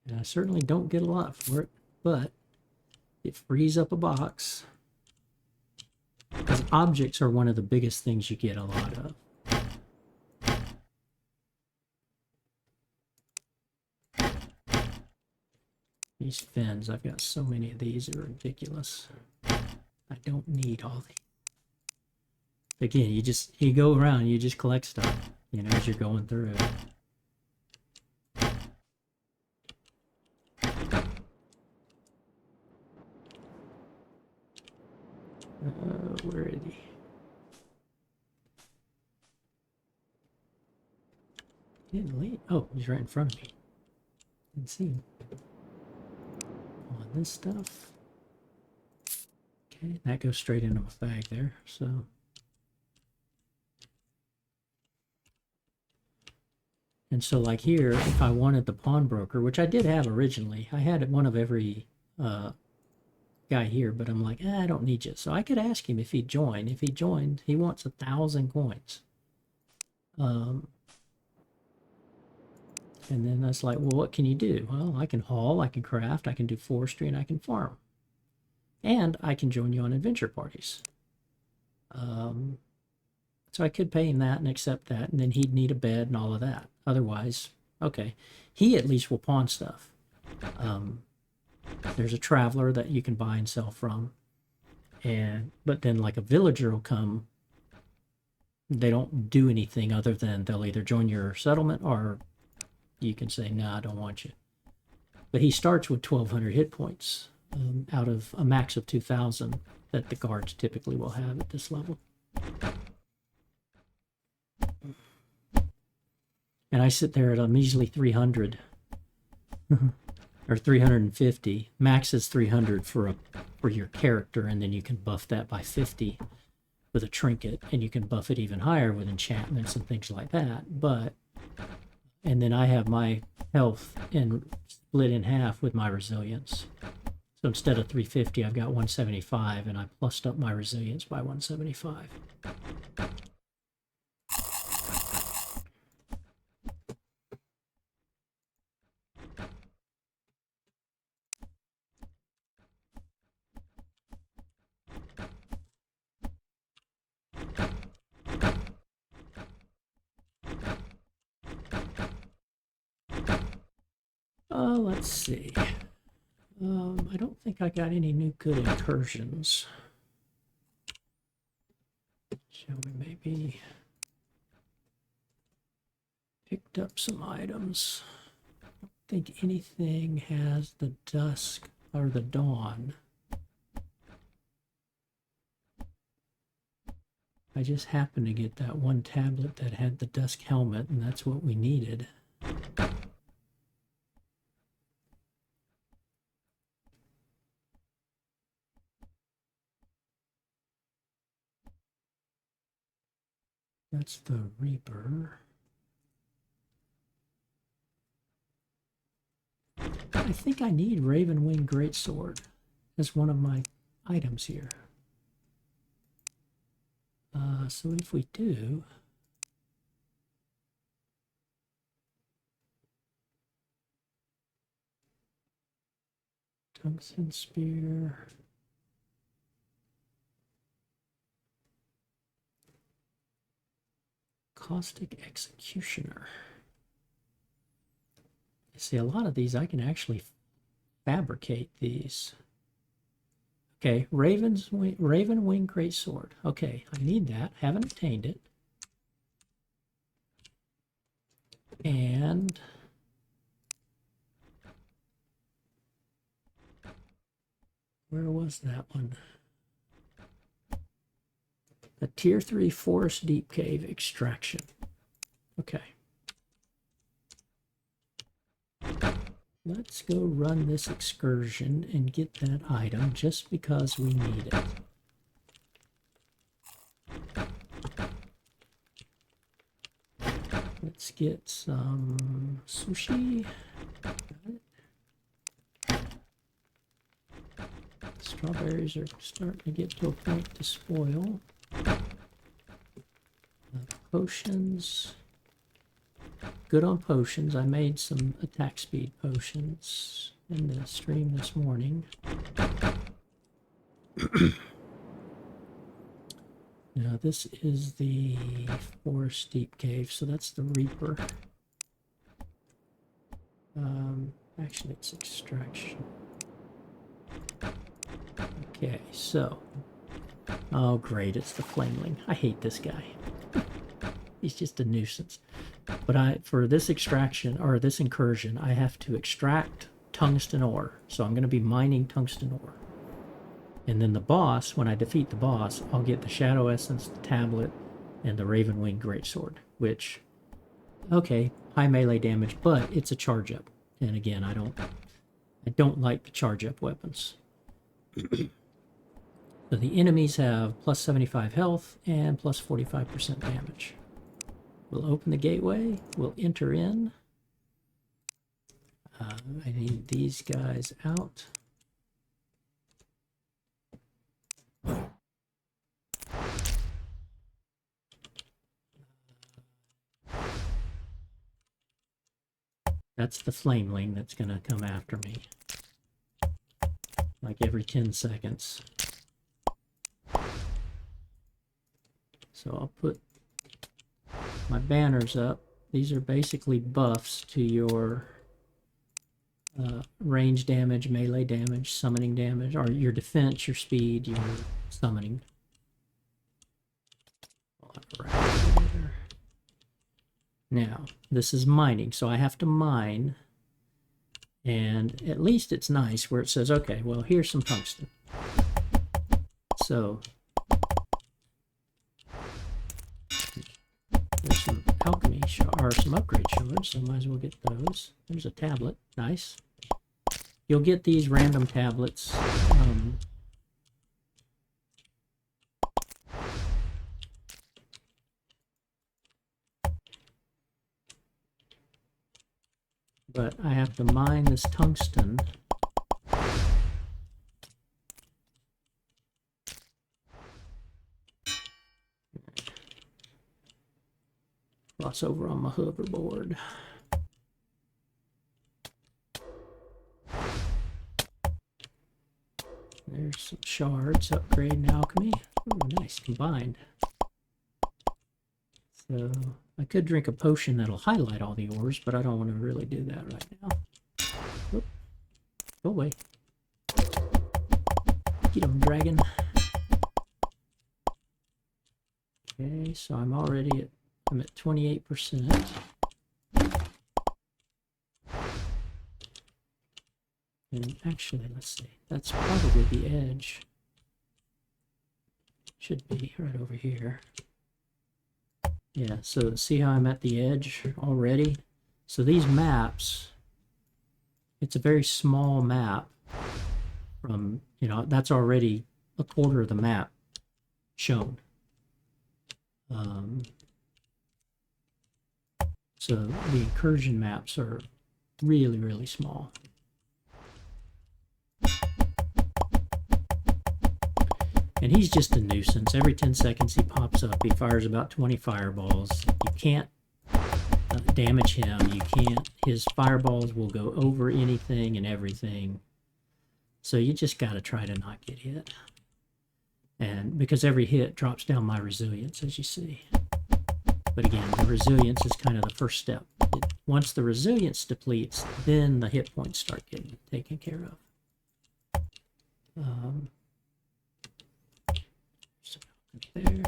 And I certainly don't get a lot for it, but it frees up a box. Because objects are one of the biggest things you get a lot of. These fins, I've got so many of these, are ridiculous. I don't need all these. Again, you go around, you just collect stuff, you know, as you're going through. Where is he? He didn't leave. Oh, he's right in front of me. Didn't see him. On this stuff. Okay, that goes straight into my bag there, so. And so like here, if I wanted the pawnbroker, which I did have originally, I had one of every guy here, but I'm like, I don't need you. So I could ask him if he'd join. If he joined, he wants 1,000 coins. And then that's like, well, what can you do? Well, I can haul, I can craft, I can do forestry, and I can farm. And I can join you on adventure parties. So I could pay him that and accept that, and then he'd need a bed and all of that. Otherwise, okay. He at least will pawn stuff. There's a traveler that you can buy and sell from. But then like a villager will come. They don't do anything other than they'll either join your settlement or you can say, nah, I don't want you. But he starts with 1,200 hit points out of a max of 2,000 that the guards typically will have at this level. And I sit there at a measly 300 or 350. Max is 300 for your character, and then you can buff that by 50 with a trinket, and you can buff it even higher with enchantments and things like that. And then I have my health split in half with my resilience. So instead of 350, I've got 175, and I plussed up my resilience by 175. Let's see. I don't think I got any new good incursions. Shall we maybe picked up some items? I don't think anything has the dusk or the dawn. I just happened to get that one tablet that had the dusk helmet, and that's what we needed. That's the Reaper. I think I need Ravenwing Greatsword as one of my items here. So if we do, tungsten spear, caustic executioner. You see, a lot of these I can actually fabricate these. Okay, Ravenwing Greatsword. Okay, I need that. Haven't obtained it. And where was that one? A Tier 3 Forest Deep Cave Extraction. Okay. Let's go run this excursion and get that item just because we need it. Let's get some sushi. Strawberries are starting to get to a point to spoil. Potions. Good on potions. I made some attack speed potions in the stream this morning. Now this is the Forest Deep Cave, so that's the Reaper. Actually, it's extraction. Okay, so. Oh, great, it's the Flameling. I hate this guy. He's just a nuisance. But for this extraction, or this incursion, I have to extract tungsten ore. So I'm going to be mining tungsten ore. And then the boss, when I defeat the boss, I'll get the Shadow Essence, the tablet, and the Ravenwing Greatsword. Which, okay, high melee damage, but it's a charge up. And again, I don't like the charge up weapons. So the enemies have plus 75 health and plus 45% damage. We'll open the gateway. We'll enter in. I need these guys out. That's the Flameling that's going to come after me. Like every 10 seconds. So I'll put my banners up. These are basically buffs to your range damage, melee damage, summoning damage, or your defense, your speed, your summoning. Now, this is mining, so I have to mine. And at least it's nice where it says, okay, well, here's some tungsten. So there's some alchemy or some upgrade shards, so I might as well get those. There's a tablet. Nice. You'll get these random tablets. But I have to mine this tungsten. Cross over on my hoverboard. There's some shards, upgrade and alchemy. Ooh, nice, combined. So I could drink a potion that'll highlight all the ores, but I don't want to really do that right now. Oop. Go away. Get him, dragon. Okay, so I'm at 28%. And actually, let's see, that's probably the edge. Should be right over here. Yeah, so see how I'm at the edge already? So these maps, it's a very small map from, you know, that's already a quarter of the map shown. So the incursion maps are really, really small. And he's just a nuisance. Every 10 seconds he pops up. He fires about 20 fireballs. You can't damage him. You can't. His fireballs will go over anything and everything. So you just got to try to not get hit. And because every hit drops down my resilience, as you see. But again, the resilience is kind of the first step. Once the resilience depletes, then the hit points start getting taken care of. There.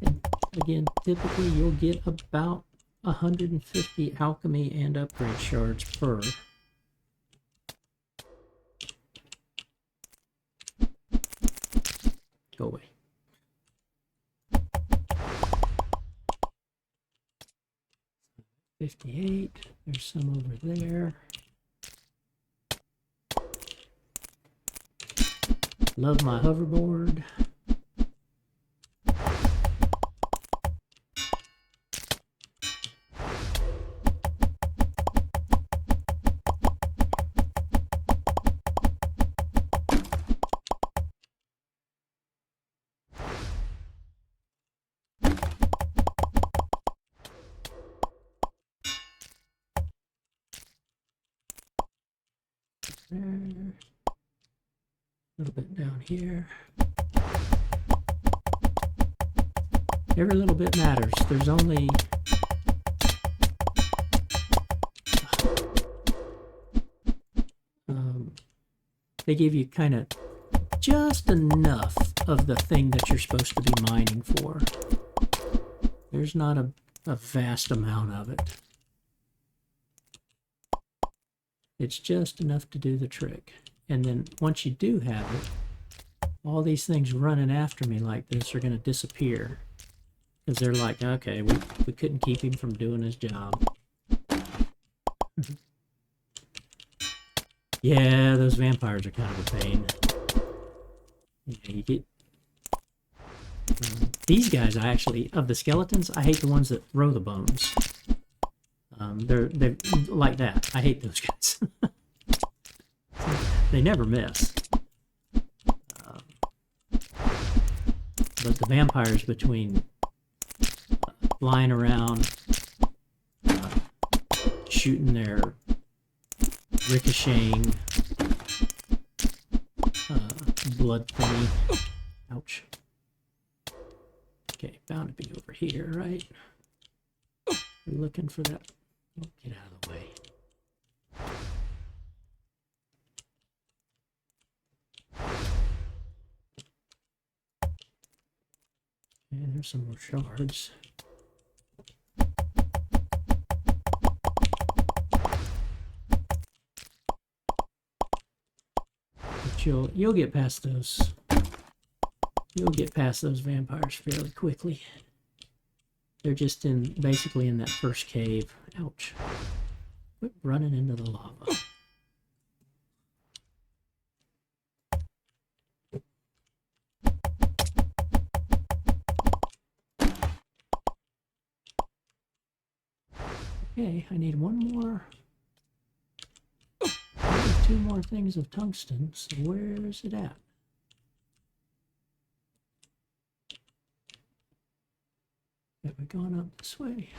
And again, typically you'll get about 150 alchemy and upgrade shards per. Go away. $58. There's some over there. Love my hoverboard. There. A little bit down here. Every little bit matters. There's only they give you kind of just enough of the thing that you're supposed to be mining for. There's not a vast amount of it. It's just enough to do the trick. And then once you do have it, all these things running after me like this are going to disappear. Because they're like, okay, we couldn't keep him from doing his job. Yeah, those vampires are kind of a pain. Yeah, you get... these guys, I actually, of the skeletons, I hate the ones that throw the bones. They're like that. I hate those guys. They never miss. But the vampires, between flying around, shooting their ricocheting blood thingy. Ouch. Okay, bound to be over here, right? We're looking for that. Oh, get out of the way. Okay, there's some more shards. But you'll get past those. You'll get past those vampires fairly quickly. They're just basically in that first cave. Ouch. Quit running into the lava. Okay, I need one more. I need 2 more things of tungsten, so where is it at? Have we gone up this way?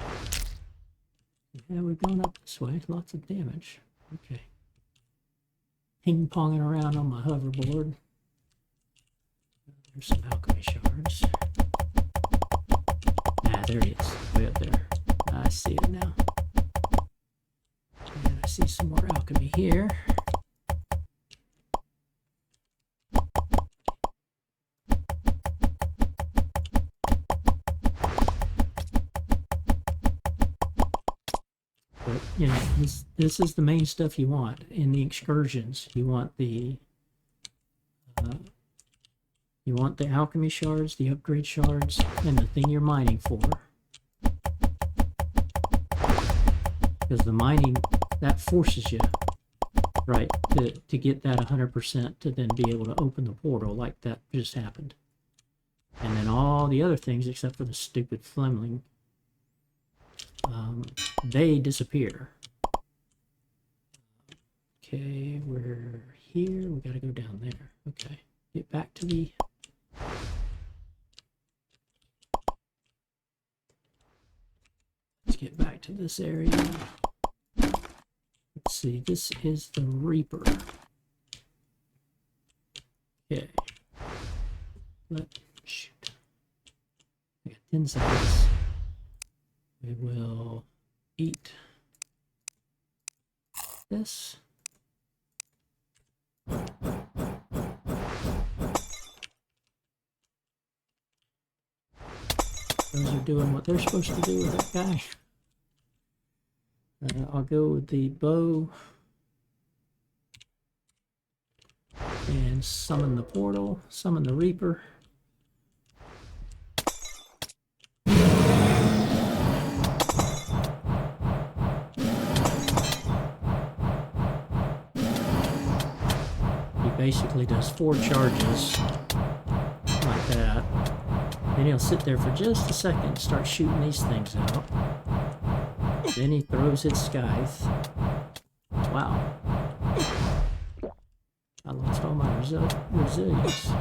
Yeah, we've gone up this way. Lots of damage. Okay. Ping-ponging around on my hoverboard. There's some alchemy shards. Ah, there he is. Way up there. I see it now. And I see some more alchemy here. you know, this is the main stuff you want in the excursions. You want the alchemy shards, the upgrade shards, and the thing you're mining for. Because the mining, that forces you, right, to get that 100% to then be able to open the portal like that just happened. And then all the other things, except for the stupid Flemling, they disappear. Okay, we're here. We gotta go down there. Okay, get back to the... Let's get back to this area. Let's see, this is the Reaper. Okay. Shoot. I got 10 seconds. We will eat this. Those are doing what they're supposed to do with that guy. I'll go with the bow and summon the portal, summon the Reaper. He basically does 4 charges like that. Then he'll sit there for just a second and start shooting these things out. Then he throws his scythe. Wow. I lost all my resilience.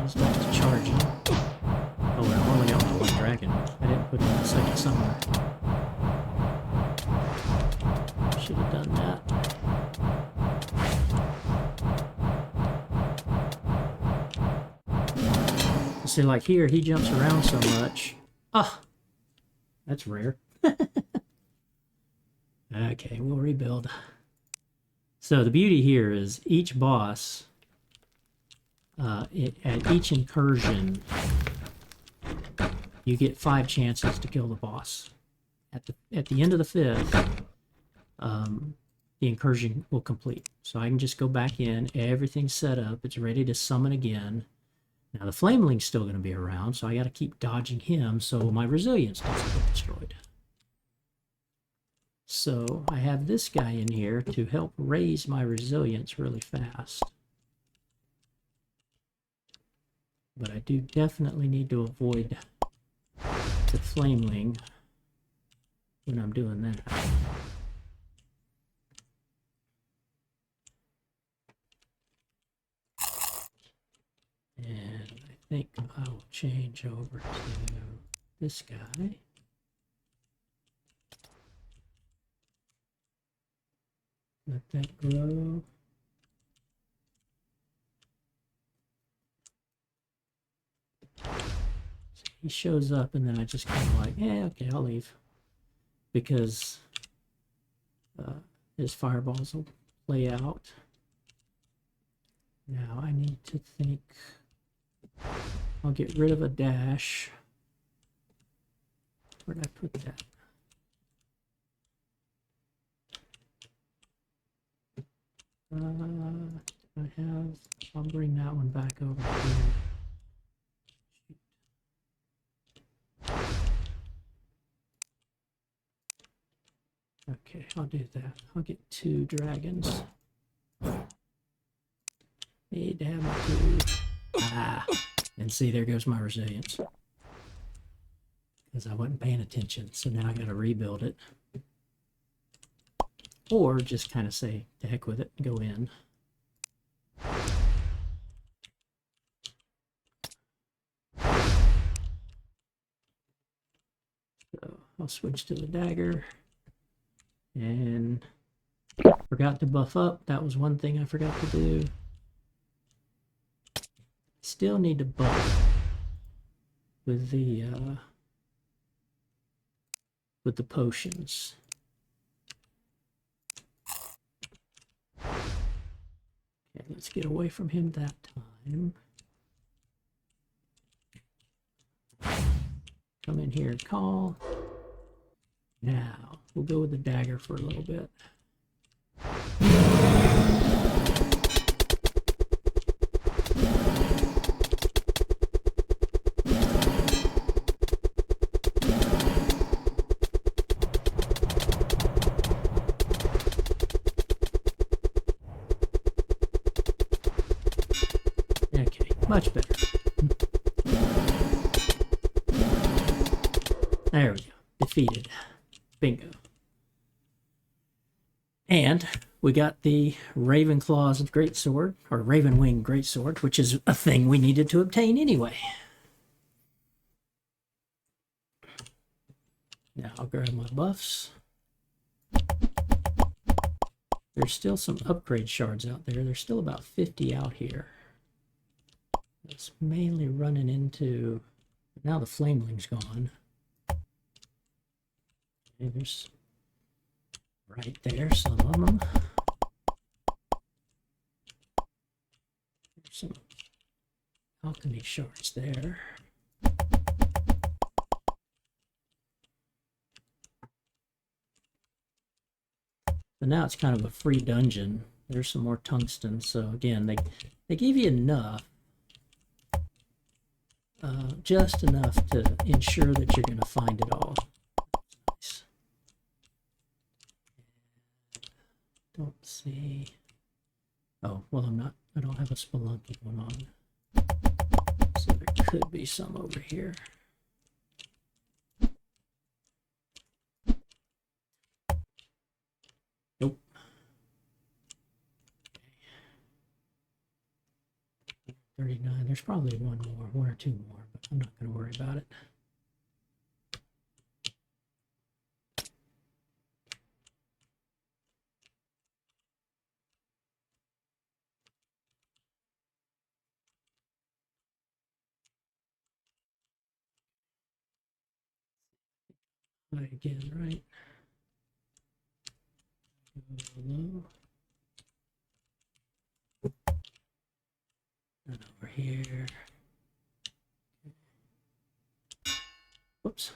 He's back to charging. Oh, well, I've only got my 1 dragon. I didn't put in a second summoner. Should have done that. See, like here, he jumps around so much. Ah! That's rare. Okay, we'll rebuild. So the beauty here is each boss, at each incursion, you get 5 chances to kill the boss. At the end of the 5th, the incursion will complete. So I can just go back in, everything's set up, it's ready to summon again. Now the Flameling's still going to be around, so I got to keep dodging him so my resilience doesn't get destroyed. So I have this guy in here to help raise my resilience really fast. But I do definitely need to avoid the Flameling when I'm doing that. And I think I will change over to this guy. Let that grow. So he shows up and then I just kind of like, yeah, okay, I'll leave. Because his fireballs will play out. Now I need to think. I'll get rid of a dash. Where did I put that? I'll bring that one back over here. Okay, I'll do that. I'll get 2 dragons. Need to have my 2. Ah, and see, there goes my resilience. Because I wasn't paying attention, so now I got to rebuild it. Or just kind of say, to heck with it, go in. So I'll switch to the dagger. And forgot to buff up. That was one thing I forgot to do. Still need to buff with the potions. Okay, let's get away from him that time. Come in here and call. Now, we'll go with the dagger for a little bit. Okay, much better. There we go. Defeated. Bingo. And we got the Ravenclaw's greatsword, or Ravenwing greatsword, which is a thing we needed to obtain anyway. Now I'll grab my buffs. There's still some upgrade shards out there. There's still about 50 out here. It's mainly running into... Now the Flameling's gone. Okay, there's... Right there, some of them. There's some alchemy shards there. So now it's kind of a free dungeon. There's some more tungsten. So again, they give you enough. Just enough to ensure that you're going to find it all. Nice. Don't see. Oh, well, I don't have a spelunking one on. So there could be some over here. Nope. 39. There's probably one or two more, but I'm not going to worry about it. Again, right? Low. And over here. Whoops.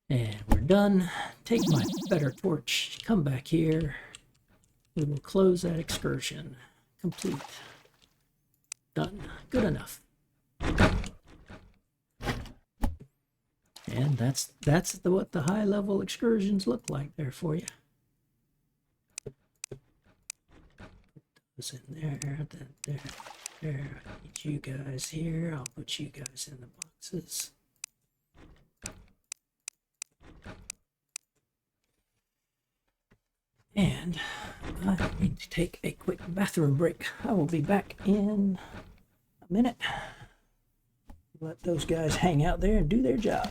And we're done. Take my better torch. Come back here. We will close that excursion. Complete. Done. Good enough. And that's what the high level excursions look like there for you. Put those in there, there. I need you guys here. I'll put you guys in the boxes. And I need to take a quick bathroom break. I will be back in a minute. Let those guys hang out there and do their job.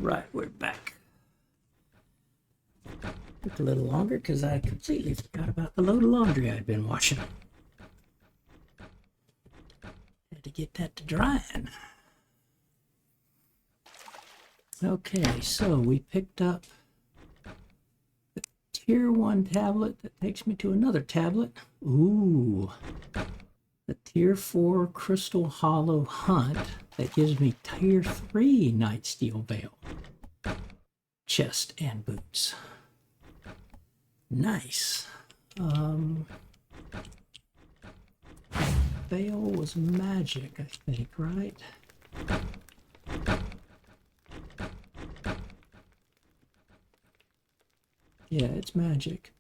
right, we're back. Took a little longer because I completely forgot about the load of laundry I'd been washing. Had to get that to drying. Okay, so we picked up the Tier 1 tablet that takes me to another tablet. Ooh, the Tier 4 Crystal Hollow Hunt that gives me Tier 3 Night Steel Veil. Chest and boots. Nice. Veil was magic, I think, right? Yeah, it's magic.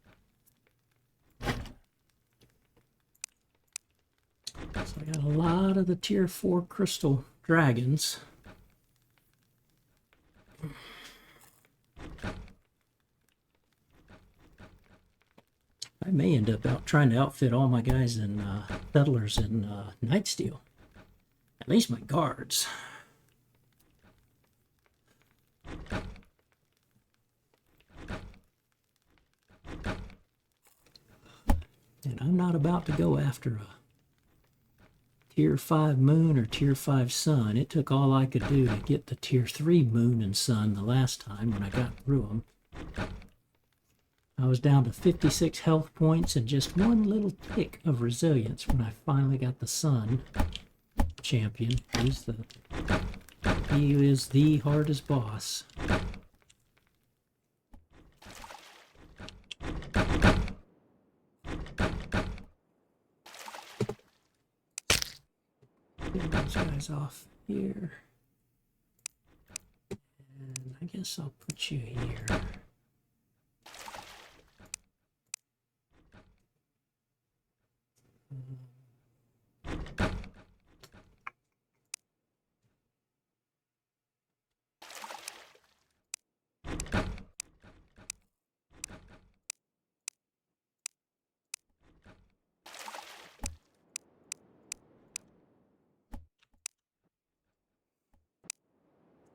So I got a lot of the Tier 4 crystal dragons. I may end up trying to outfit all my guys in settlers in Nightsteel. At least my guards. And I'm not about to go after a Tier 5 moon or Tier 5 sun. It took all I could do to get the Tier 3 moon and sun the last time when I got through them. I was down to 56 health points and just one little tick of resilience when I finally got the sun champion. He is the hardest boss. Get those guys off here. And I guess I'll put you here.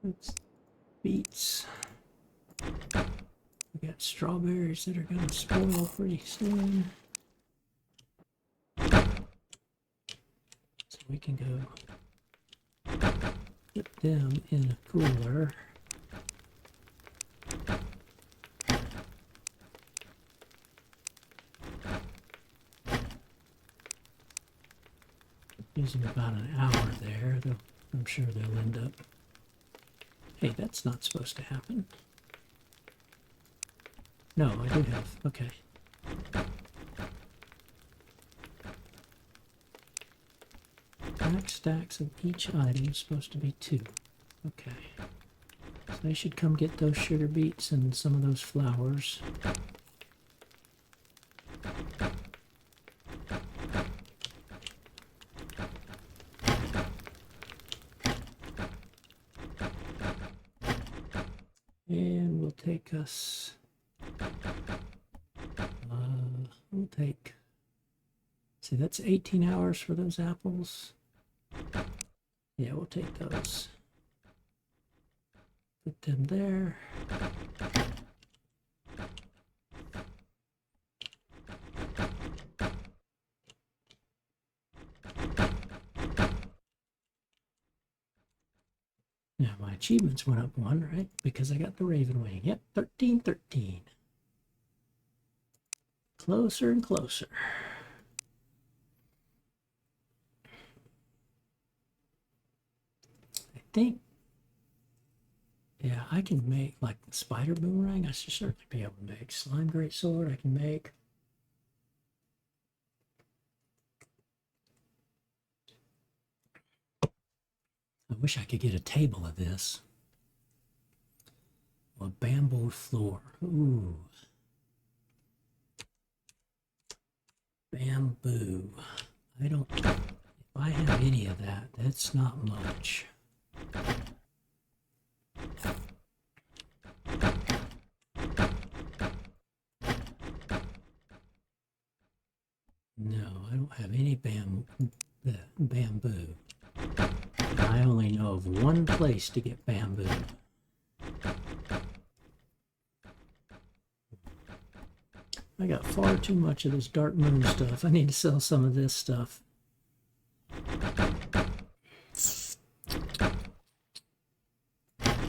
Oops. Beets. We got strawberries that are going to spoil pretty soon. So we can go put them in a cooler. Using about an hour there. I'm sure they'll end up. Hey, that's not supposed to happen. No, I do have. Okay. Max stacks of each item is supposed to be 2. Okay. So they should come get those sugar beets and some of those flowers. And we'll take us, we'll take, see, that's 18 hours for those apples. Yeah, we'll take those. Put them there. Now my achievements went up 1, right? Because I got the Raven Wing. Yep, 13. Closer and closer. I think, yeah, I can make like the spider boomerang. I should certainly be able to make slime greatsword. I can make. I wish I could get a table of this. A bamboo floor. Ooh. Bamboo. If I have any of that, that's not much. No, I don't have any bamboo. I only know of one place to get bamboo. I got far too much of this dark moon stuff. I need to sell some of this stuff.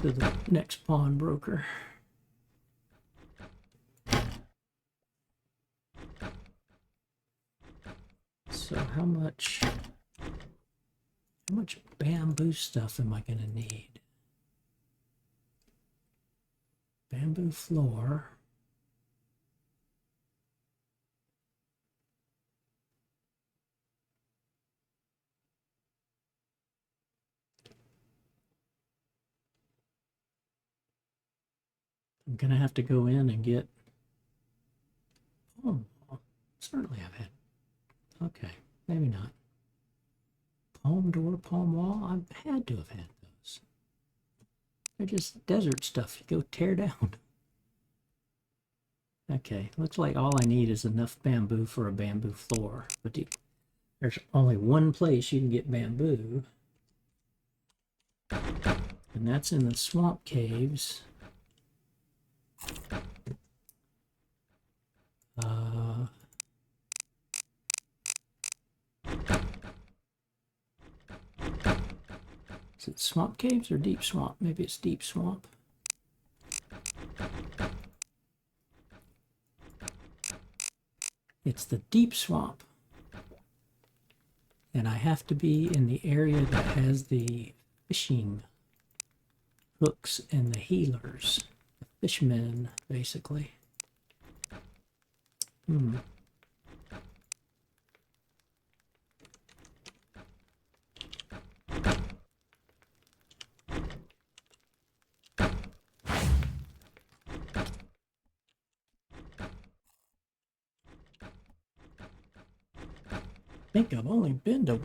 To the next pawnbroker. So how much bamboo stuff am I going to need? Bamboo floor. I'm going to have to go in and get... Oh, certainly I've had... Okay, maybe not. Palm door, palm wall, I've had to have had those. They're just desert stuff you go tear down. Okay, looks like all I need is enough bamboo for a bamboo floor. But there's only one place you can get bamboo. And that's in the swamp caves. Is it swamp caves or deep swamp? Maybe it's deep swamp. It's the deep swamp. And I have to be in the area that has the fishing hooks and the healers. The fishermen, basically. I think I've only been to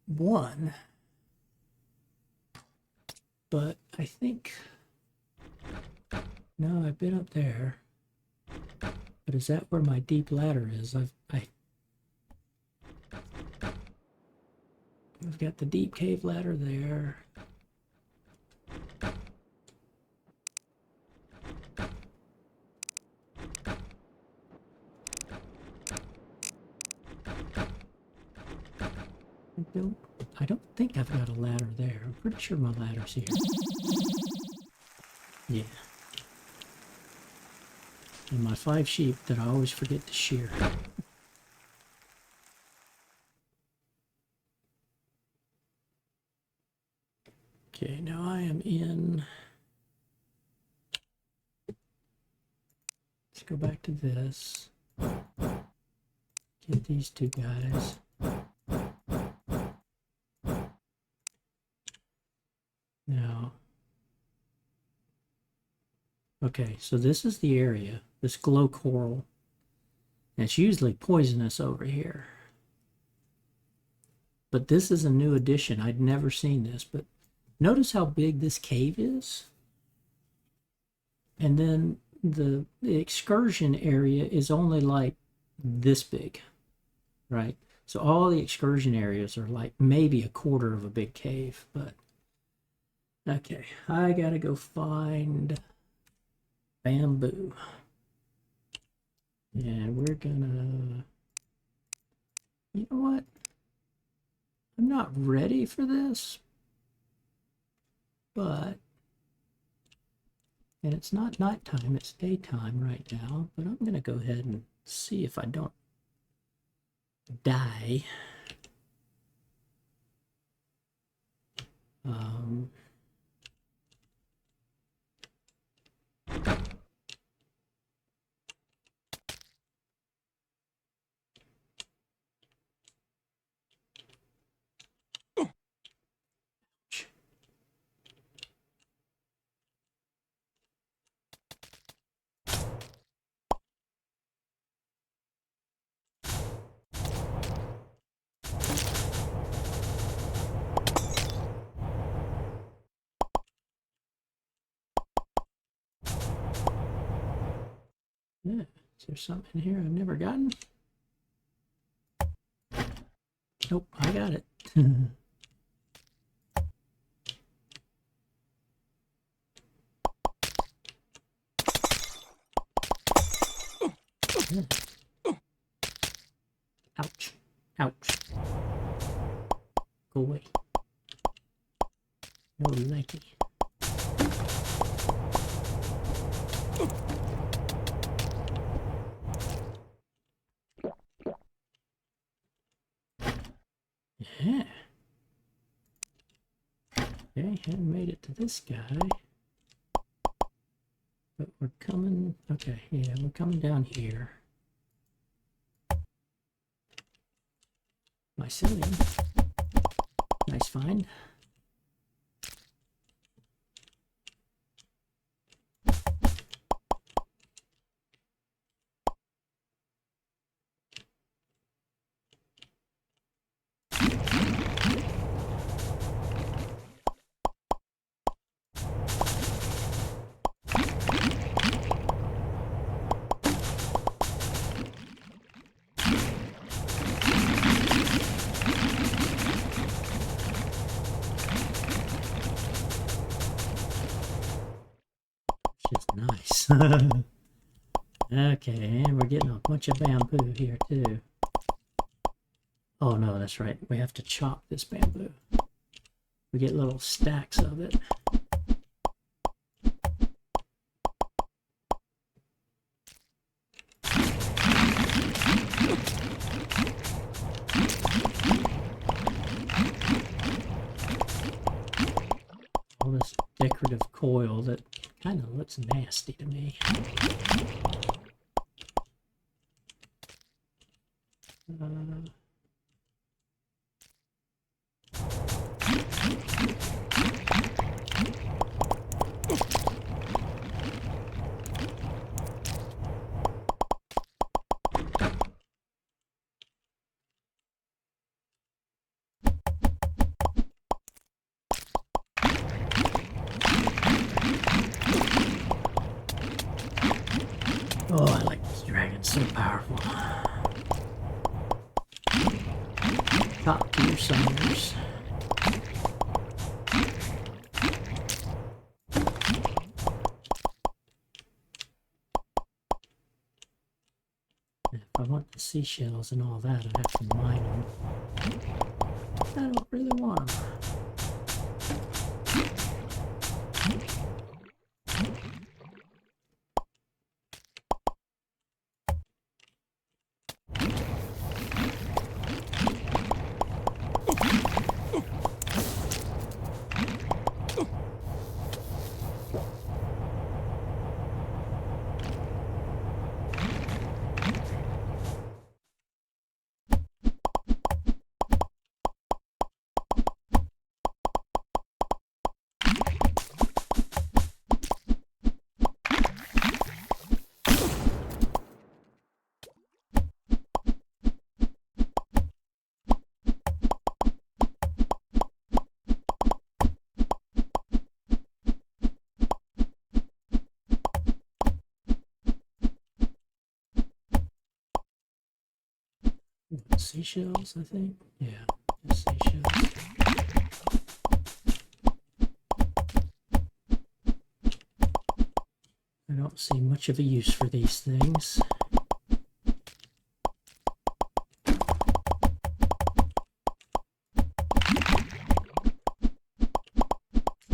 one, but I think, no, I've been up there, but is that where my deep ladder is? I've got the deep cave ladder there. I don't think I've got a ladder there. I'm pretty sure my ladder's here. Yeah. And my 5 sheep that I always forget to shear. Okay, now I am in... Let's go back to this. Get these 2 guys. Now, okay, so this is the area, this glow coral. And it's usually poisonous over here. But this is a new addition. I'd never seen this, but notice how big this cave is. And then the excursion area is only like this big, right? So all the excursion areas are like maybe a quarter of a big cave, but okay, I gotta go find bamboo. And we're gonna, you know what? I'm not ready for this, but, and it's not nighttime, it's daytime right now, but I'm gonna go ahead and see if I don't die. Yeah, is there something in here I've never gotten? Nope, I got it. Ouch. Ouch. Go away. No likey. Yeah. Okay, hadn't made it to this guy. But we're coming, okay, yeah, we're coming down here. Mycelium. Nice find. Just nice. Okay, and we're getting a bunch of bamboo here too. Oh no, that's right. We have to chop this bamboo. We get little stacks of it. All this decorative coil that kind of looks nasty to me. Oh, I like this dragon, so powerful. Top tier summoners. If I want the seashells and all that, I have to mine them. I don't really want them. Seashells, I think. Yeah, just seashells. I don't see much of a use for these things.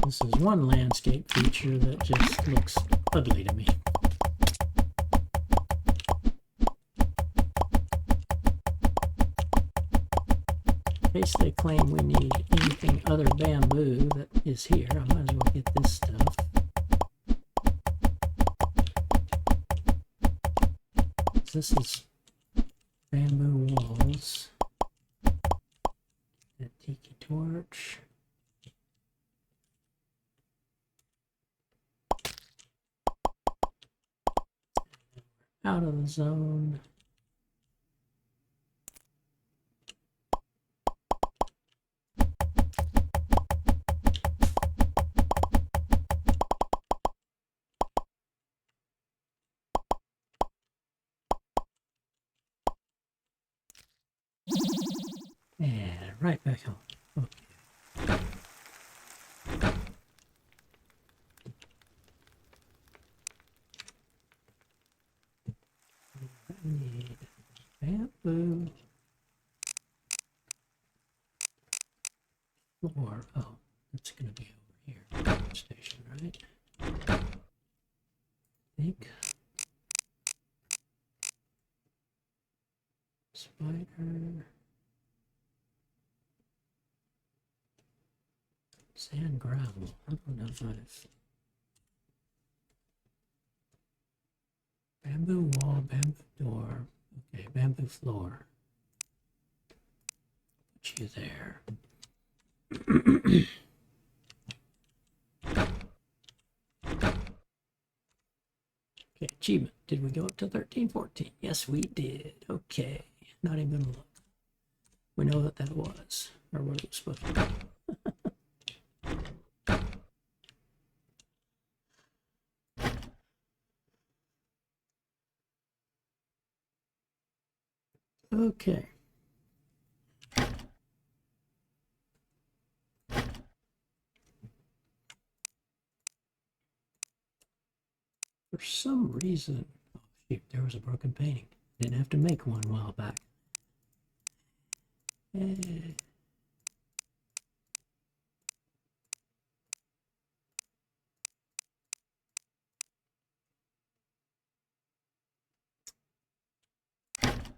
This is one landscape feature that just looks ugly to me. In case they claim we need anything other bamboo that is here, I might as well get this stuff. This is bamboo walls. That tiki torch. Out of the zone. And right back home. Okay. need bamboo floor. Oh, that's going to be over here. Station, right? I think. Spider. Sand gravel. I don't know if I've. Bamboo wall, bamboo door. Okay, bamboo floor. Put you there. Okay, achievement. Did we go up to 13, 14? Yes, we did. Okay, not even gonna look. We know what that was, or what it was supposed to be. Okay. For some reason, oh shoot, there was a broken painting. Didn't have to make one a while back.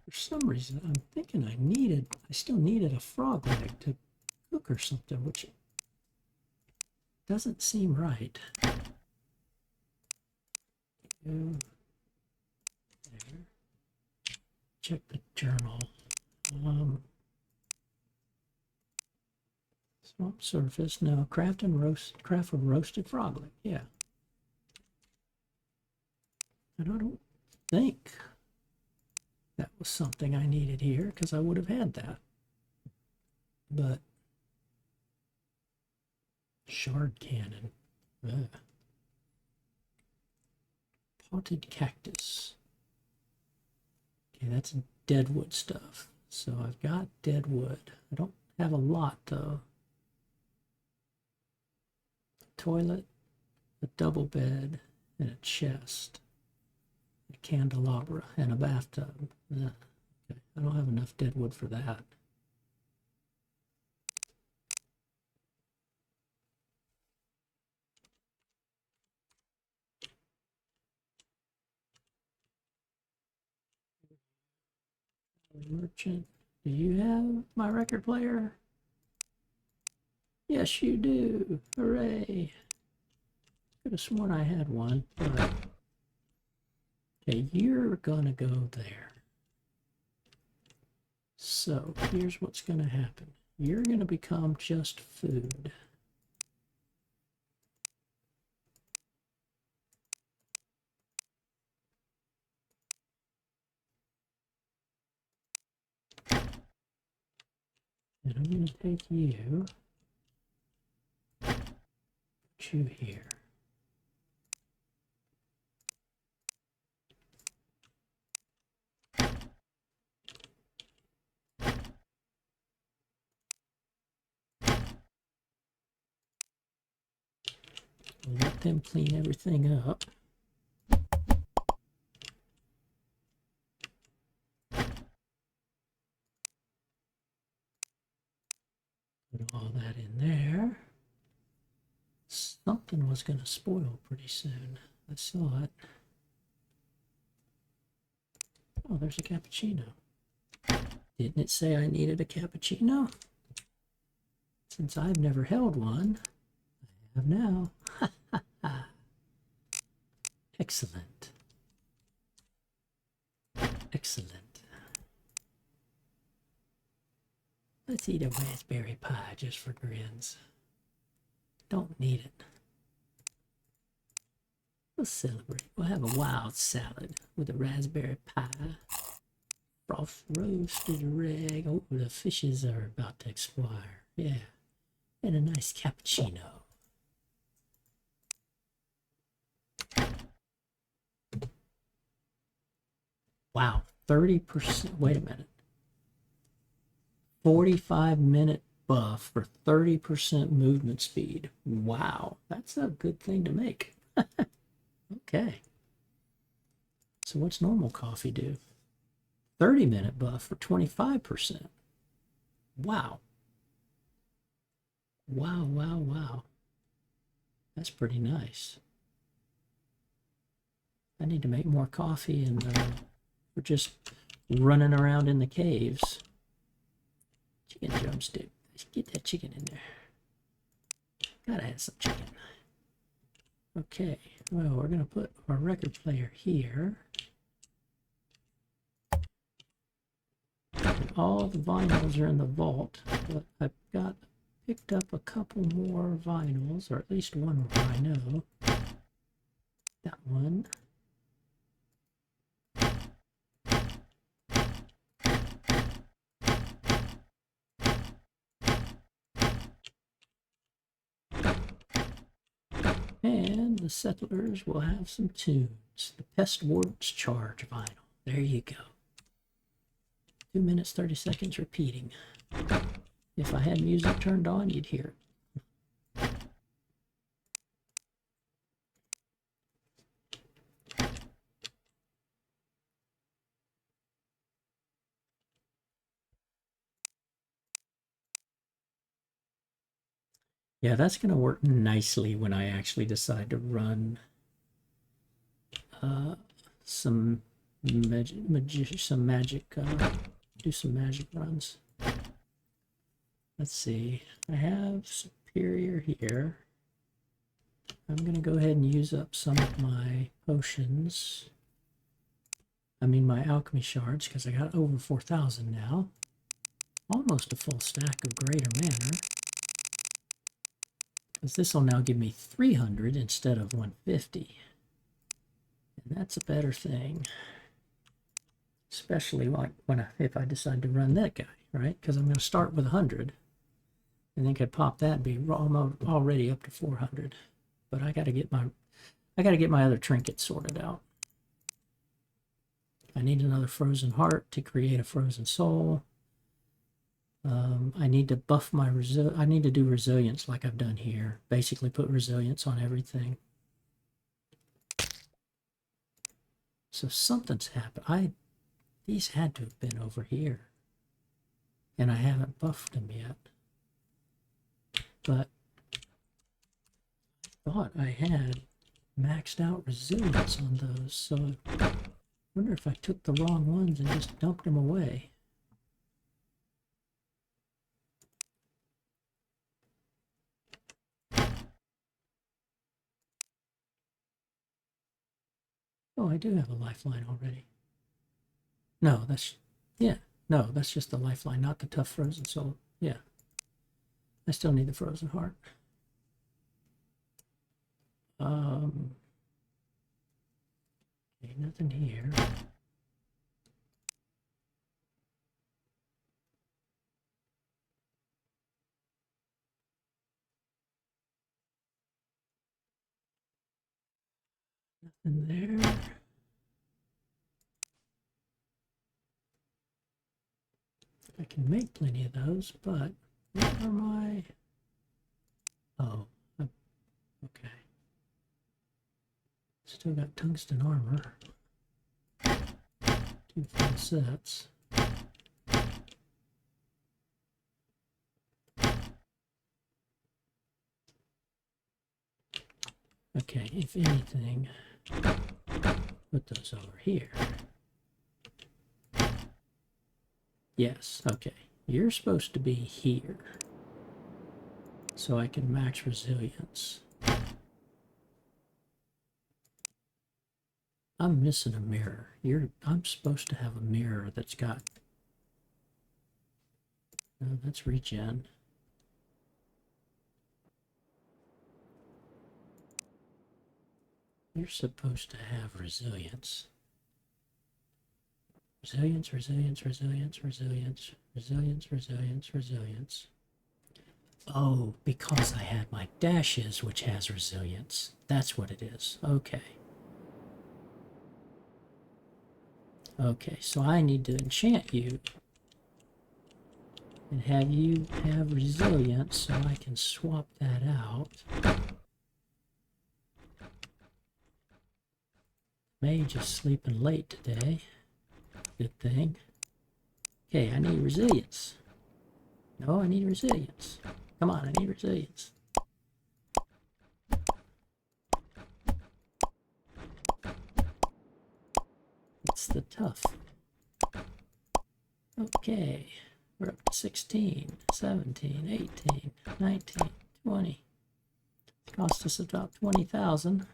For some reason, I'm thinking I still needed a frog leg to cook or something, which doesn't seem right. There. Check the journal. Swamp surface. No, craft a roasted frog leg. Yeah. And I don't think that was something I needed here because I would have had that. But shard cannon. Ugh. Potted cactus. Okay, that's deadwood stuff. So I've got deadwood. I don't have a lot though. A toilet, a double bed, and a chest. A candelabra and a bathtub. Okay, I don't have enough deadwood for that. Merchant, do you have my record player? Yes, you do. Hooray. Could have sworn I had one, but okay, you're gonna go there. So here's what's gonna happen. You're gonna become just food. And I'm gonna take you, put you here. Let them clean everything up. Put all that in there. Something was going to spoil pretty soon. I saw it. Oh, there's a cappuccino. Didn't it say I needed a cappuccino? Since I've never held one, I have now. Excellent. Excellent. Let's eat a raspberry pie just for grins. Don't need it. We'll celebrate. We'll have a wild salad with a raspberry pie. Frost roasted reg. Oh, the fishes are about to expire. Yeah. And a nice cappuccino. Wow. 30%. Wait a minute. 45-minute buff for 30% movement speed. Wow. That's a good thing to make. Okay. So what's normal coffee do? 30-minute buff for 25%. Wow. Wow, wow, wow. That's pretty nice. I need to make more coffee, and we're just running around in the caves. Chicken drumstick. Let's get that chicken in there. Gotta have some chicken. Okay, well, we're gonna put our record player here. And all the vinyls are in the vault, but I've picked up a couple more vinyls, or at least one more I know. That one. And the Settlers will have some tunes. The Pest Ward's Charge vinyl. There you go. 2 minutes, 30 seconds repeating. If I had music turned on, you'd hear it. Yeah, that's going to work nicely when I actually decide to run some magic, do some magic runs. Let's see. I have Superior here. I'm going to go ahead and use up some of my potions. I mean my alchemy shards, because I got over 4,000 now. Almost a full stack of greater mana. Because this will now give me 300 instead of 150. And that's a better thing. Especially like if I decide to run that guy, right? Because I'm going to start with 100. And then could pop that and be already up to 400. But I got to get my other trinkets sorted out. I need another frozen heart to create a frozen soul. I need to buff my I need to do resilience like I've done here. Basically put resilience on everything. So something's happened. These had to have been over here. And I haven't buffed them yet. But I thought I had maxed out resilience on those. So I wonder if I took the wrong ones and just dumped them away. Oh, I do have a lifeline already. No, that's just the lifeline, not the tough frozen soul. Yeah. I still need the frozen heart. Okay, nothing here. Nothing there. I can make plenty of those, but where are my... Oh, okay. Still got tungsten armor. 2 full sets. Okay, if anything, put those over here. Yes, okay. You're supposed to be here. So I can max resilience. I'm missing a mirror. I'm supposed to have a mirror that's got... No, that's regen. You're supposed to have resilience. Resilience, resilience, resilience, resilience, resilience, resilience, resilience. Oh, because I had my dashes, which has resilience. That's what it is. Okay. Okay, so I need to enchant you and have you have resilience so I can swap that out. Mage is sleeping late today. Good thing. Okay, I need resilience. No, I need resilience. Come on, I need resilience. It's the tough. Okay, we're up to 16, 17, 18, 19, 20. It cost us about 20,000.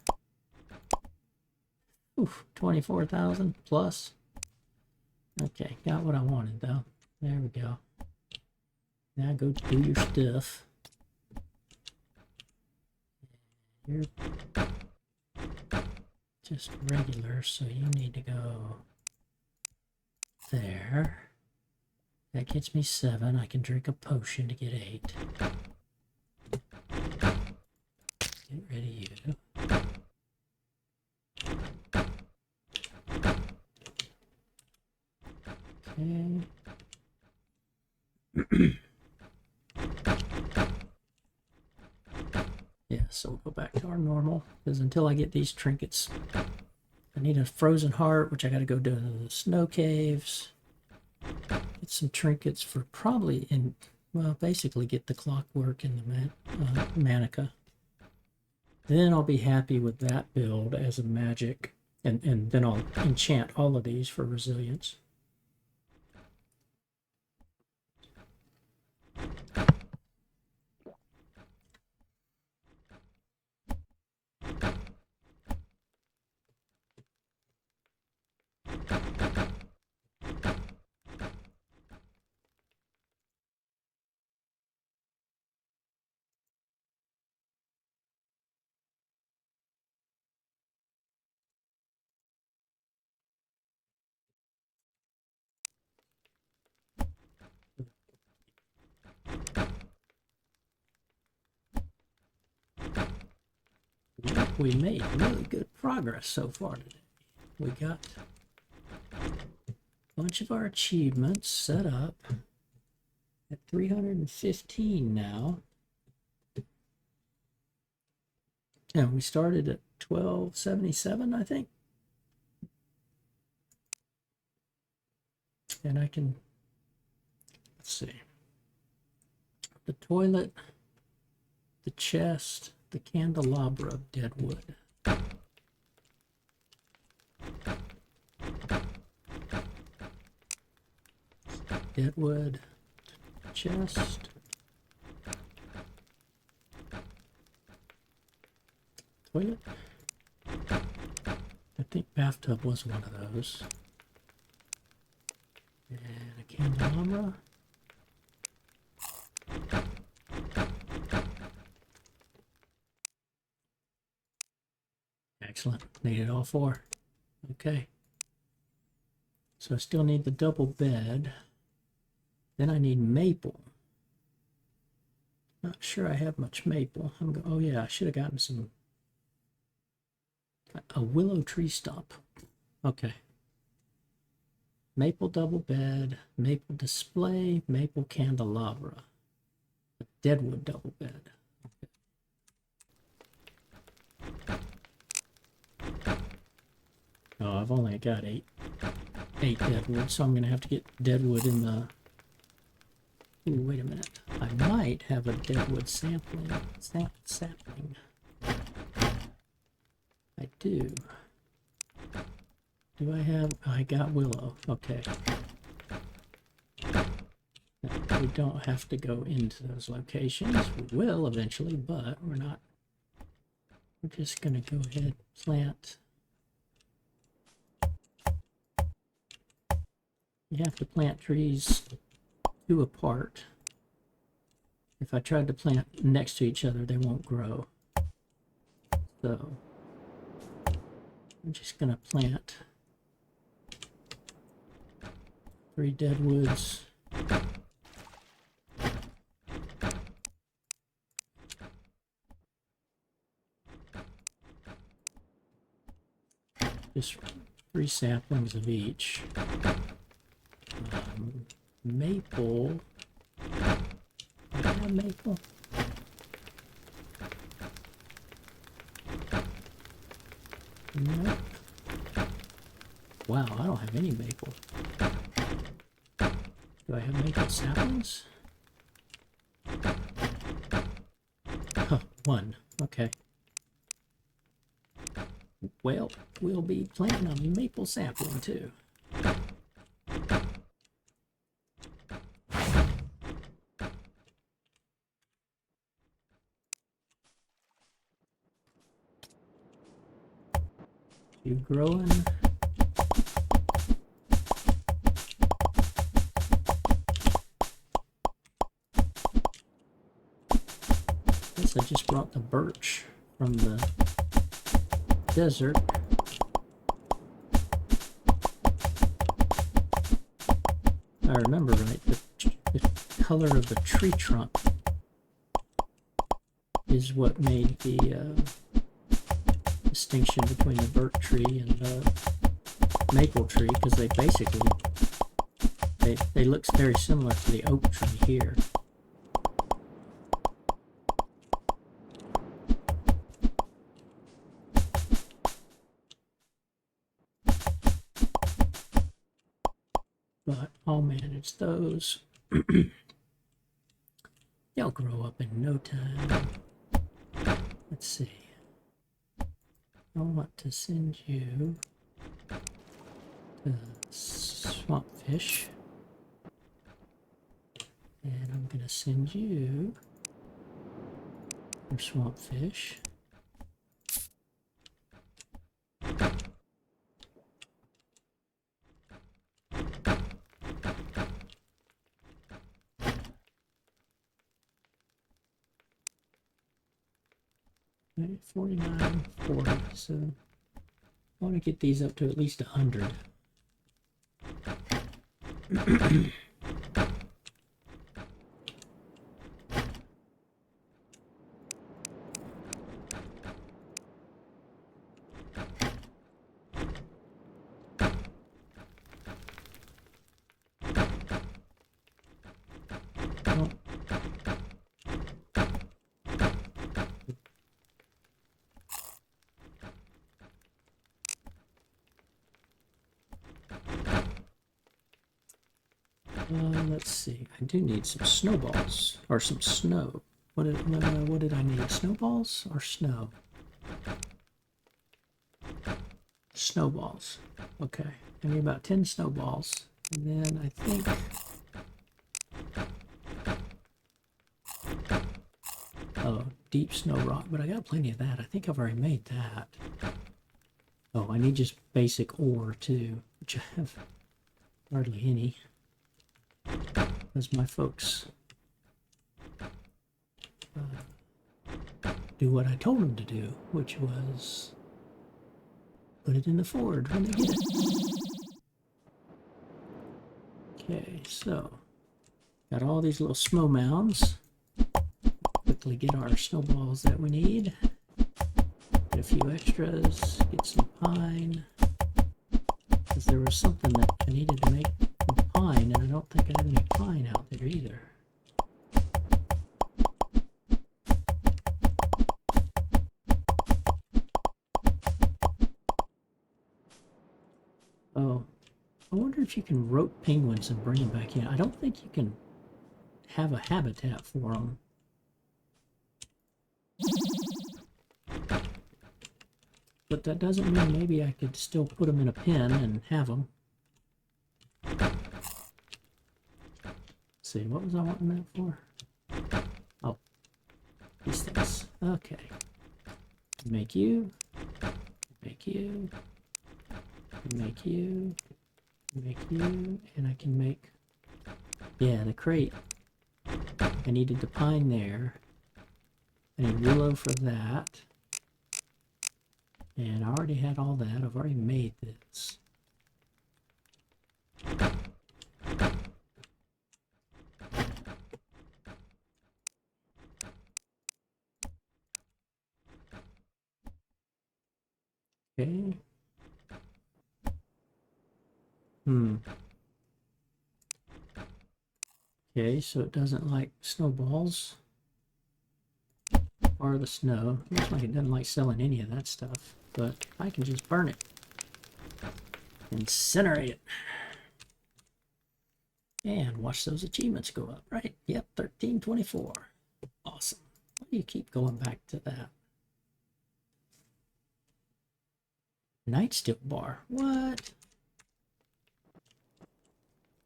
Oof, 24,000 plus. Okay, got what I wanted though. There we go. Now go do your stuff. You're just regular, so you need to go there. That gets me 7. I can drink a potion to get 8. Get rid of you. Okay. Yeah, so we'll go back to our normal, because until I get these trinkets, I need a frozen heart, which I got to go to the snow caves. Get some trinkets for probably well, basically get the clockwork and the manica. Then I'll be happy with that build as a magic, and then I'll enchant all of these for resilience. We made really good progress so far today. We got a bunch of our achievements set up at 315 now. And we started at 1277, I think. And I can, let's see, the toilet, the chest, the candelabra of dead wood. Dead wood, chest, toilet. I think bathtub was one of those. And a candelabra. Excellent. Needed all 4. Okay. So I still need the double bed. Then I need maple. Not sure I have much maple. Oh yeah, I should have gotten some. A willow tree stump. Okay. Maple double bed, maple display, maple candelabra. A deadwood double bed. Oh, I've only got 8 deadwood, so I'm going to have to get deadwood in the... Ooh, wait a minute. I might have a deadwood sapling. I do. Do I have... I got willow. Okay. We don't have to go into those locations. We will eventually, but we're not. We're just going to go ahead and plant. You have to plant trees 2 apart. If I tried to plant next to each other, they won't grow. So I'm just going to plant 3 deadwoods. Just 3 saplings of each. Maple. Do I have maple? Nope. Wow, I don't have any maple. Do I have maple saplings? Huh, one. Okay. Well, we'll be planting a maple sapling too. You growing? Guess I just brought the birch from the desert. I remember right, the color of the tree trunk is what made the distinction between the birch tree and the maple tree, because they basically they look very similar to the oak tree here. But I'll manage those. They'll grow up in no time. Let's see. I want to send you to swamp fish. And I'm going to send you for swamp fish. Okay, 49, 40. So I want to get these up to at least 100. Let's see. I do need some snowballs or some snow. What did I need? Snowballs or snow? Snowballs. Okay. I need about 10 snowballs. And then I think deep snow rock, but I got plenty of that. I think I've already made that. Oh, I need just basic ore too, which I have hardly any. Because my folks do what I told them to do, which was put it in the forge when they get it. Okay, so got all these little snow mounds. Quickly get our snowballs that we need. Get a few extras. Get some pine. Because there was something that I needed to make from pine, and I don't think I have any pine out there either. Oh, I wonder if you can rope penguins and bring them back in. I don't think you can have a habitat for them. But that doesn't mean maybe I could still put them in a pen and have them. Let's see, what was I wanting that for? Oh, these things. Okay. Make you. Make you. Make you. Make you. And I can make... Yeah, the crate. I needed the pine there. I need willow for that. And I already had all that. I've already made this. Okay. Okay, so it doesn't like snowballs or the snow. Looks like it doesn't like selling any of that stuff, but I can just burn it. Incinerate it. And watch those achievements go up, right? Yep, 1324. Awesome. Why do you keep going back to that? Night steel bar. What?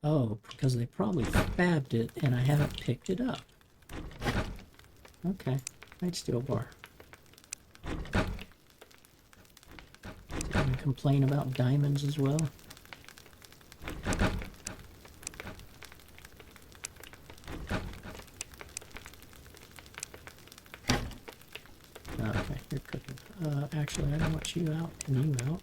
Oh, because they probably fabbed it and I haven't picked it up. Okay, night steel bar. Gonna complain about diamonds as well. Okay, you're cooking. Actually, I don't want you out and you out.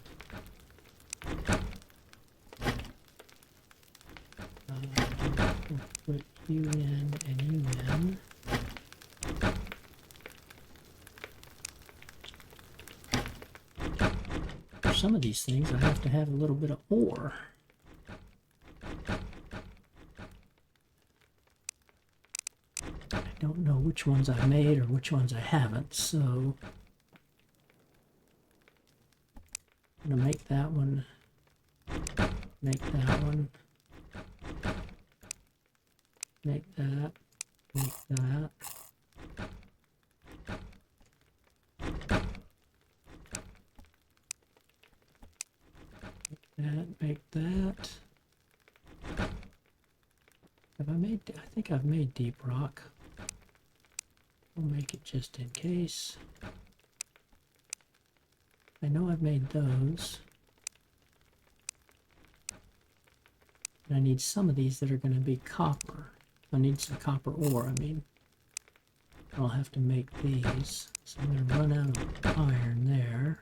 We'll put you in and you in. For some of these things, I have to have a little bit of ore. I don't know which ones I've made or which ones I haven't, so I'm gonna make that one, make that one, make that, make that. Make that. Have I made, I think I've made deep rock. I'll make it just in case. I know I've made those. And I need some of these that are going to be copper. I need some copper ore, I mean. I'll have to make these. So I'm going to run out of iron there.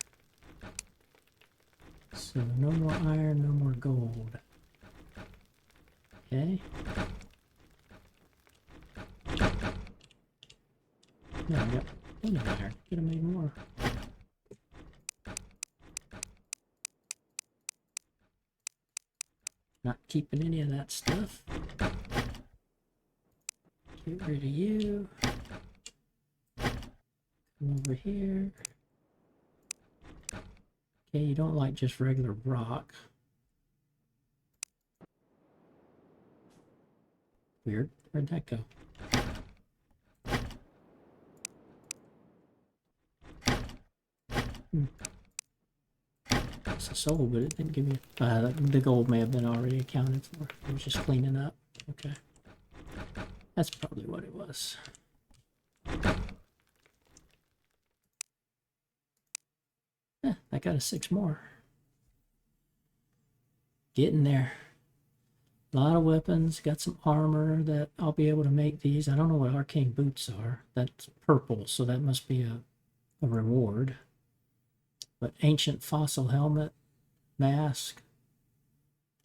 So no more iron, no more gold. Okay. No, I got plenty of iron. Could have made more. Not keeping any of that stuff. Get rid of you. Come over here. Okay, you don't like just regular rock. Weird. Where'd that go? It's a soul, but it didn't give me... the gold may have been already accounted for. It was just cleaning up. Okay. That's probably what it was. I got a 6 more. Getting there. A lot of weapons. Got some armor that I'll be able to make these. I don't know what arcane boots are. That's purple, so that must be a reward. But ancient fossil helmet, mask,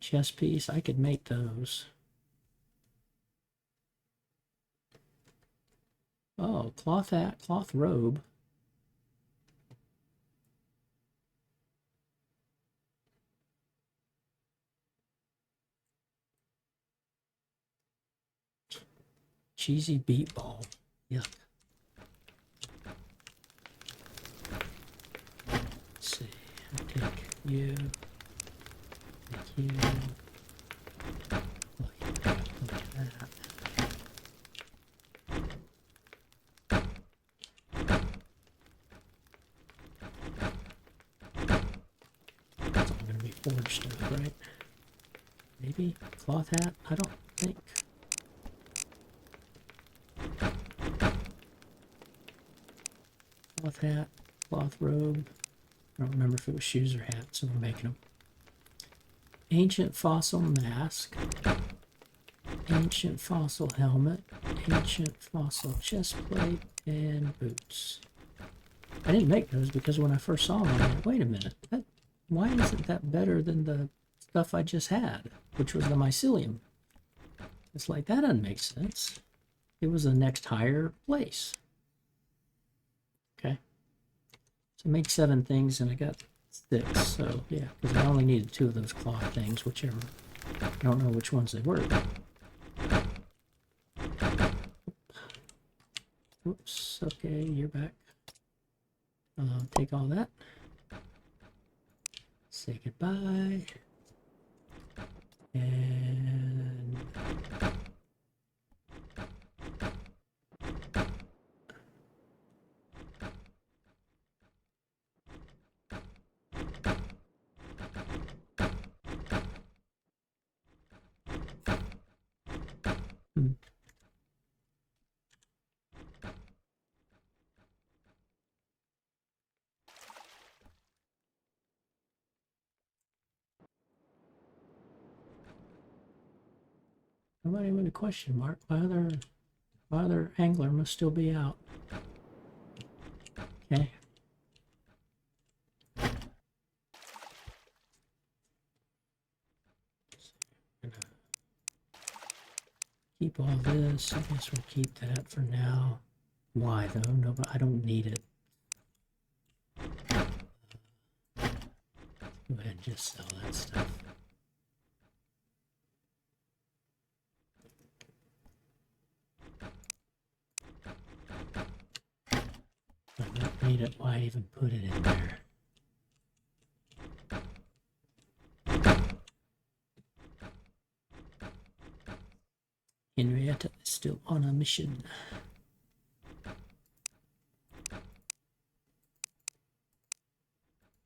chest piece. I could make those. Oh, cloth hat, cloth robe. Cheesy beet ball. Yuck. Let's see. I'll take you. Take you. Look at that. Look at that. It's all going to be forged stuff, right? Maybe cloth hat? I don't think. Cloth hat, cloth robe. I don't remember if it was shoes or hats, so we're making them. Ancient fossil mask. Ancient fossil helmet. Ancient fossil chest plate and boots. I didn't make those because when I first saw them, I went, wait a minute. Why isn't that better than the stuff I just had, which was the mycelium? It's like, that doesn't make sense. It was the next higher place. Okay. So I made 7 things and I got 6. So yeah, because I only needed 2 of those cloth things, whichever. I don't know which ones they were. Oops. Okay, you're back. Take all that. Say goodbye. And Nobody with a question mark. My other angler must still be out. Okay. Keep all this. I guess we'll keep that for now. Why though? No, but I don't need it. Go ahead and just sell that stuff. I don't need it. Why even put it in there? Henrietta is still on a mission.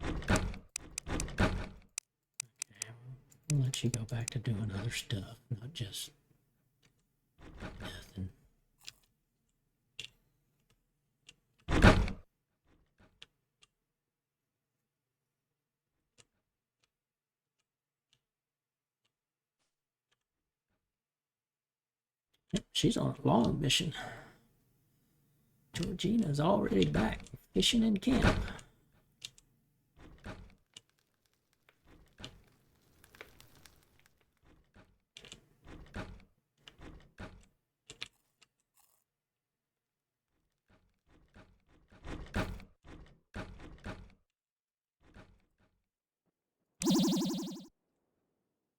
Okay, we'll let you go back to doing other stuff, not just nothing. Yep, she's on a long mission. Georgina's already back fishing in camp.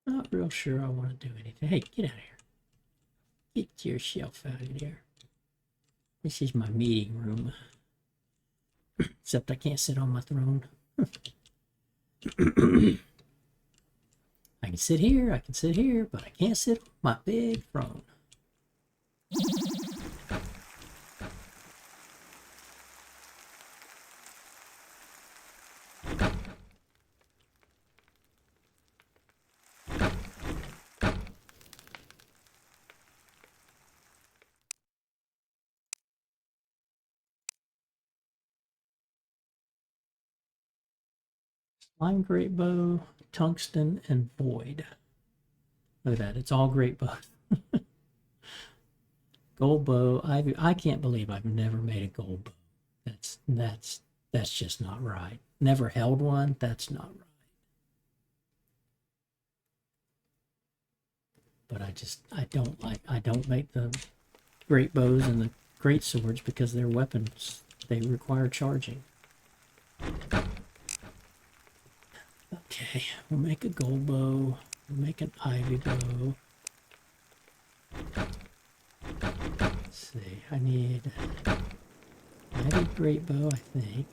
Not real sure I want to do anything. Hey, get out of here. Get yourself out of there. This is my meeting room. Except I can't sit on my throne. I can sit here, but I can't sit on my big throne. Slime great bow, tungsten, and void. Look at that, it's all great bows. Gold bow, I can't believe I've never made a gold bow. That's just not right. Never held one, that's not right. But I don't make the great bows and the great swords because they're weapons. They require charging. Okay, we'll make a gold bow. We'll make an ivy bow. Let's see, I need ivy great bow, I think.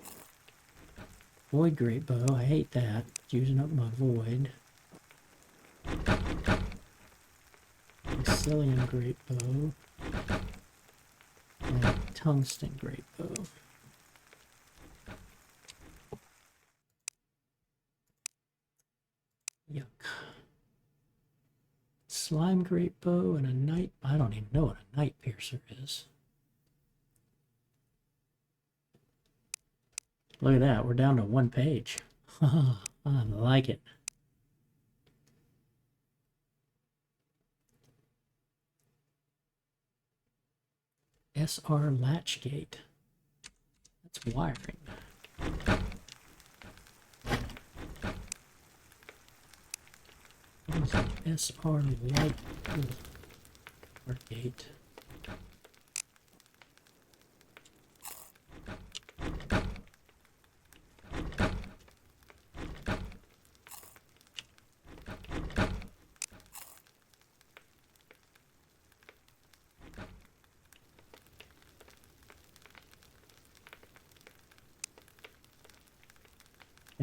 Void great bow, I hate that. It's using up my void. Sicilian great bow. And tungsten great bow. Yuck. Slime great bow and a night. I don't even know what a night piercer is. Look at that. We're down to one page. I like it. SR latch gate. That's wiring. What is it? SR light or gate.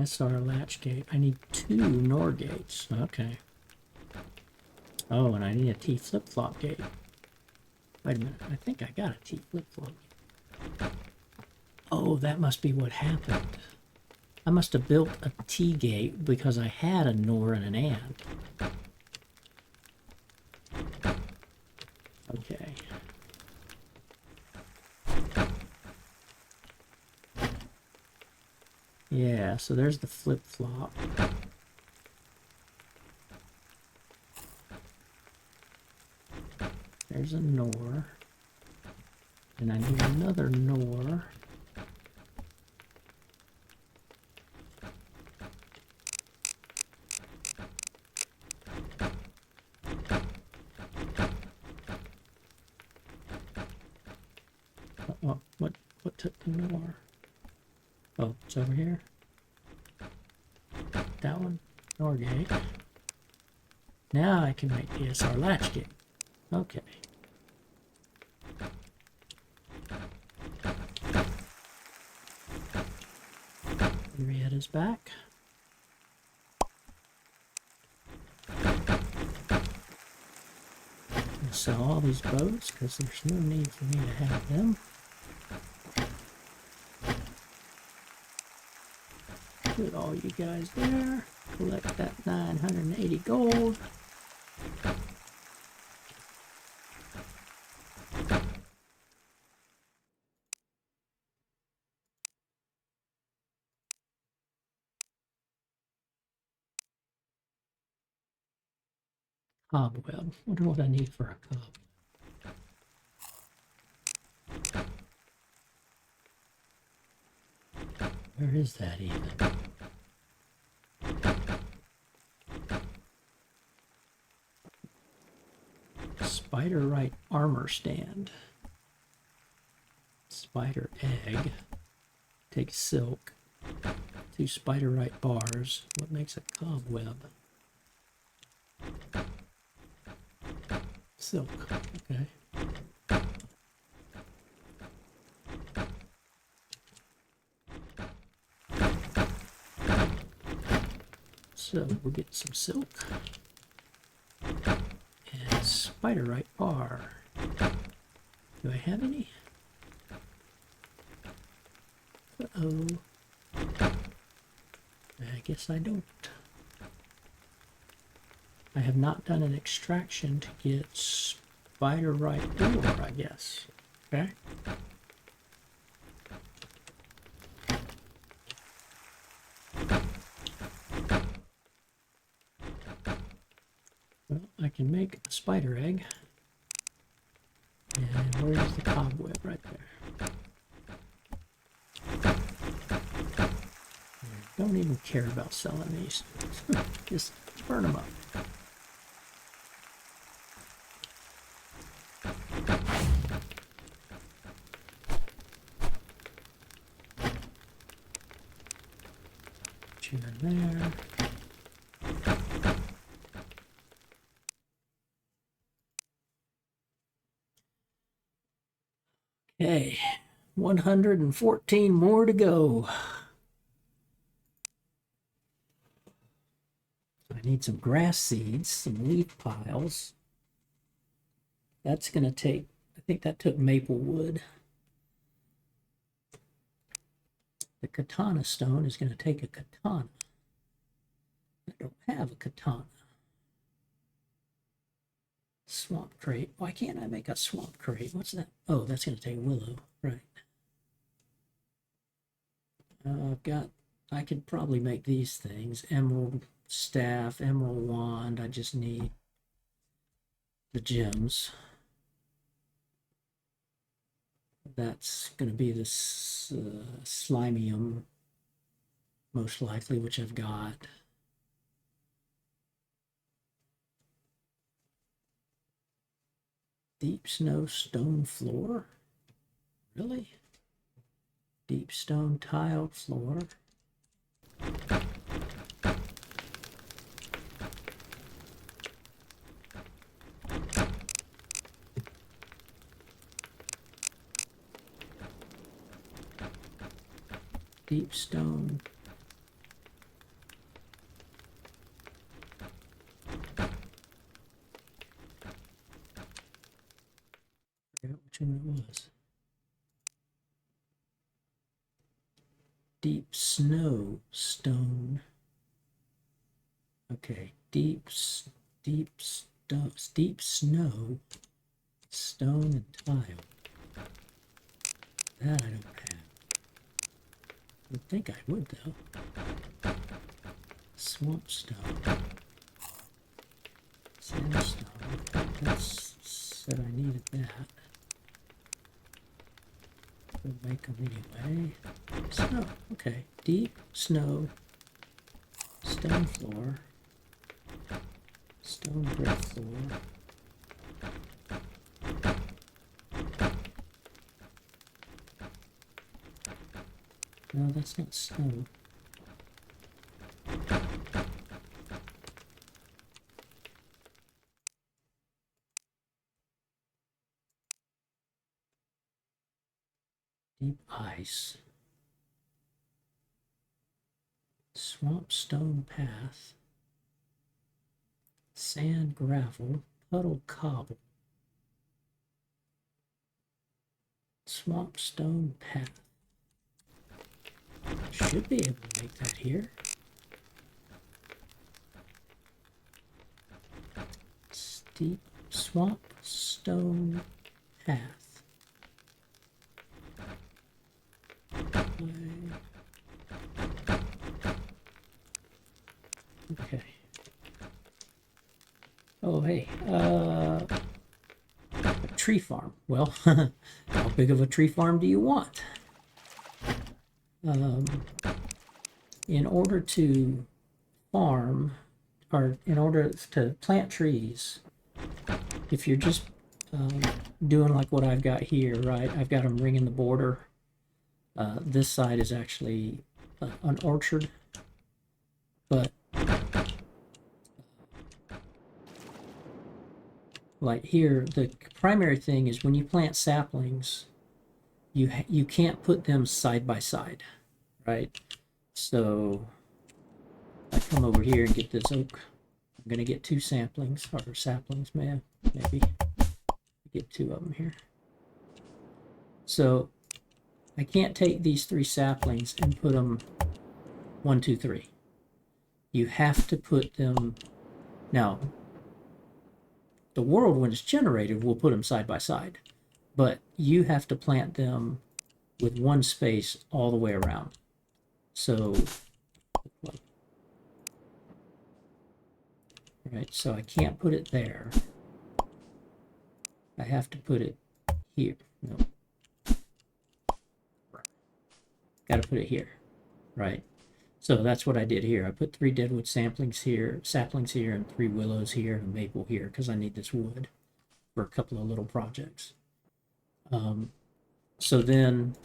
SR latch gate. I need 2 NOR gates. Okay. Oh, and I need a T flip-flop gate. Wait a minute. I think I got a T flip-flop. Oh, that must be what happened. I must have built a T gate because I had a NOR and an AND. Okay. Yeah, so there's the flip-flop. There's a Nor. And I need another Nor. What took the Nor? Oh, it's over here. That one? Nor gate. Now I can make DSR latch gate. Okay. Henrietta's back. I'll sell all these boats because there's no need for me to have them. Put all you guys there. Collect that 980 gold. Cobweb. Wonder what I need for a cob. Where is that even? Spider right armor stand. Spider egg. Take silk. 2 spider right bars. What makes a cobweb? Silk. Okay. So we'll get some silk. And spider right bar. Do I have any? Uh-oh. I guess I don't. I have not done an extraction to get spider right ore, I guess. Okay. Well, I can make a spider egg. And where's the cobweb? Right there. I don't even care about selling these. Just burn them up. Put you in there. Okay, 114 more to go. I need some grass seeds, some leaf piles. That's going to take, I think that took maple wood. The katana stone is going to take a katana. I don't have a katana. Swamp crate. Why can't I make a swamp crate? What's that? Oh, that's going to take willow. Right. I could probably make these things. Emerald staff, emerald wand. I just need the gems. That's going to be this slimium, most likely, which I've got. Deep snow stone floor? Really? Deep stone tiled floor. Deep stone. I forgot which one it was. Deep snow stone. Okay, deep snow stone and tile. That I don't have. I would think I would though. Swamp stone. Sandstone. That said I needed like that. We'll make them anyway. Snow. Okay. Deep snow. Stone floor. Stone brick floor. No, that's not snow. Deep ice. Swamp stone path. Sand gravel. Puddle cobble. Swamp stone path. Should be able to make that here. Steep swamp stone path. Okay. Oh, hey, a tree farm. Well, how big of a tree farm do you want? In order to farm, or in order to plant trees, if you're just doing like what I've got here, right? I've got them ringing the border. This side is actually an orchard, but like here, the primary thing is when you plant saplings, you can't put them side by side, right? So I come over here and get this oak. I'm gonna get 2 saplings, or saplings, maybe get 2 of them here. So I can't take these 3 saplings and put them 1, 2, 3. You have to put them, now the world when it's generated will put them side by side, but you have to plant them with 1 space all the way around. So right, so I can't put it there. I have to put it here. No. Got to put it here, right? So that's what I did here. I put 3 deadwood saplings here, and 3 willows here, and a maple here, because I need this wood for a couple of little projects. So then,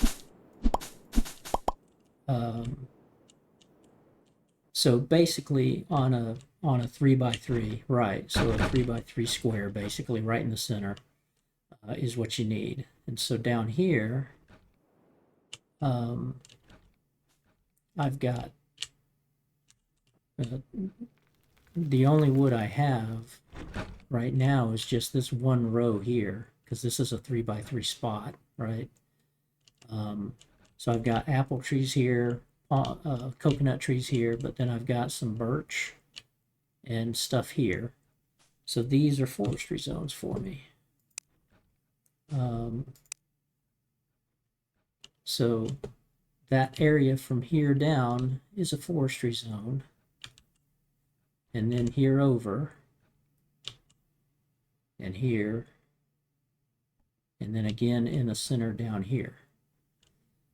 so basically on a 3x3, right? So a 3x3 square, basically right in the center, is what you need. And so down here, I've got the only wood I have right now is just this 1 row here, because this is a 3x3 spot, right? So I've got apple trees here, coconut trees here, but then I've got some birch and stuff here. So these are forestry zones for me. So that area from here down is a forestry zone. And then here over, and here, and then again in the center down here.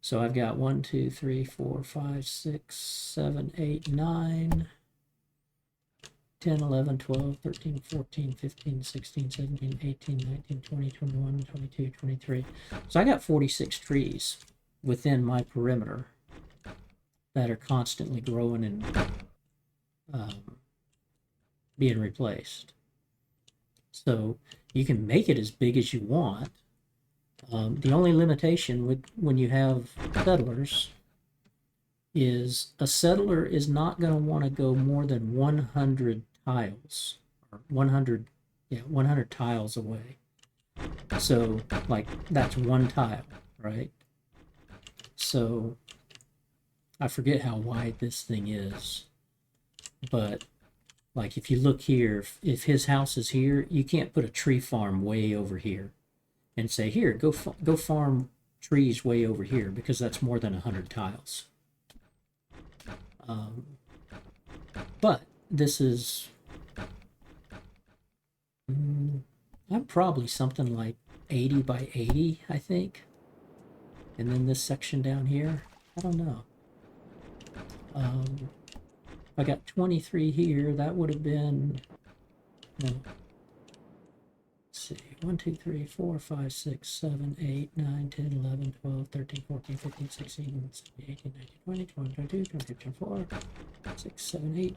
So I've got 1, 2, 3, 4, 5, 6, 7, 8, 9, 10, 11, 12, 13, 14, 15, 16, 17, 18, 19, 20, 21, 22, 23. So I got 46 trees within my perimeter that are constantly growing and being replaced. So you can make it as big as you want. The only limitation with when you have settlers is a settler is not going to want to go more than 100 tiles, or 100 tiles away. So like that's 1 tile, right? So I forget how wide this thing is, but like if you look here, if his house is here, you can't put a tree farm way over here and say, here, go farm trees way over here, because that's more than 100 tiles. But this is, I'm probably something like 80 by 80, I think. And then this section down here, I don't know. I got 23 here. That would have been, no. Let's see, 1, 2, 3, 4, 5, 6, 7, 8, 9, 10, 11, 12, 13, 14, 15, 16, 17, 18, 19, 20, 21, 22, 23, 24, 6, 7, 8,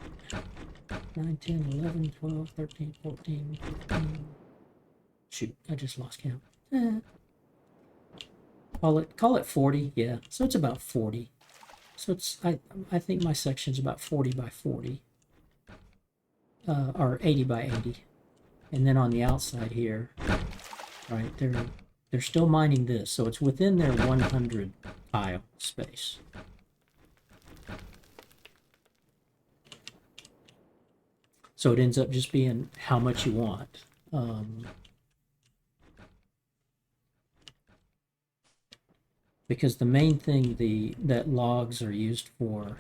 9, 10, 11, 12, 13, 14, 15. Shoot, I just lost count. Call it 40, yeah. So it's about 40. So it's I think my section's about 40 by 40. Or 80 by 80. And then on the outside here, right, they're still mining this, so it's within their 100 tile space. So it ends up just being how much you want. Because the main thing that logs are used for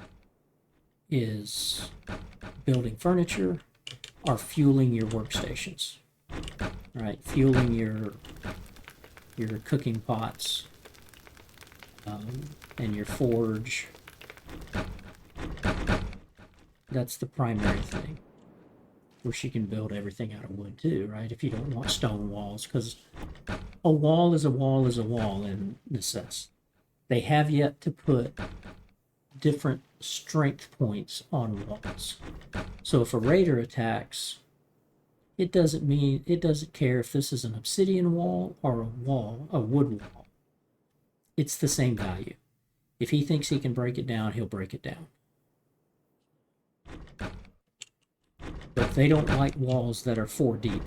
is building furniture or fueling your workstations, right? Fueling your cooking pots and your forge. That's the primary thing. Of course, you can build everything out of wood too, right? If you don't want stone walls, because a wall is a wall is a wall in Necesse. They have yet to put different strength points on walls. So if a raider attacks, it doesn't care if this is an obsidian wall or a wood wall. It's the same value. If he thinks he can break it down, he'll break it down. But they don't like walls that are 4 deep.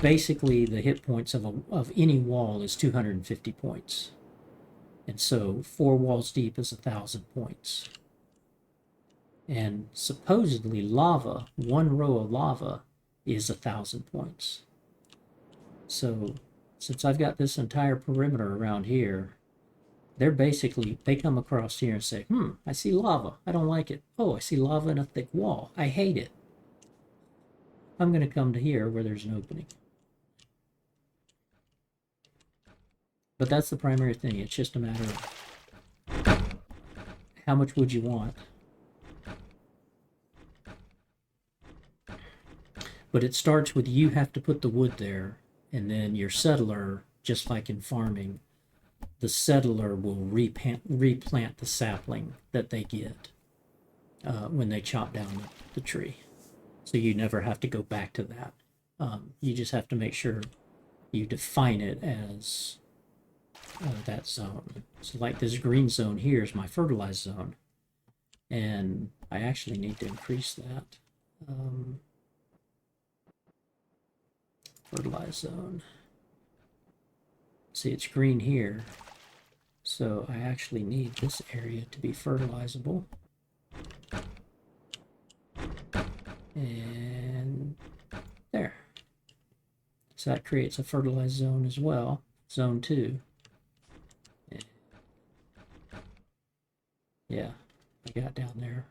Basically, the hit points of any wall is 250 points. And so 4 walls deep is 1,000 points. And supposedly lava, 1 row of lava, is 1,000 points. So since I've got this entire perimeter around here, they come across here and say, I see lava. I don't like it. Oh, I see lava in a thick wall. I hate it. I'm going to come to here where there's an opening. But that's the primary thing. It's just a matter of how much wood you want. But it starts with you have to put the wood there, and then your settler, just like in farming, the settler will replant the sapling that they get when they chop down the tree. So you never have to go back to that. You just have to make sure you define it as that zone. So like this green zone here is my fertilized zone. And I actually need to increase that. Fertilized zone. See, it's green here. So I actually need this area to be fertilizable. And there. So that creates a fertilized zone as well. Zone 2. Yeah, I got down there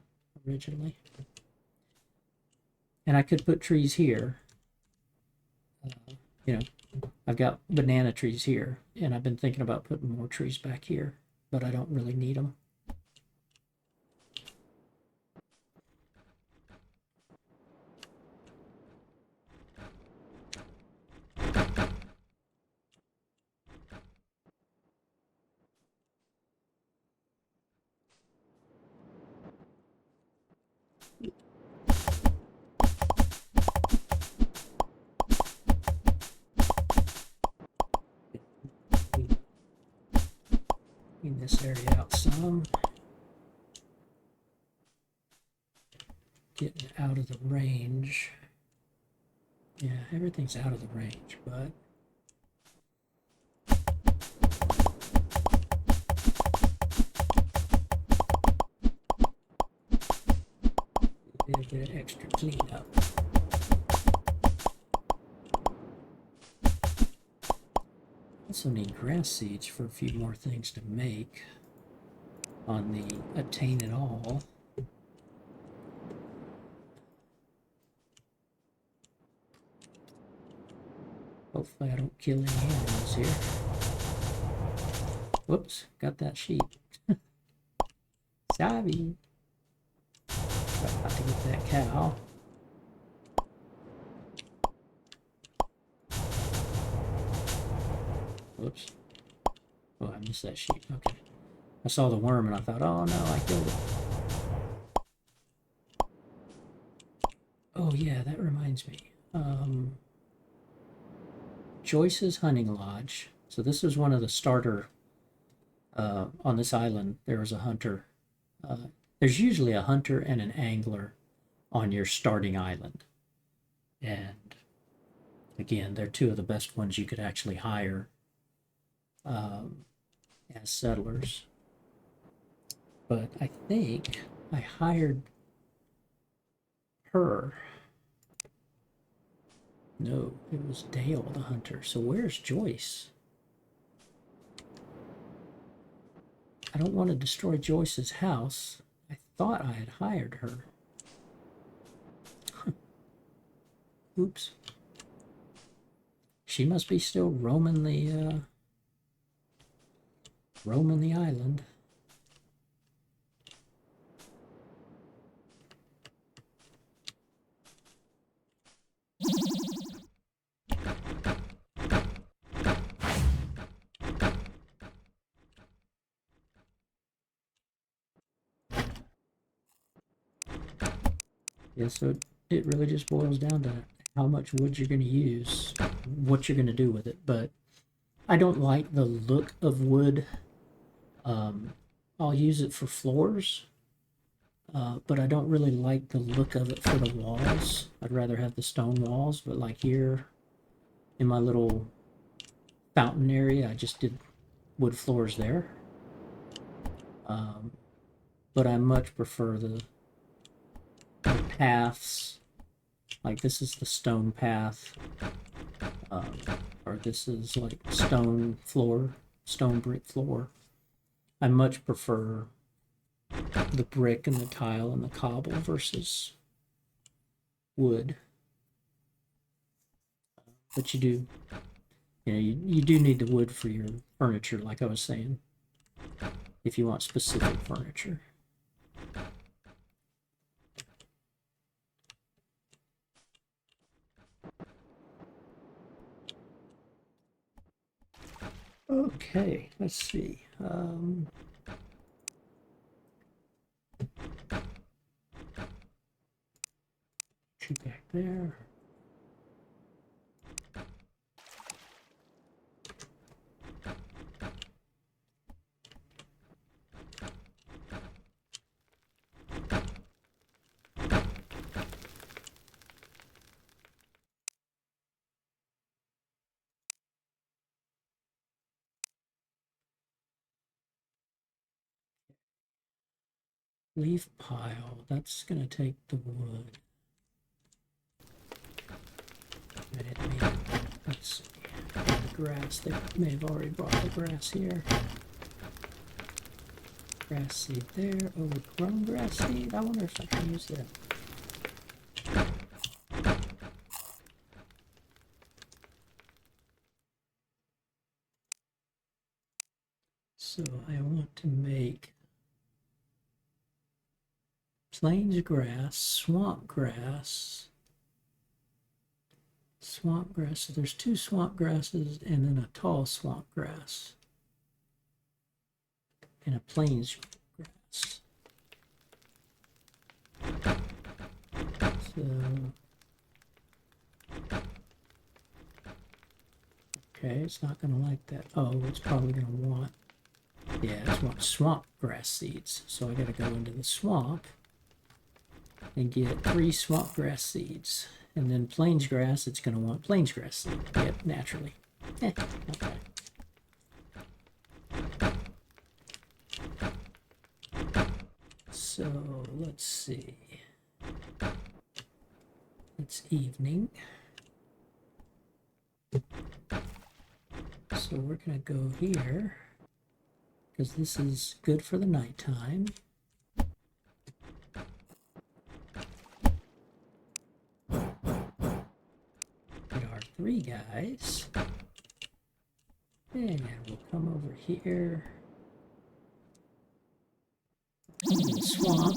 originally. And I could put trees here. I've got banana trees here, and I've been thinking about putting more trees back here, but I don't really need them. Clean this area out some. Getting out of the range. Yeah, everything's out of the range, but a bit of extra cleanup. Also need grass seeds for a few more things to make on the attain it all. Hopefully I don't kill any animals here. Whoops, got that sheep. Sorry. About to get that cow. Whoops. Oh, I missed that sheep. Okay. I saw the worm and I thought, oh no, I killed it. Oh yeah, that reminds me. Joyce's Hunting Lodge. So this was one of the starter on this island. There was a hunter. There's usually a hunter and an angler on your starting island. And again, they're two of the best ones you could actually hire as settlers. But I think I hired her. No, it was Dale the hunter. So where's Joyce? I don't want to destroy Joyce's house. I thought I had hired her. Oops. She must be still roaming the island. Yeah, so it really just boils down to how much wood you're going to use, what you're going to do with it. But I don't like the look of wood. I'll use it for floors, but I don't really like the look of it for the walls. I'd rather have the stone walls, but like here in my little fountain area, I just did wood floors there. But I much prefer the paths. Like this is the stone path, or this is like stone floor, stone brick floor. I much prefer the brick and the tile and the cobble versus wood. But you do need the wood for your furniture, like I was saying, if you want specific furniture. Okay, let's see. Two back there. Leaf pile. That's going to take the wood. I didn't mean, let's see. The grass. They may have already brought the grass here. Grass seed there. Overgrown grass seed. I wonder if I can use that. So I want to make plains grass, swamp grass. Swamp grass. So there's two swamp grasses and then a tall swamp grass. And a plains grass. So okay, it's not going to like that. Oh, it's probably going to want, yeah, it's want swamp grass seeds. So I got to go into the swamp and get 3 swamp grass seeds. And then plains grass, it's going to want plains grass seed. Yep, naturally. Okay. So let's see. It's evening. So we're going to go here because this is good for the nighttime. at our 3 guys. And we'll come over here. In the swamp.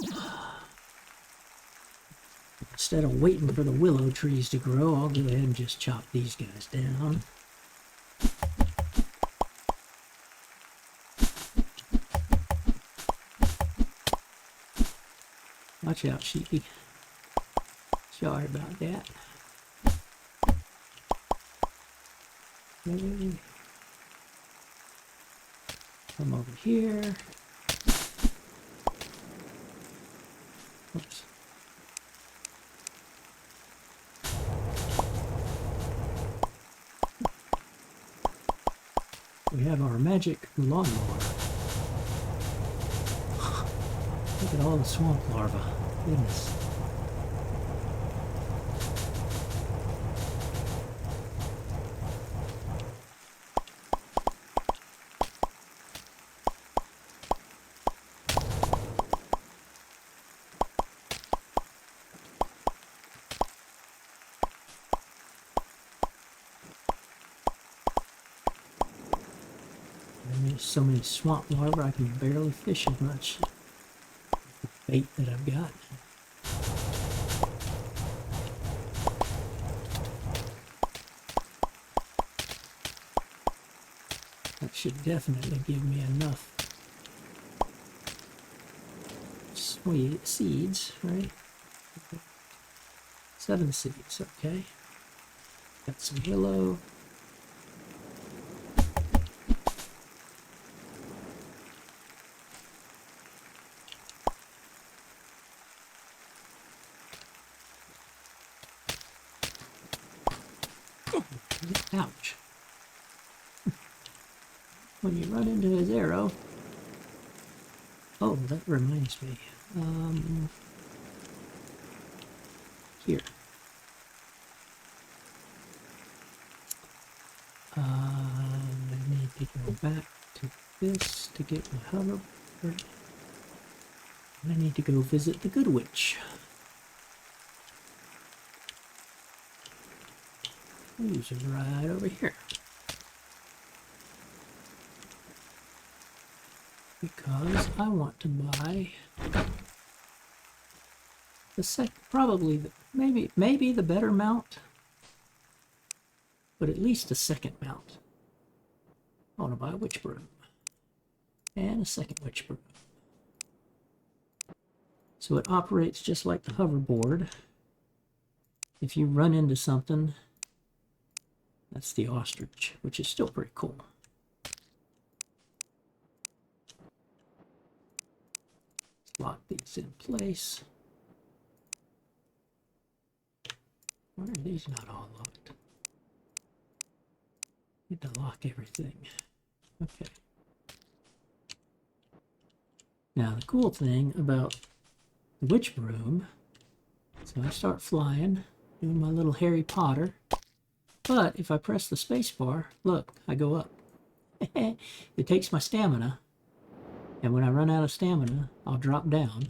Instead of waiting for the willow trees to grow, I'll go ahead and just chop these guys down. Watch out, sheepy. Sorry about that. Okay. Come over here. Oops. We have our magic lawnmower. Look at all the swamp larvae. Goodness. There's so many swamp larvae I can barely fish as much bait that I've got. That should definitely give me enough sweet seeds, right? 7 seeds, okay. Got some willow. Ouch. When you run into his arrow. Oh, that reminds me. Here. I need to go back to this to get my hoverboard. I need to go visit the Good Witch. Who's right over here? Because I want to buy the probably maybe the better mount, but at least a second mount. I want to buy a witch broom and a second witch broom. So it operates just like the hoverboard. If you run into something, that's the ostrich, which is still pretty cool. Let's lock these in place. Why are these not all locked? Need to lock everything. Okay. Now the cool thing about the witch broom, so I start flying, doing my little Harry Potter. But if I press the space bar, look, I go up. It takes my stamina, and when I run out of stamina, I'll drop down.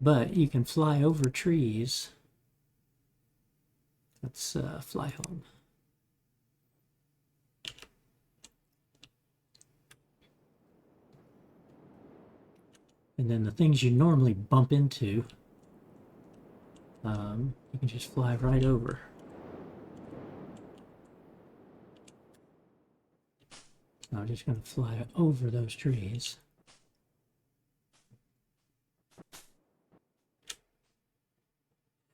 But you can fly over trees. Let's fly home. And then the things you normally bump into, you can just fly right over. So I'm just going to fly over those trees.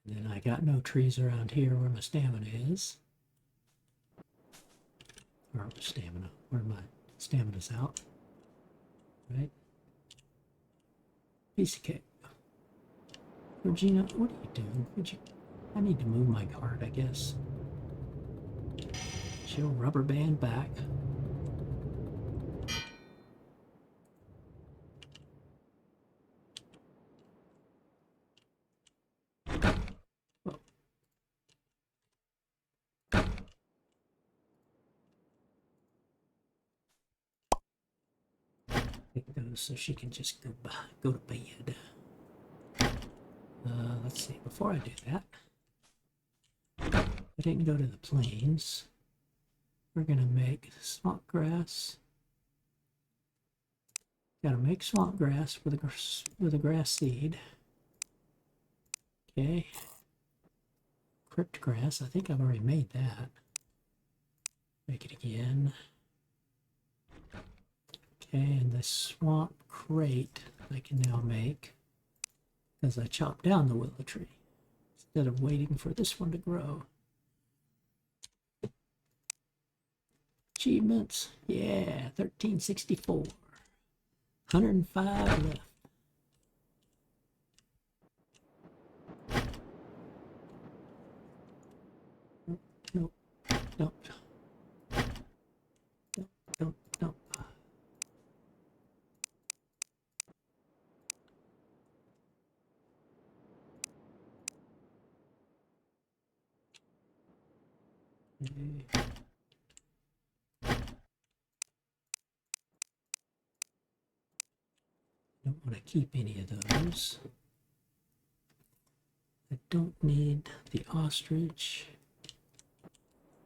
And then I got no trees around here where my stamina is. Or where my stamina's out. Right? Piece of cake. Regina, what are you doing? I need to move my card, I guess. She'll rubber band back. Oh. Take those so she can just go to bed. let's see, before I do that, I didn't go to the plains. We're going to make swamp grass. Got to make swamp grass with a grass seed. Okay. Crypt grass. I think I've already made that. Make it again. Okay, and the swamp crate I can now make because I chopped down the willow tree instead of waiting for this one to grow. Achievements. Yeah, 1364. 105 left. Nope. Nope. Nope. Nope. Nope. Okay. Don't want to keep any of those. I don't need the ostrich.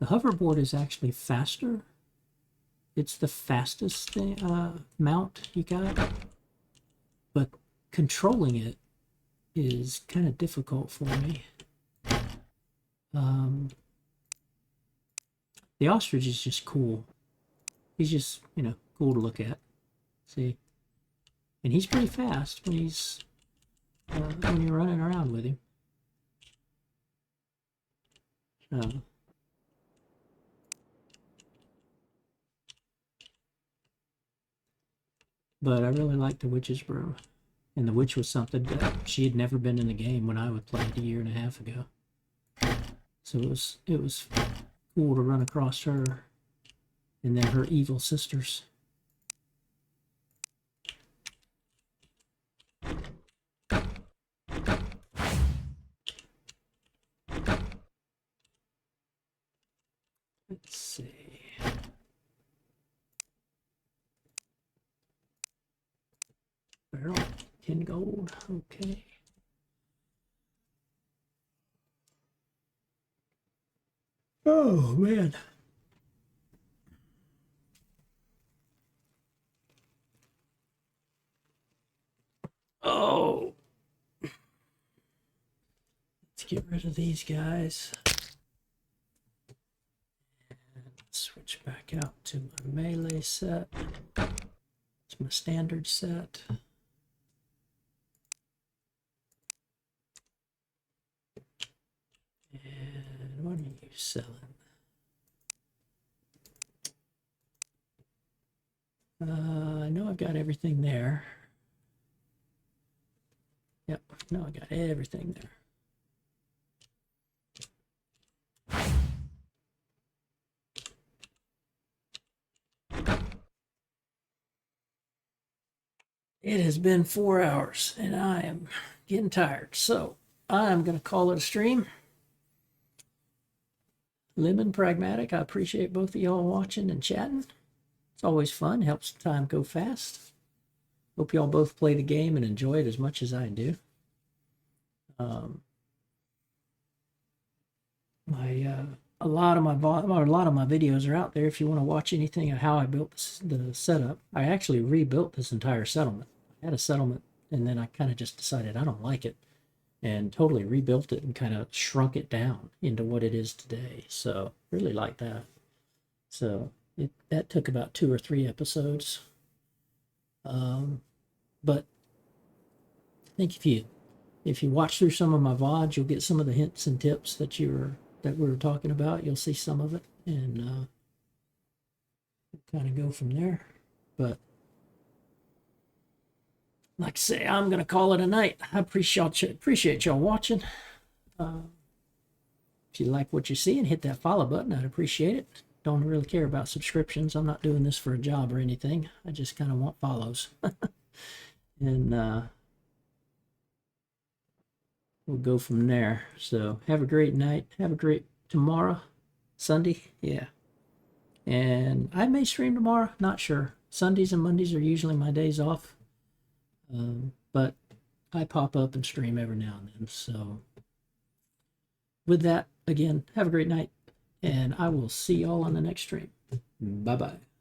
The hoverboard is actually faster. It's the fastest thing, mount you got, but controlling it is kind of difficult for me. The ostrich is just cool. He's just, you know, cool to look at. See? And he's pretty fast when he's when you're running around with him. But I really liked the witch's brew. And the witch was something that she had never been in the game when I would play it a year and a half ago. So it was cool to run across her and then her evil sisters. Let's see. Barrel, 10 gold, okay. Oh, man. Oh. Let's get rid of these guys. And switch back out to my melee set. It's my standard set. And what are you selling? I know I've got everything there. Yep, no, I got everything there. It has been 4 hours and I am getting tired. So I'm going to call it a stream. Lemon Pragmatic, I appreciate both of y'all watching and chatting. It's always fun, helps the time go fast. Hope y'all both play the game and enjoy it as much as I do. A lot of my videos are out there if you want to watch anything of how I built the setup. I actually rebuilt this entire settlement. I had a settlement and then I kind of just decided I don't like it and totally rebuilt it and kind of shrunk it down into what it is today. So really like that. So that took about 2 or 3 episodes. But I think if you watch through some of my VODs, you'll get some of the hints and tips that we were talking about. You'll see some of it, and kind of go from there. But like I say, I'm gonna call it a night. I appreciate y'all watching. If you like what you see and hit that follow button, I'd appreciate it. Don't really care about subscriptions. I'm not doing this for a job or anything. I just kind of want follows. And we'll go from there. So have a great night. Have a great tomorrow. Sunday. Yeah. And I may stream tomorrow. Not sure. Sundays and Mondays are usually my days off. But I pop up and stream every now and then. So with that, again, have a great night, and I will see y'all on the next stream. Bye bye.